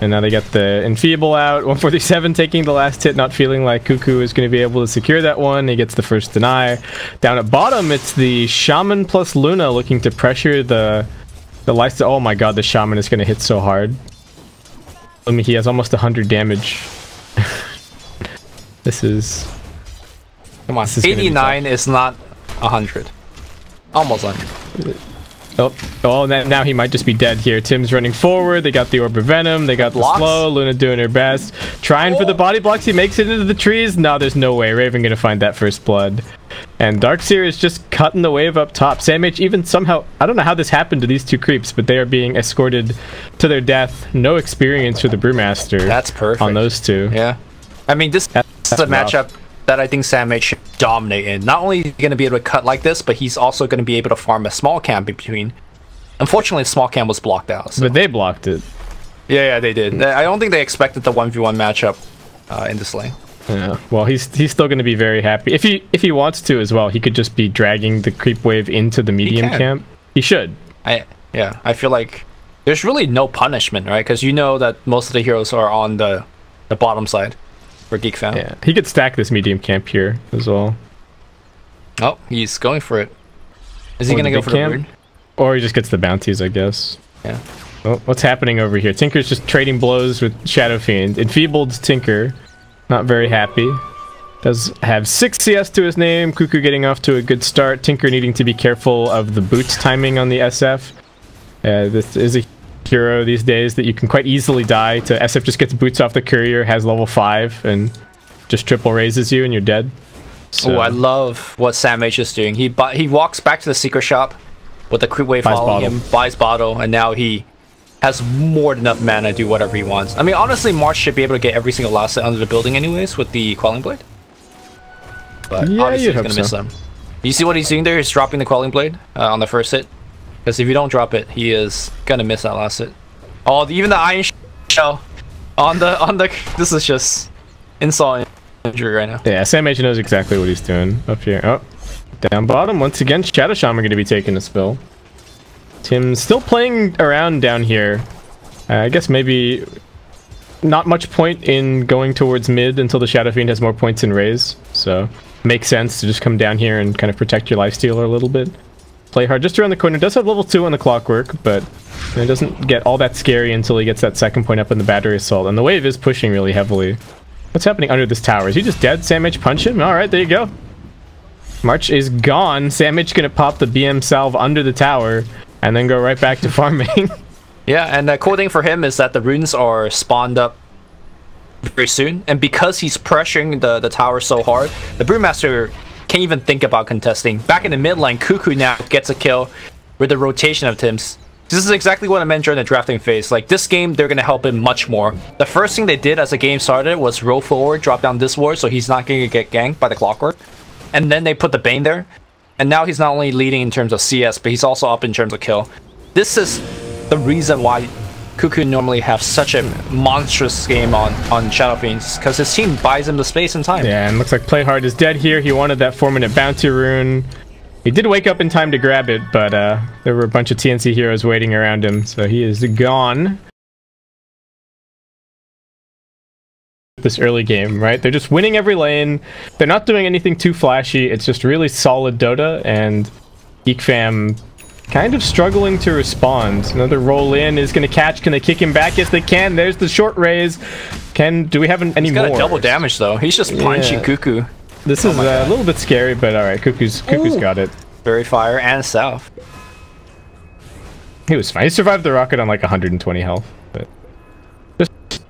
And now they got the Enfeeble out. 147 taking the last hit, not feeling like Cuckoo is going to be able to secure that one. He gets the first deny. Down at bottom, it's the Shaman plus Luna looking to pressure the Lifestealer. Oh my god, the Shaman is going to hit so hard. I mean, he has almost 100 damage. This is... Come on, 89 is not 100. Almost 100. Oh, now he might just be dead here. Tim's running forward. They got the Orb of Venom. They got the slow. Luna doing her best. Trying for the body blocks. He makes it into the trees. No, there's no way. Raven gonna find that first blood. And Darkseer is just cutting the wave up top. SamH even somehow... I don't know how this happened to these two creeps, but they are being escorted to their death. No experience for the Brewmaster. That's perfect. On those two. Yeah. I mean, this is a matchup that I think SamH should dominate in. Not only is he going to be able to cut like this, but he's also going to be able to farm a small camp in between. Unfortunately, the small camp was blocked out. So. But they blocked it. Yeah, they did. I don't think they expected the 1v1 matchup in this lane. Yeah. Well, he's still going to be very happy. If he wants to as well, he could just be dragging the creep wave into the medium camp. He should. I feel like there's really no punishment, right? Because you know that most of the heroes are on the bottom side. For GeekFam. Yeah, he could stack this medium camp here as well. Oh, he's going for it. Is he going to go for the bird? Or he just gets the bounties, I guess. Yeah. Well, what's happening over here? Tinker's just trading blows with Shadow Fiend. Enfeebled Tinker. Not very happy. Does have 6 CS to his name. Cuckoo getting off to a good start. Tinker needing to be careful of the boots timing on the SF. This is a hero these days that you can quite easily die to. SF just gets boots off the courier, has level 5, and just triple raises you and you're dead. So, Oh, I love what Sam H is doing. He walks back to the secret shop with the creep wave following him, buys bottle, and now he has more than enough mana to do whatever he wants. I mean, honestly, March should be able to get every single last set under the building anyways with the Quelling Blade. But yeah, obviously you'd he's going to hope miss so. them. You see what he's doing there? He's dropping the Quelling Blade on the first hit. Because if you don't drop it, he is going to miss that last hit. Oh, even the Iron Shell on the... This is just insult injury right now. Yeah, Sam H knows exactly what he's doing up here. Oh, down bottom. Once again, Shadow Shaman are going to be taking a spill. Tim's still playing around down here. I guess maybe not much point in going towards mid until the Shadow Fiend has more points in raise. So, makes sense to just come down here and kind of protect your lifestealer a little bit. Play hard just around the corner. Does have level 2 on the clockwork, but it doesn't get all that scary until he gets that second point up in the battery assault. And the wave is pushing really heavily. What's happening under this tower? Is he just dead? Sam H punch him? Alright, there you go. March is gone. Sam H gonna pop the BM salve under the tower and then go right back to farming. Yeah, and the cool thing for him is that the runes are spawned up very soon. And because he's pressuring the tower so hard, the Brewmaster can't even think about contesting. Back in the mid lane, Cuckoo now gets a kill with the rotation of Tim's. This is exactly what I meant during the drafting phase. Like, this game, they're going to help him much more. The first thing they did as the game started was roll forward, drop down this ward, so he's not going to get ganked by the clockwork. And then they put the Bane there. And now he's not only leading in terms of CS, but he's also up in terms of kill. This is the reason why Cuckoo normally have such a monstrous game on Shadow Fiends, because his team buys him the space and time. Yeah, and looks like Playhard is dead here. He wanted that 4-minute bounty rune. He did wake up in time to grab it, but there were a bunch of TNC heroes waiting around him, so he is gone. This early game, right? They're just winning every lane. They're not doing anything too flashy. It's just really solid Dota, and GeekFam kind of struggling to respond. Another roll in is going to catch. Can they kick him back? Yes, they can. There's the short raise. Do we have any more? He's got a double damage, though. He's just punching Cuckoo. This is a little bit scary, but alright, Cuckoo's got it. Fairy Fire and South. He was fine. He survived the rocket on like 120 health, but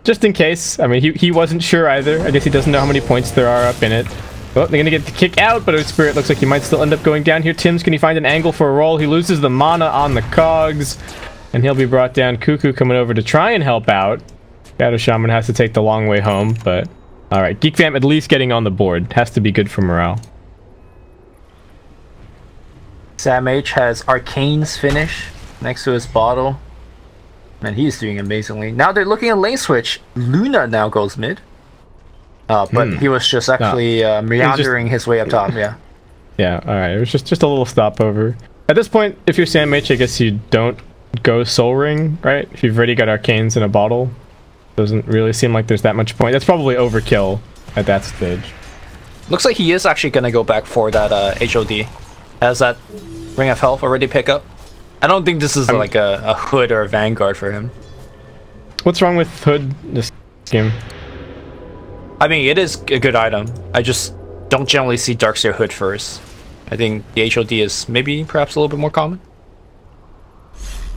just in case. I mean, he wasn't sure either. I guess he doesn't know how many points there are up in it. Well, they're gonna get the kick out, but Earth Spirit looks like he might still end up going down here. Tim's, can he find an angle for a roll? He loses the mana on the cogs, and he'll be brought down. Cuckoo coming over to try and help out. Shadow Shaman has to take the long way home, but alright, GeekFam at least getting on the board. Has to be good for morale. Sam H has Arcane's finish next to his bottle. Man, he's doing amazingly. Now they're looking at lane switch. Luna now goes mid. But he was just actually meandering his way up top, yeah. Yeah, alright, it was just a little stopover. At this point, if you're Sam H, I guess you don't go Soul Ring, right? If you've already got Arcanes in a bottle. Doesn't really seem like there's that much point. That's probably overkill at that stage. Looks like he is actually going to go back for that HOD. Has that Ring of Health already pick up? I don't think this is like a Hood or a Vanguard for him. What's wrong with Hood this game? I mean, it is a good item. I just don't generally see Darkseer Hood first. I think the HOD is maybe perhaps a little bit more common.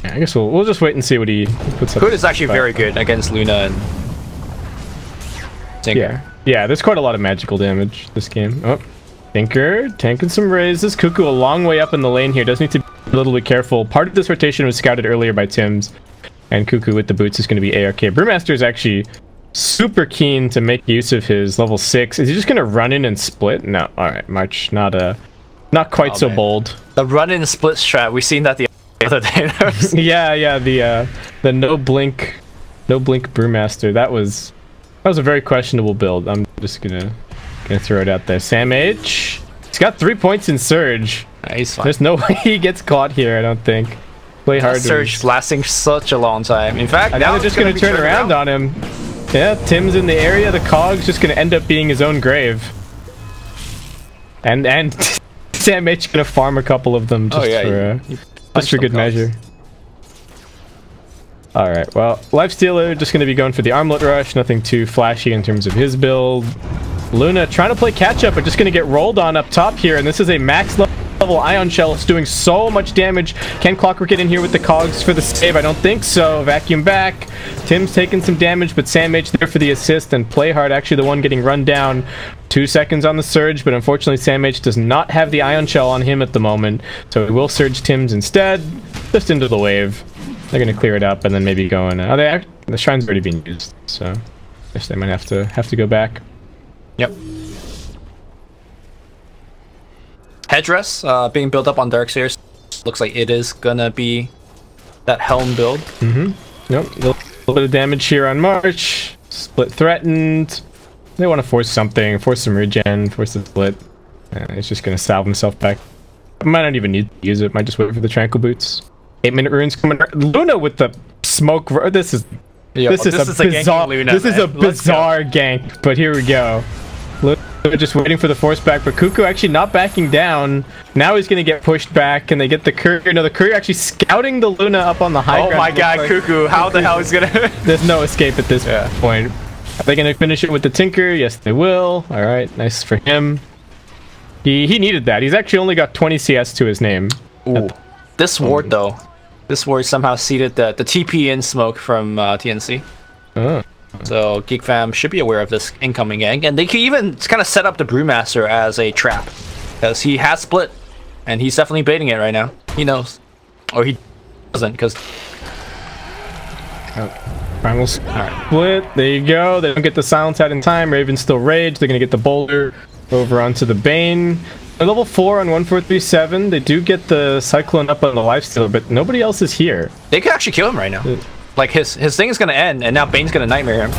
Yeah, I guess we'll just wait and see what he puts up. Hood is actually very good against Luna and Tinker. Yeah, there's quite a lot of magical damage this game. Oh, Tinker tanking some raises. Cuckoo a long way up in the lane here. Does need to be a little bit careful. Part of this rotation was scouted earlier by Tim's, and Cuckoo with the boots is going to be ARK. Brewmaster is actually super keen to make use of his level 6. Is he just going to run in and split? No. All right, March. Not quite so bold. The run in split strat. We've seen that the other day. yeah, the no blink Brewmaster. That was a very questionable build. I'm just gonna throw it out there. Sam H, he's got 3 points in Surge. He's fine. There's no way he gets caught here, I don't think. Play hard. Surge lasting such a long time. In fact, now they're just gonna turn around on him. Yeah, Tim's in the area. The Cog's just gonna end up being his own grave. And Sam H gonna farm a couple of them just for good measure. Alright, well, Lifestealer just going to be going for the Armlet Rush. Nothing too flashy in terms of his build. Luna trying to play catch-up, but just going to get rolled on up top here. And this is a max level level Ion Shell is doing so much damage. Can Clockwork get in here with the cogs for the save? I don't think so. Vacuum back. Tim's taking some damage, but Sam H there for the assist, and Playhard actually the one getting run down. 2 seconds on the Surge, but unfortunately Sam H does not have the Ion Shell on him at the moment, so he will Surge Tim's instead, just into the wave. They're going to clear it up and then maybe go in. The shrine's already been used, so I guess they might have to go back. Yep. Headdress being built up on Darkseers. Looks like it is gonna be that Helm build. Nope, a little bit of damage here on March. Split threatened. They want to force something, force some regen, force the split. He's just gonna salve himself back. Might not even need to use it, might just wait for the Tranquil Boots. 8-minute runes coming. Luna with the smoke. This is a bizarre. Luna, this is a bizarre gank, but here we go. Luna just waiting for the force back, but Cuckoo actually not backing down. Now he's gonna get pushed back, and they get the courier. No, the courier actually scouting the Luna up on the high ground. Oh my god, Cuckoo! How the hell is gonna? There's no escape at this point. Are they gonna finish it with the Tinker? Yes, they will. All right, nice for him. He needed that. He's actually only got 20 CS to his name. Ooh. This ward though, this ward somehow seeded the TP in smoke from TNC. Oh. So GeekFam should be aware of this incoming gang, and they can even kind of set up the Brewmaster as a trap, because he has split, and he's definitely baiting it right now. He knows, or he doesn't, because. Primal split. There you go. They don't get the silence out in time. Raven's still rage. They're gonna get the boulder over onto the Bane. They're level 4 on 1437. They do get the Cyclone up on the Lifestealer, but nobody else is here. They could actually kill him right now. Like his thing is gonna end, and now Bane's gonna Nightmare him.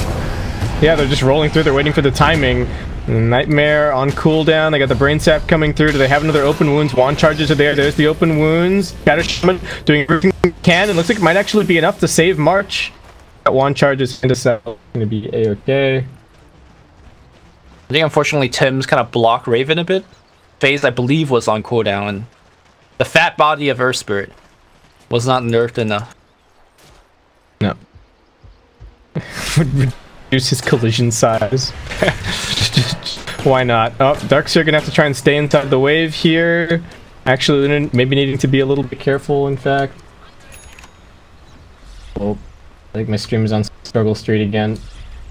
Yeah, they're just rolling through. They're waiting for the timing. Nightmare on cooldown. They got the Brain Sap coming through. Do they have another open wounds? Wand charges are there. There's the open wounds. Shatter Shaman doing everything he can. It looks like it might actually be enough to save March. That wand charges into Sap. Gonna be a-okay. I think unfortunately Tim's kind of blocked Raven a bit. Phase I believe was on cooldown, and the fat body of Earth Spirit was not nerfed enough. No. Reduce his collision size. Why not? Oh, Darkseer gonna have to try and stay inside the wave here. Actually, maybe needing to be a little bit careful, in fact. Oh, I think my stream is on Struggle Street again.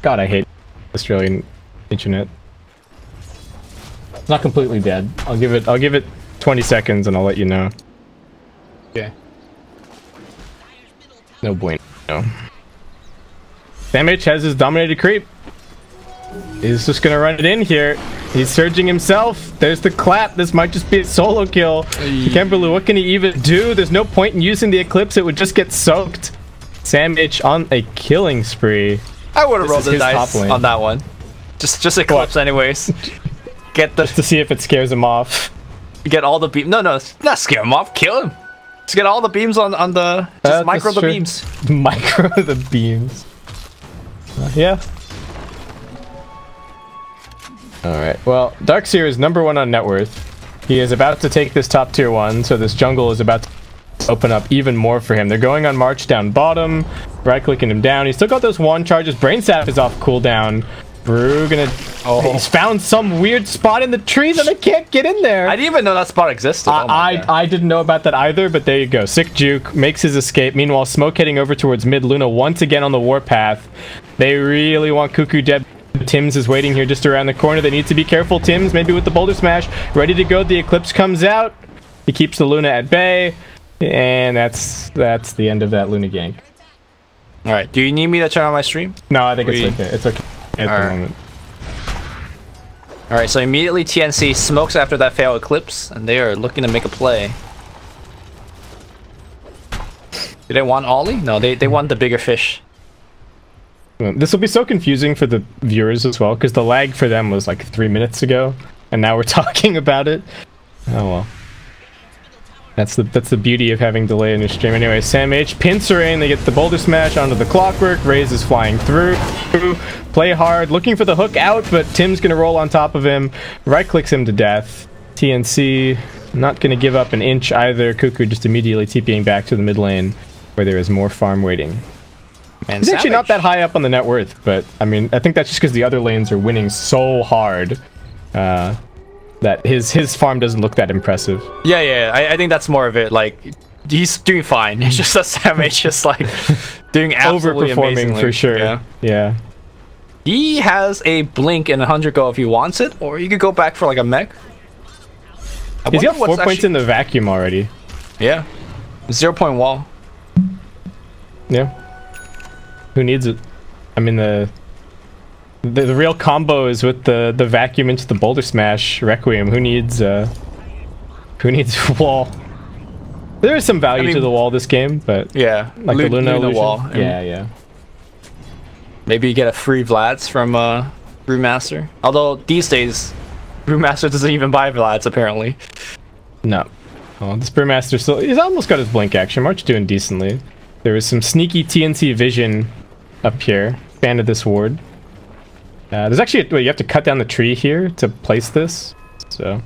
God, I hate Australian internet. It's not completely dead. I'll give it 20 seconds and I'll let you know. Okay. No bueno. Sam H has his dominated creep. He's just gonna run it in here. He's surging himself. There's the clap. This might just be a solo kill. Kimberly, what can he even do? There's no point in using the Eclipse. It would just get soaked. Sam H on a killing spree. I would have rolled the dice on that one. Just Eclipse anyways. Get the just to see if it scares him off. Get all the beams. No, not scare him off. Kill him. Just get all the beams on the. Just micro the beams. Micro the beams. Yeah. Alright, well, Darkseer is #1 on net worth. He is about to take this top tier 1, so this jungle is about to open up even more for him. They're going on March down bottom, right-clicking him down. He's still got those wand charges. Brain Sap is off cooldown. Brew gonna... Oh, he's found some weird spot in the trees and they can't get in there. I didn't even know that spot existed. I didn't know about that either, but there you go. Sick Juke makes his escape. Meanwhile, Smoke heading over towards mid. Luna once again on the warpath. They really want Cuckoo dead. Tim's is waiting here just around the corner. They need to be careful. Tim's maybe with the boulder smash. Ready to go. The Eclipse comes out. He keeps the Luna at bay. And that's the end of that Luna gank. Alright, do you need me to turn on my stream? No, I think it's okay. It's okay at the moment. Alright, so immediately TNC smokes after that failed Eclipse, and they are looking to make a play. Do they want Ollie? No, they want the bigger fish. This will be so confusing for the viewers as well, because the lag for them was like 3 minutes ago, and now we're talking about it. Oh well. That's the beauty of having delay in your stream. Anyway, Sam H, Pincering, they get the boulder smash onto the Clockwork. Raze is flying through. Play hard, looking for the hook out, but Tim's gonna roll on top of him. Right clicks him to death. TNC not gonna give up an inch either. Cuckoo just immediately TPing back to the mid lane, where there is more farm waiting. Man, he's actually not that high up on the net worth, but I mean, I think that's just because the other lanes are winning so hard. that his farm doesn't look that impressive. Yeah. I think that's more of it. Like, he's doing fine. It's just that Sam H just like doing absolutely Overperforming amazingly. for sure. Yeah. He has a blink and 100 go if he wants it, or you could go back for like a mech. He's got 4 points in the vacuum already. Yeah. 0 point wall. Yeah. Who needs it? I mean, the real combo is with the vacuum into the boulder smash Requiem. Who needs wall? There is some value to the wall this game, but yeah, like the Luna illusion. wall. Yeah. Maybe you get a free Vlads from Brewmaster. Although these days, Brewmaster doesn't even buy Vlads apparently. No. Oh, this Brewmaster he's almost got his blink action. March doing decently. There was some sneaky TNC vision up here. Fan of this ward. There's actually you have to cut down the tree here to place this. So.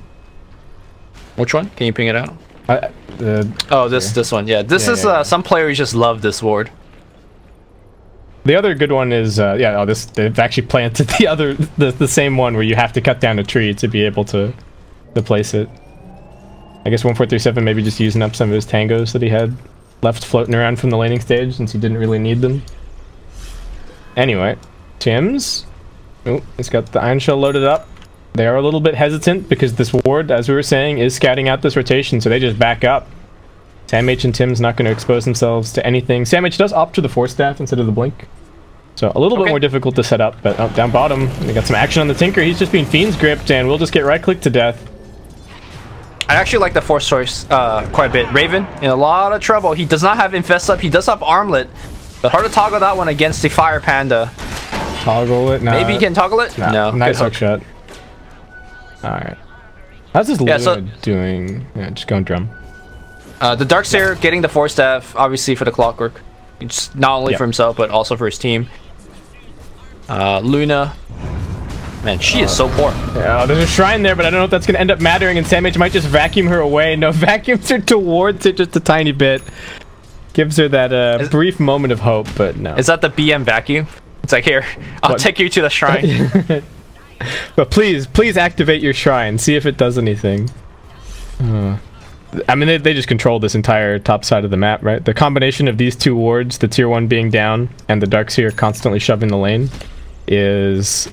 Which one? Can you ping it out? This one. Yeah, this is some players just love this ward. The other good one is they've actually planted the same one where you have to cut down a tree to be able to place it. I guess 1437 maybe just using up some of his tangos that he had left floating around from the laning stage since he didn't really need them. Anyway, Tim's. Oh, he's got the Iron Shell loaded up. They are a little bit hesitant because this ward, as we were saying, is scouting out this rotation, so they just back up. Sam H and Tim's not going to expose themselves to anything. Sam H does opt for the Force Staff instead of the Blink. So a little bit more difficult to set up, but down bottom, we got some action on the Tinker. He's just being Fiend's gripped, and we'll just get right-clicked to death. I actually like the Force choice quite a bit. Raven, in a lot of trouble. He does not have Infest up. He does have Armlet, but hard to toggle that one against the Fire Panda. Toggle it? Maybe he can toggle it? No. Nice hook shot. Alright. How's this Luna doing? Yeah, just going drum. The Darkseer getting the Force Staff, obviously for the Clockwork. It's not only for himself, but also for his team. Luna. Man, she is so poor. Yeah, there's a shrine there, but I don't know if that's going to end up mattering, and Sam H might just vacuum her away. No, vacuums her towards it just a tiny bit. Gives her that brief moment of hope, but no. Is that the BM vacuum? It's like, here, I'll take you to the shrine. But please activate your shrine. See if it does anything. I mean, they just control this entire top side of the map, right? The combination of these two wards, the tier 1 being down, and the Darkseer constantly shoving the lane, is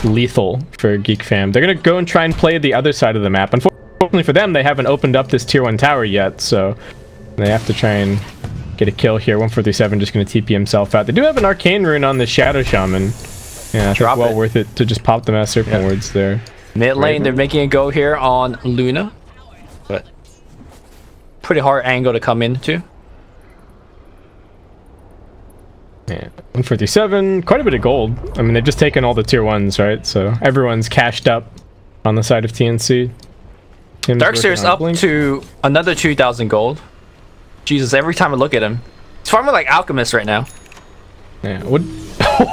lethal for GeekFam. They're going to go and try and play the other side of the map. Unfortunately for them, they haven't opened up this tier 1 tower yet, so they have to try and get a kill here. 1437 just going to TP himself out. They do have an Arcane Rune on the Shadow Shaman. Yeah, I think well worth it to just pop the Mass Serpent wards there. Mid lane, they're making a go here on Luna. But pretty hard angle to come into. Yeah, 147, quite a bit of gold. I mean, they've just taken all the tier 1s, right? So everyone's cashed up on the side of TNC. Darkseer's up to another 2,000 gold. Jesus, every time I look at him, he's farming like Alchemist right now. Yeah, what?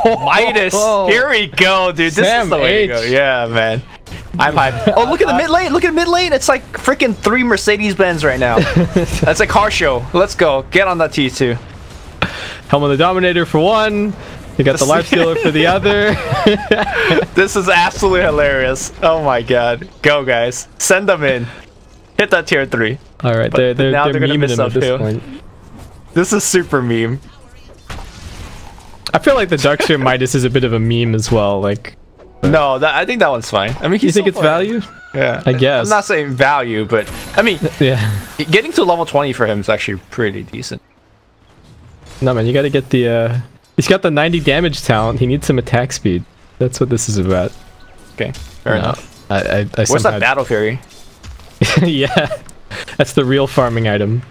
Midas, here we go, dude. This is the way to go. Yeah, man. I'm hyped. Oh, look at the mid lane. Look at mid lane. It's like freaking 3 Mercedes-Benz right now. That's a car show. Let's go. Get on that T2. Helm of the Dominator for one. You got the Life Stealer for the other. This is absolutely hilarious. Oh my god. Go, guys. Send them in. Hit that tier 3. All right, they're gonna miss up this point. This is super meme. I feel like the Darkseer Midas is a bit of a meme as well. Like, no, I think that one's fine. I mean, you think it's value? Yeah, I guess. I'm not saying value, but I mean, yeah, getting to level 20 for him is actually pretty decent. No, man, you got to get the. He's got the 90 damage talent. He needs some attack speed. That's what this is about. Okay, fair enough. Where's that Battle Fury? Yeah, that's the real farming item.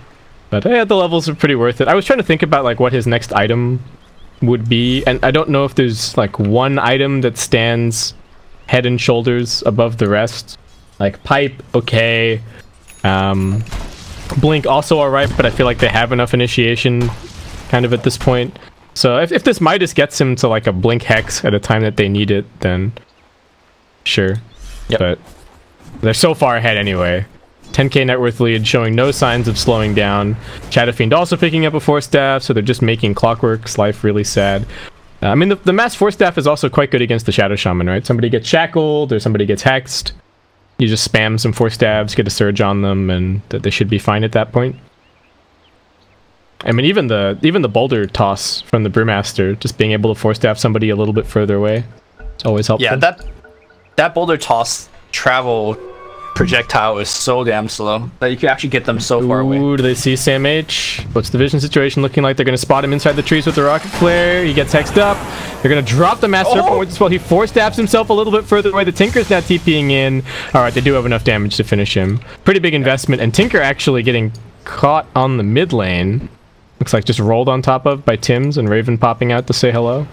But yeah, the levels are pretty worth it. I was trying to think about like what his next item would be, and I don't know if there's like one item that stands head and shoulders above the rest. Like Pipe, okay. Blink also alright, but I feel like they have enough initiation kind of at this point. So if this Midas gets him to like a Blink Hex at a time that they need it, then sure. Yep. But they're so far ahead anyway. 10k net worth lead, showing no signs of slowing down. Shadow Fiend also picking up a Force Staff, so they're just making Clockwork's life really sad. I mean, the Mass Force Staff is also quite good against the Shadow Shaman, right? Somebody gets shackled, or somebody gets hexed. You just spam some 4 stabs, get a surge on them, and they should be fine at that point. I mean, even the boulder toss from the Brewmaster, just being able to 4 stab somebody a little bit further away, it's always helpful. Yeah, that boulder toss travel projectile is so damn slow that you can actually get them so far away. Ooh, do they see Sam H? What's the vision situation looking like? They're going to spot him inside the trees with the rocket flare. He gets hexed up. They're going to drop the Master Serpent as well. He 4 stabs himself a little bit further away. The Tinker's now TPing in. Alright, they do have enough damage to finish him. Pretty big investment, and Tinker actually getting caught on the mid lane. Looks like just rolled on top of by Tim's, and Raven popping out to say hello.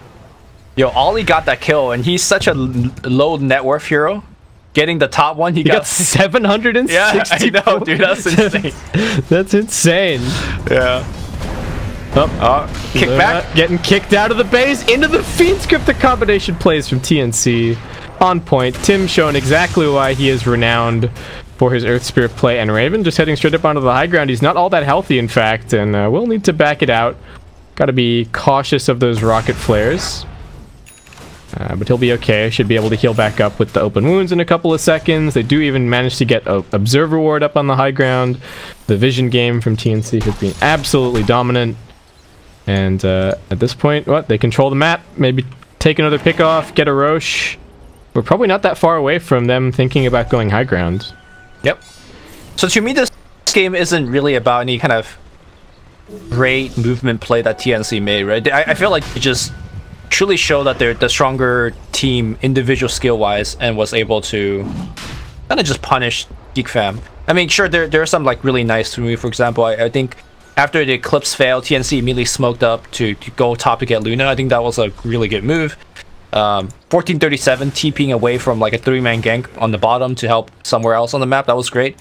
Yo, Ollie got that kill, and he's such a low net worth hero. Getting the top one, he got 760. Yeah, I know, dude. That's insane. That's insane. Yeah. Kick back. Getting kicked out of the base into the Fiend Script. The combination plays from TNC. On point. Tim showing exactly why he is renowned for his Earth Spear play. And Raven just heading straight up onto the high ground. He's not all that healthy, in fact, and we'll need to back it out. Got to be cautious of those rocket flares. But he'll be okay. Should be able to heal back up with the open wounds in a couple of seconds. They do even manage to get an Observer Ward up on the high ground. The vision game from TNC has been absolutely dominant. And at this point, they control the map. Maybe take another pick off, get a Roche. We're probably not that far away from them thinking about going high ground. Yep. So to me, this game isn't really about any kind of great movement play that TNC made, right? I feel like it just truly show that they're the stronger team individual skill wise and was able to kind of just punish GeekFam. I mean, sure, there are some like really nice moves. For example, I think after the Eclipse failed, TNC immediately smoked up to go top to get Luna. I think that was a really good move. 1437 TPing away from like a 3-man gank on the bottom to help somewhere else on the map. That was great.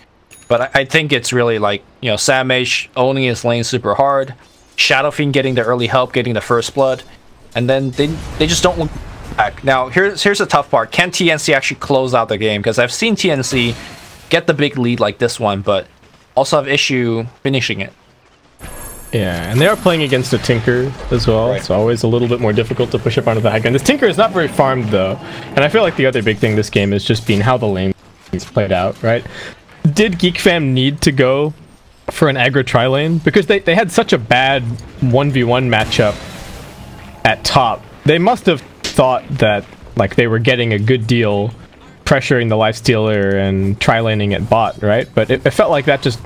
But I think it's really like, you know, Sam H owning his lane super hard, Shadow Fiend getting the early help, getting the first blood, and then they just don't look back. Now here's the tough part. Can TNC actually close out the game? Because I've seen TNC get the big lead like this one, but also have issue finishing it. Yeah, and they are playing against a Tinker as well. Right. It's always a little bit more difficult to push up onto the high ground. This Tinker is not very farmed though, and I feel like the other big thing this game is just being how the lane is played out, right? Did GeekFam need to go for an aggro tri-lane? Because they had such a bad 1v1 matchup at top. They must have thought that like they were getting a good deal pressuring the Lifestealer and tri-laning at bot, right? But it felt like that just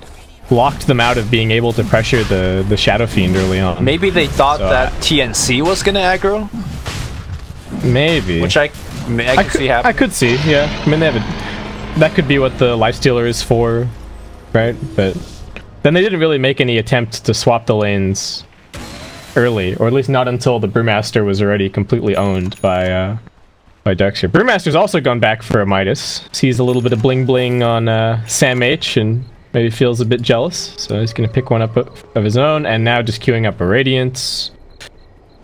blocked them out of being able to pressure the Shadow Fiend early on. Maybe they thought that TNC was gonna aggro? Maybe. Which I could see happening. I could see, yeah. I mean, that could be what the Lifestealer is for, right? But then they didn't really make any attempt to swap the lanes early, or at least not until the Brewmaster was already completely owned by Darkseer. Brewmaster's also gone back for a Midas. Sees a little bit of bling bling on Sam H and maybe feels a bit jealous, so he's going to pick one up of his own, and now just queuing up a Radiance,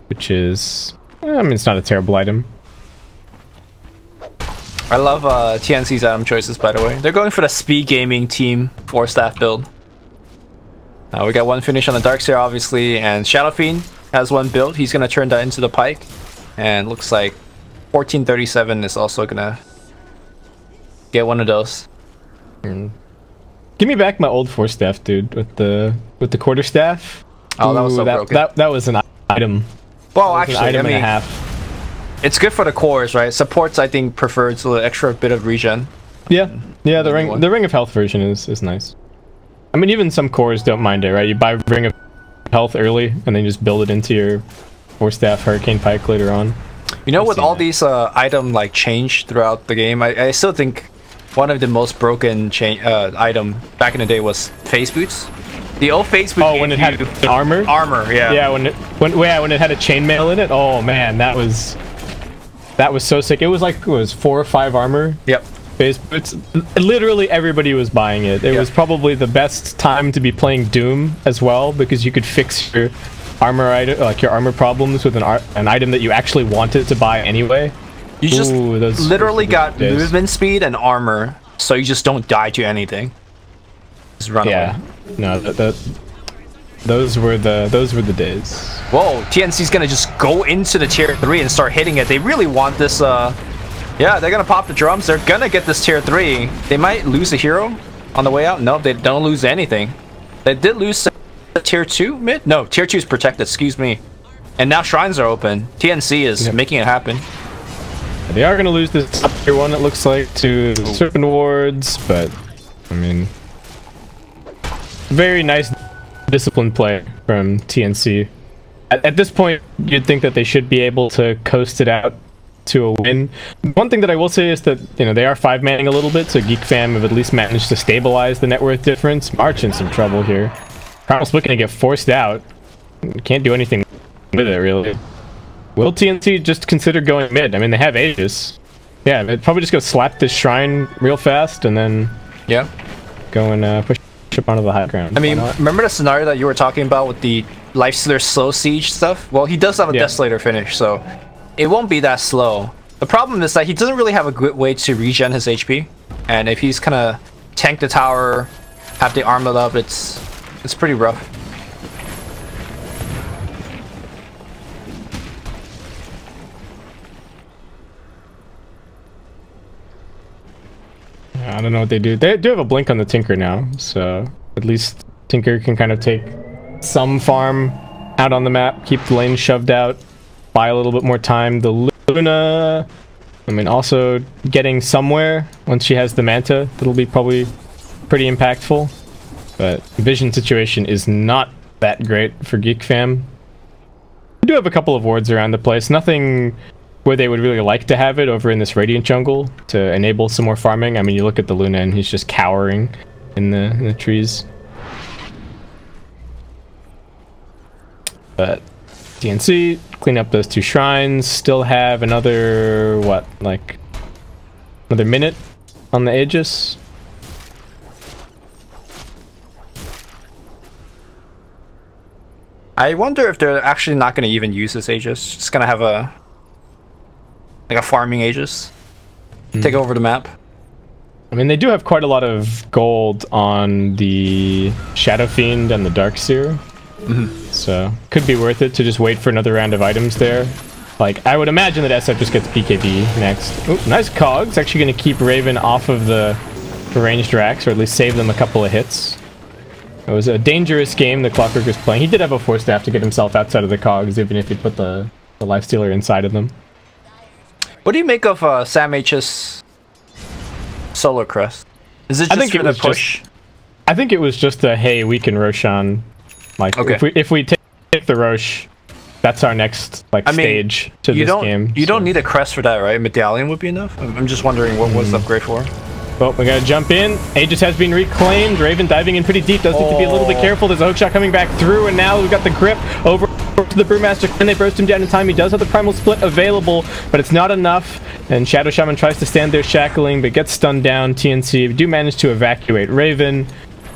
which is, I mean, it's not a terrible item. I love TNC's item choices, by the way. They're going for the speed gaming team 4-staff build. We got one finish on the Darkseer, obviously, and Shadow Fiend has one build. He's going to turn that into the Pike, and looks like 1437 is also going to get one of those. Give me back my old 4-staff, dude, with the quarterstaff. Oh, that was so broken. That was an item. Well, actually, I mean, and a half. It's good for the cores, right? Supports, I think, prefers a extra bit of regen. Yeah, the Ring of Health version is nice. I mean, even some cores don't mind it, right? You buy Ring of Health early, and then just build it into your 4-staff Hurricane Pike later on. You know, with all these item like change throughout the game, I still think one of the most broken item back in the day was Phase Boots. The old Phase Boot. Oh, when it had armor. Armor, yeah. Yeah, when it had a chainmail in it. Oh man, that was so sick. It was like 4 or 5 armor. Yep. Phase Boots. Literally everybody was buying it. It was probably the best time to be playing Doom as well, because you could fix your armor item, like your armor problems, with an item that you actually wanted to buy anyway. You just literally got movement speed and armor, so you just don't die to anything. Just run away. No, those were the days. Whoa, TNC's gonna just go into the tier 3 and start hitting it. They really want this Yeah, they're gonna pop the drums. They're gonna get this tier 3. They might lose a hero on the way out. No, they don't lose anything. They did lose the tier 2 mid? No, tier 2 is protected, excuse me. And now shrines are open. TNC is making it happen. They are going to lose this tier 1, it looks like, to Serpent Wards, but, I mean, very nice disciplined play from TNC. At this point, you'd think that they should be able to coast it out to a win. One thing that I will say is that, you know, they are 5-manning a little bit, so GeekFam have at least managed to stabilize the net worth difference. March in some trouble here. Primal Split going to get forced out. Can't do anything with it, really. Will TNC just consider going mid? I mean, they have Aegis. Yeah, they'd probably just go slap this shrine real fast and then go and push up onto the high ground. I mean, remember the scenario that you were talking about with the Lifestealer slow siege stuff? Well, he does have a Desolator finish, so it won't be that slow. The problem is that he doesn't really have a good way to regen his HP, and if he's kind of tank the tower, have the armor up, it's pretty rough. I don't know what they do. They do have a blink on the Tinker now, so at least Tinker can kind of take some farm out on the map, keep the lane shoved out, buy a little bit more time. The Luna, I mean, also getting somewhere once she has the Manta, that'll be probably pretty impactful. But vision situation is not that great for GeekFam. We do have a couple of wards around the place, nothing where they would really like to have it over in this Radiant jungle to enable some more farming. I mean, you look at the Luna and he's just cowering in the trees. But TNC, clean up those 2 shrines, still have another, what, like, another minute on the Aegis? I wonder if they're actually not going to even use this Aegis. Just going to have a farming Aegis. Take over the map. I mean, they do have quite a lot of gold on the Shadow Fiend and the Darkseer. So, could be worth it to just wait for another round of items there. Like, I would imagine that SF just gets BKB next. Ooh, nice cogs. Actually going to keep Raven off of the ranged racks, or at least save them a couple of hits. It was a dangerous game that Clockwork was playing. He did have a Force Staff to get himself outside of the cogs, even if he put the Lifestealer inside of them. What do you make of Sam H's Solar Crest? Is it just for the push? I think it was just a, hey, we can Roshan. Like, if we take the Rosh, that's our next stage to this game. You don't need a crest for that, right? Medallion would be enough? I'm just wondering what was the upgrade for? Well, we gotta jump in. Aegis has been reclaimed. Raven diving in pretty deep. Does need to be a little bit careful. There's a hookshot coming back through, and now we've got the grip over to the Brewmaster. Can they burst him down in time? He does have the Primal Split available, but it's not enough. And Shadow Shaman tries to stand there shackling, but gets stunned down. TNC do manage to evacuate Raven.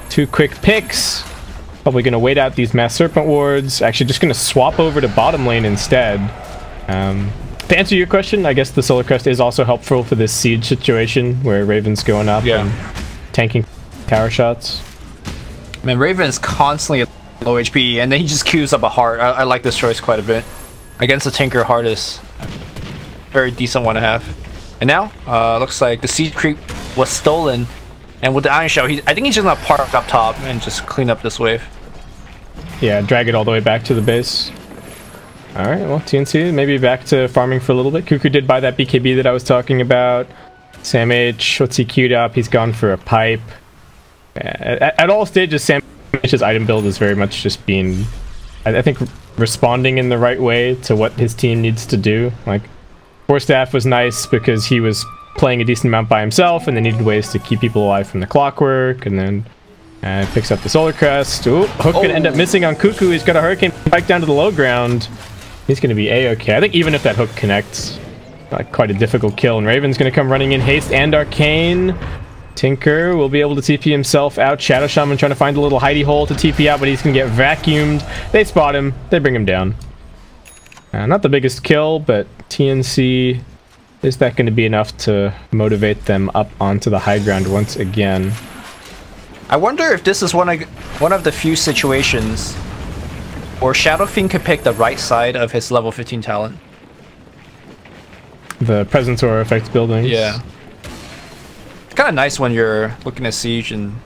2 quick picks. Probably going to wait out these Mass Serpent Wards. Actually, just going to swap over to bottom lane instead. To answer your question, I guess the Solar Crest is also helpful for this siege situation where Raven's going up and tanking tower shots. Man, Raven is constantly at low HP, and then he just queues up a heart. I like this choice quite a bit. Against the Tinker, heart is a very decent one to have. And now, looks like the siege creep was stolen. And with the Iron Shell, I think he's just gonna park up top and just clean up this wave. Yeah, drag it all the way back to the base. Alright, well, TNC maybe back to farming for a little bit. Cuckoo did buy that BKB that I was talking about. Sam H, what's he queued up? He's gone for a pipe. At all stages, Sam H's item build is very much just being, I think, responding in the right way to what his team needs to do. Like, Force Staff was nice because he was playing a decent amount by himself, and they needed ways to keep people alive from the Clockwork, and then picks up the Solar Crest. Ooh, Hook gonna end up missing on Cuckoo. He's got a Hurricane Spike down to the low ground. He's gonna be A-okay. I think even if that Hook connects, quite a difficult kill, and Raven's gonna come running in haste and Arcane. Tinker will be able to TP himself out. Shadow Shaman trying to find a little hidey hole to TP out, but he's gonna get vacuumed. They spot him. They bring him down. Not the biggest kill, but TNC, is that going to be enough to motivate them up onto the high ground once again? I wonder if this is one of the few situations where Shadow Fiend could pick the right side of his level 15 talent. the presence aura effect buildings. Yeah. It's kind of nice when you're looking at siege and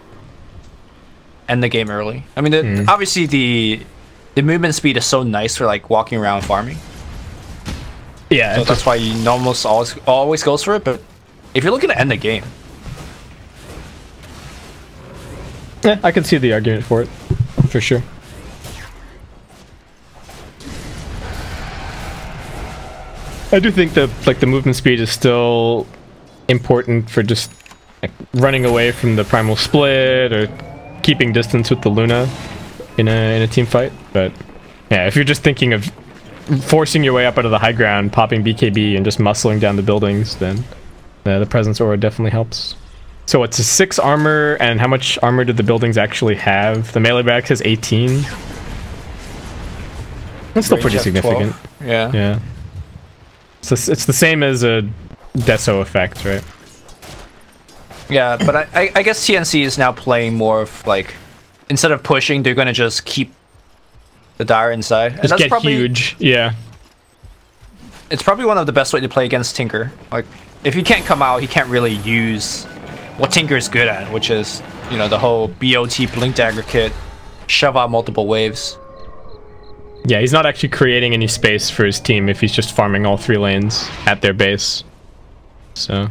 end the game early. I mean, obviously the movement speed is so nice for like walking around farming. Yeah, So that's why you almost always goes for it. But if you're looking to end the game, yeah, I can see the argument for it, for sure. I do think that like the movement speed is still important for just like running away from the primal split or keeping distance with the Luna in a team fight. But yeah, if you're just thinking of forcing your way up out of the high ground, popping BKB and just muscling down the buildings, then the presence aura definitely helps. So it's a 6 armor, and how much armor did the buildings actually have? The melee back has 18. That's still pretty significant. 12. Yeah. Yeah. So it's the same as a Deso effect, right? Yeah, but I guess TNC is now playing more of like, instead of pushing, they're gonna just keep the Dire inside. And Just that's get probably, huge, yeah. It's probably one of the best way to play against Tinker. Like, if he can't come out, he can't really use what Tinker is good at, which is, you know, the whole BOT Blink Dagger kit, shove out multiple waves. Yeah, he's not actually creating any space for his team if he's just farming all 3 lanes at their base. So,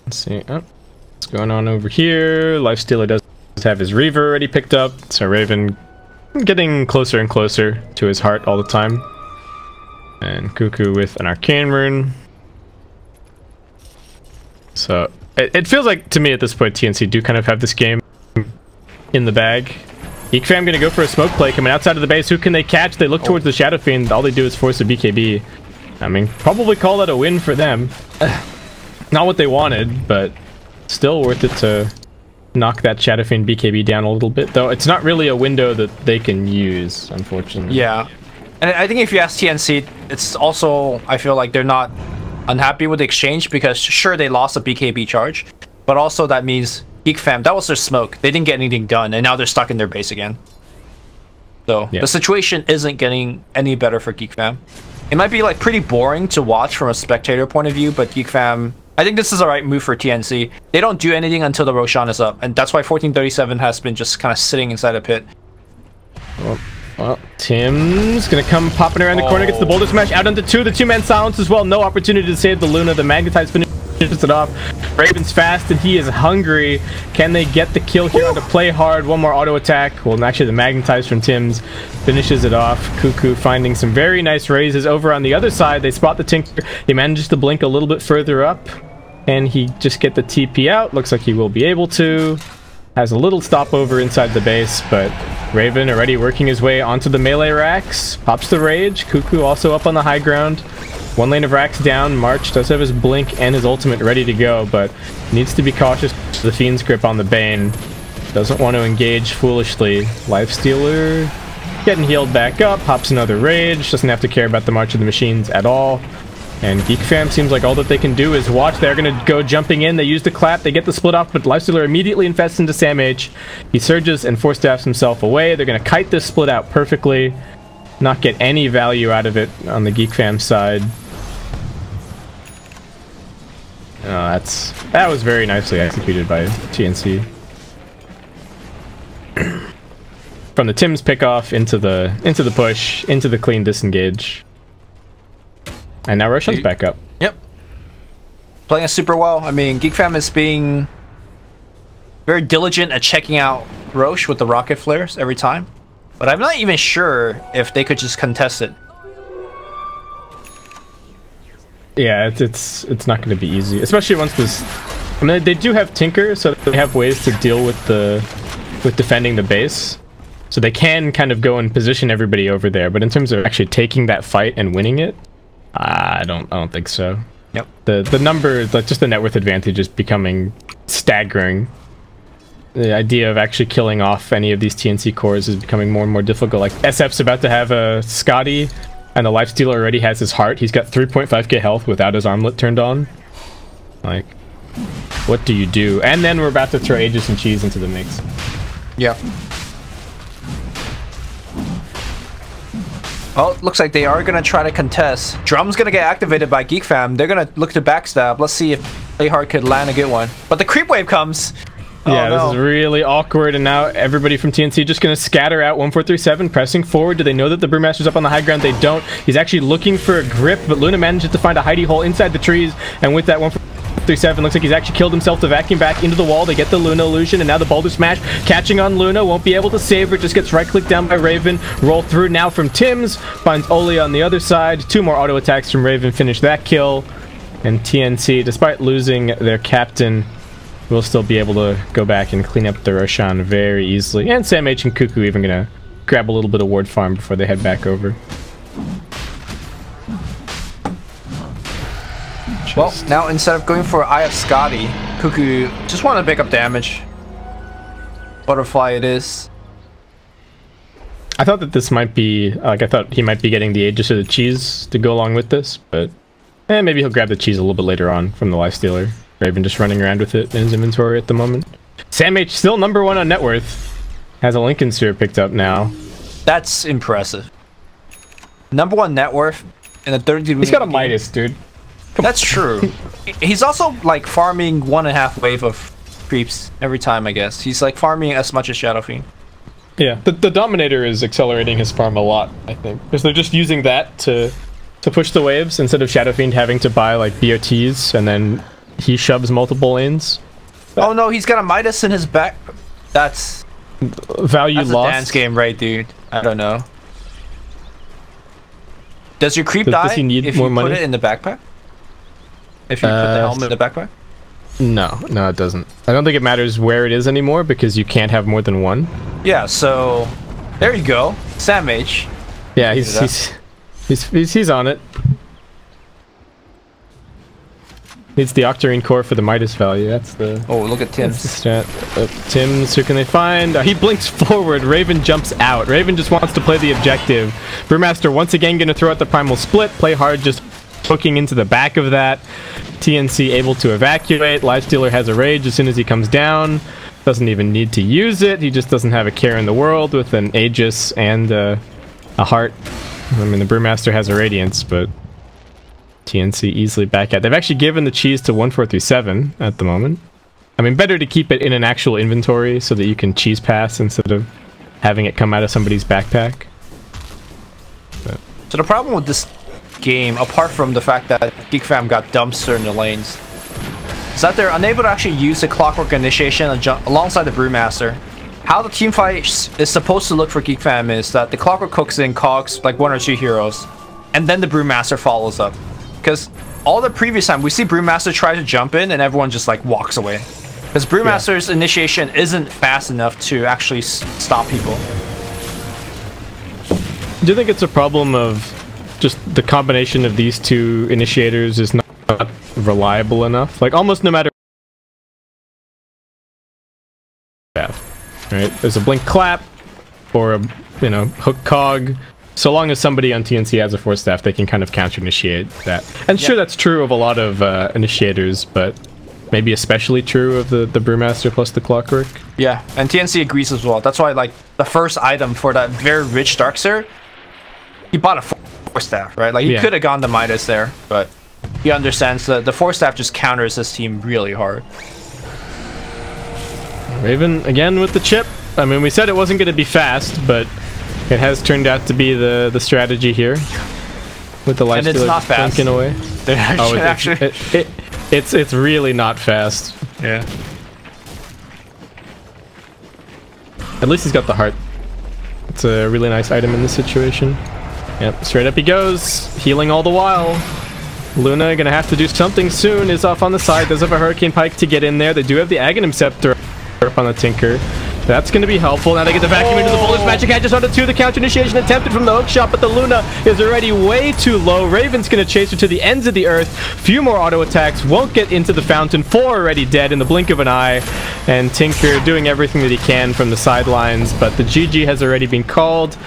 let's see. Oh, what's going on over here? Lifestealer does have his Reaver already picked up, so Raven getting closer and closer to his heart all the time. And Cuckoo with an Arcane Rune. So, it feels like, to me at this point, TNC do kind of have this game in the bag. GeekFam gonna go for a smoke play coming outside of the base. Who can they catch? They look towards the Shadow Fiend. All they do is force a BKB. I mean, probably call that a win for them. Not what they wanted, but still worth it to knock that Shadow Fiend BKB down a little bit. Though it's not really a window that they can use, unfortunately. Yeah. And I think if you ask TNC, it's also, I feel like they're not unhappy with the exchange because sure, they lost a BKB charge, but also that means GeekFam, that was their smoke. They didn't get anything done, and now they're stuck in their base again. So yeah. The situation isn't getting any better for GeekFam. It might be like pretty boring to watch from a spectator point of view, but GeekFam, I think this is the right move for TNC. They don't do anything until the Roshan is up, and that's why 1437 has been just kind of sitting inside a pit. Well, Tim's gonna come popping around the corner, gets the boulder smash out onto 2. The 2-man silence as well. No opportunity to save the Luna. The Magnetize finishes it off. Raven's fast and he is hungry. Can they get the kill here to play hard? One more auto attack. Well, actually the Magnetize from Tim's finishes it off. Cuckoo finding some very nice raises over on the other side. They spot the Tinker. He manages to blink a little bit further up. Can he just get the TP out? Looks like he will be able to. Has a little stopover inside the base, but Raven already working his way onto the melee racks. Pops the Rage. Cuckoo also up on the high ground. 1 lane of racks down. March does have his blink and his ultimate ready to go, but needs to be cautious of the Fiend's grip on the Bane. Doesn't want to engage foolishly. Lifestealer getting healed back up. Pops another Rage. Doesn't have to care about the March of the Machines at all. And GeekFam seems like all that they can do is watch. They're going to go jumping in. They use the clap. They get the split off, but Lifestealer immediately infests into Sam H. He surges and force staffs himself away. They're going to kite this split out perfectly. Not get any value out of it on the GeekFam side. That was very nicely executed by TNC. From the Tim's pickoff into the push, into the clean disengage. And now Roshan's back up. Yep. Playing it super well. I mean, GeekFam is being very diligent at checking out Roche with the rocket flares every time. But I'm not even sure if they could just contest it. Yeah, it's not going to be easy, especially once this. I mean, they do have Tinker, so they have ways to deal with defending the base, so they can kind of go and position everybody over there. But in terms of actually taking that fight and winning it, I don't think so. Yep. The number, just the net worth advantage is becoming staggering. The idea of actually killing off any of these TNC cores is becoming more and more difficult. Like SF's about to have a Scotty. And the Lifestealer already has his heart. He's got 3.5k health without his armlet turned on. Like, what do you do? And then we're about to throw Aegis and Cheese into the mix. Yeah. Well, looks like they are gonna try to contest. Drum's gonna get activated by GeekFam. They're gonna look to backstab. Let's see if Playhard could land a good one. But the creep wave comes. Yeah, this is really awkward, and now everybody from TNC just gonna scatter out. 1437 pressing forward. Do they know that the Brewmaster's up on the high ground? They don't. He's actually looking for a grip, but Luna manages to find a hidey hole inside the trees, and with that 1437, looks like he's actually killed himself to vacuum back into the wall. They get the Luna illusion, and now the Boulder Smash catching on Luna. Won't be able to save her. Just gets right-clicked down by Raven. Roll through now from Tim's. Finds Oli on the other side. 2 more auto attacks from Raven. Finish that kill. And TNC, despite losing their captain, will still be able to go back and clean up the Roshan very easily. And Sam H and Cuckoo even gonna grab a little bit of ward farm before they head back over. Well, now instead of going for Eye of Scotty, Cuckoo just want to pick up damage. Butterfly it is. I thought that this might be, like, I thought he might be getting the Aegis or the cheese to go along with this, but maybe he'll grab the cheese a little bit later on from the Lifestealer. Raven just running around with it in his inventory at the moment. Sam H still #1 on net worth. Has a Lincoln Sphere picked up now. That's impressive. #1 net worth in a 30. He's got a Midas, dude. That's true. He's also like farming 1.5 wave of creeps every time, I guess. He's like farming as much as Shadow Fiend. Yeah, the Dominator is accelerating his farm a lot, I think. Because they're just using that to push the waves instead of Shadow Fiend having to buy like BOTs and then he shoves multiple lanes. Oh no, he's got a Midas in his back. That's value lost. A dance game, right, dude? I don't know. Does your creep die does he need if more you money? put it in the backpack? If you put the helmet in the backpack? No, it doesn't. I don't think it matters where it is anymore because you can't have more than one. Yeah, so there you go. Sam H. Yeah, he's on it. Needs the Octarine core for the Midas value. That's the. Oh, look at Tim's. Stat. Tim's. Who can they find? He blinks forward. Raven jumps out. Raven just wants to play the objective. Brewmaster once again going to throw out the primal split. Play hard, just hooking into the back of that. TNC able to evacuate. Lifestealer has a rage as soon as he comes down. Doesn't even need to use it. He just doesn't have a care in the world with an Aegis and a heart. I mean, the Brewmaster has a Radiance, but TNC easily back out. They've actually given the cheese to 1437 at the moment. I mean, better to keep it in an actual inventory so that you can cheese pass instead of having it come out of somebody's backpack. But. So the problem with this game, apart from the fact that GeekFam got dumpster in the lanes, is that they're unable to actually use the Clockwork Initiation alongside the Brewmaster. How the team fight is supposed to look for GeekFam is that the Clockwork cooks in cogs like 1 or 2 heroes, and then the Brewmaster follows up. Because all the previous time we see Brewmaster try to jump in and everyone just like walks away. Because Brewmaster's initiation isn't fast enough to actually stop people. Do you think it's a problem of just the combination of these two initiators is not reliable enough? Like almost no matter right? There's a blink clap or a hook cog. So long as somebody on TNC has a Force Staff, they can kind of counter-initiate that. And sure, that's true of a lot of initiators, but maybe especially true of the Brewmaster plus the Clockwork. Yeah, and TNC agrees as well. That's why, like, the first item for that very rich Darkseer, he bought a Force Staff, right? Like, he could have gone to Midas there, but he understands that the Force Staff just counters his team really hard. Raven, again with the chip. I mean, we said it wasn't going to be fast, but it has turned out to be the strategy here with the Lifestealer. And it's not fast. Away. Actually, it's really not fast. Yeah. At least he's got the heart. It's a really nice item in this situation. Yep, straight up he goes, healing all the while. Luna gonna have to do something soon. Is off on the side. Does have a Hurricane Pike to get in there. They do have the Aghanim Scepter up on the Tinker. That's going to be helpful. Now they get the vacuum into the Boulder's Magic Hand just onto 2. The counter initiation attempted from the hook shot, but the Luna is already way too low. Raven's going to chase her to the ends of the earth. Few more auto attacks. Won't get into the fountain. 4 already dead in the blink of an eye. And Tinker doing everything that he can from the sidelines, but the GG has already been called.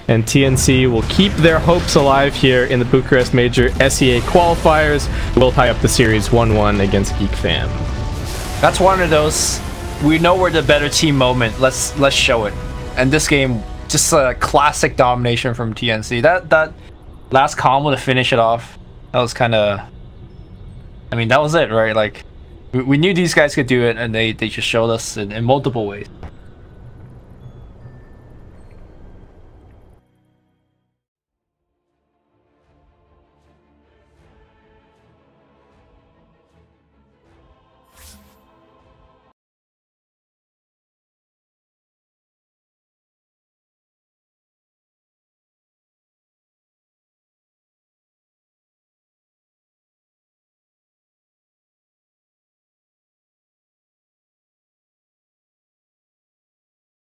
And TNC will keep their hopes alive here in the Bucharest Major SEA qualifiers. We'll tie up the series 1-1 against GeekFam. That's one of those we know we're the better team moment. Let's show it. And this game just a classic domination from TNC. That last combo to finish it off, that was kind of, that was it, right? Like we knew these guys could do it, and they just showed us in multiple ways.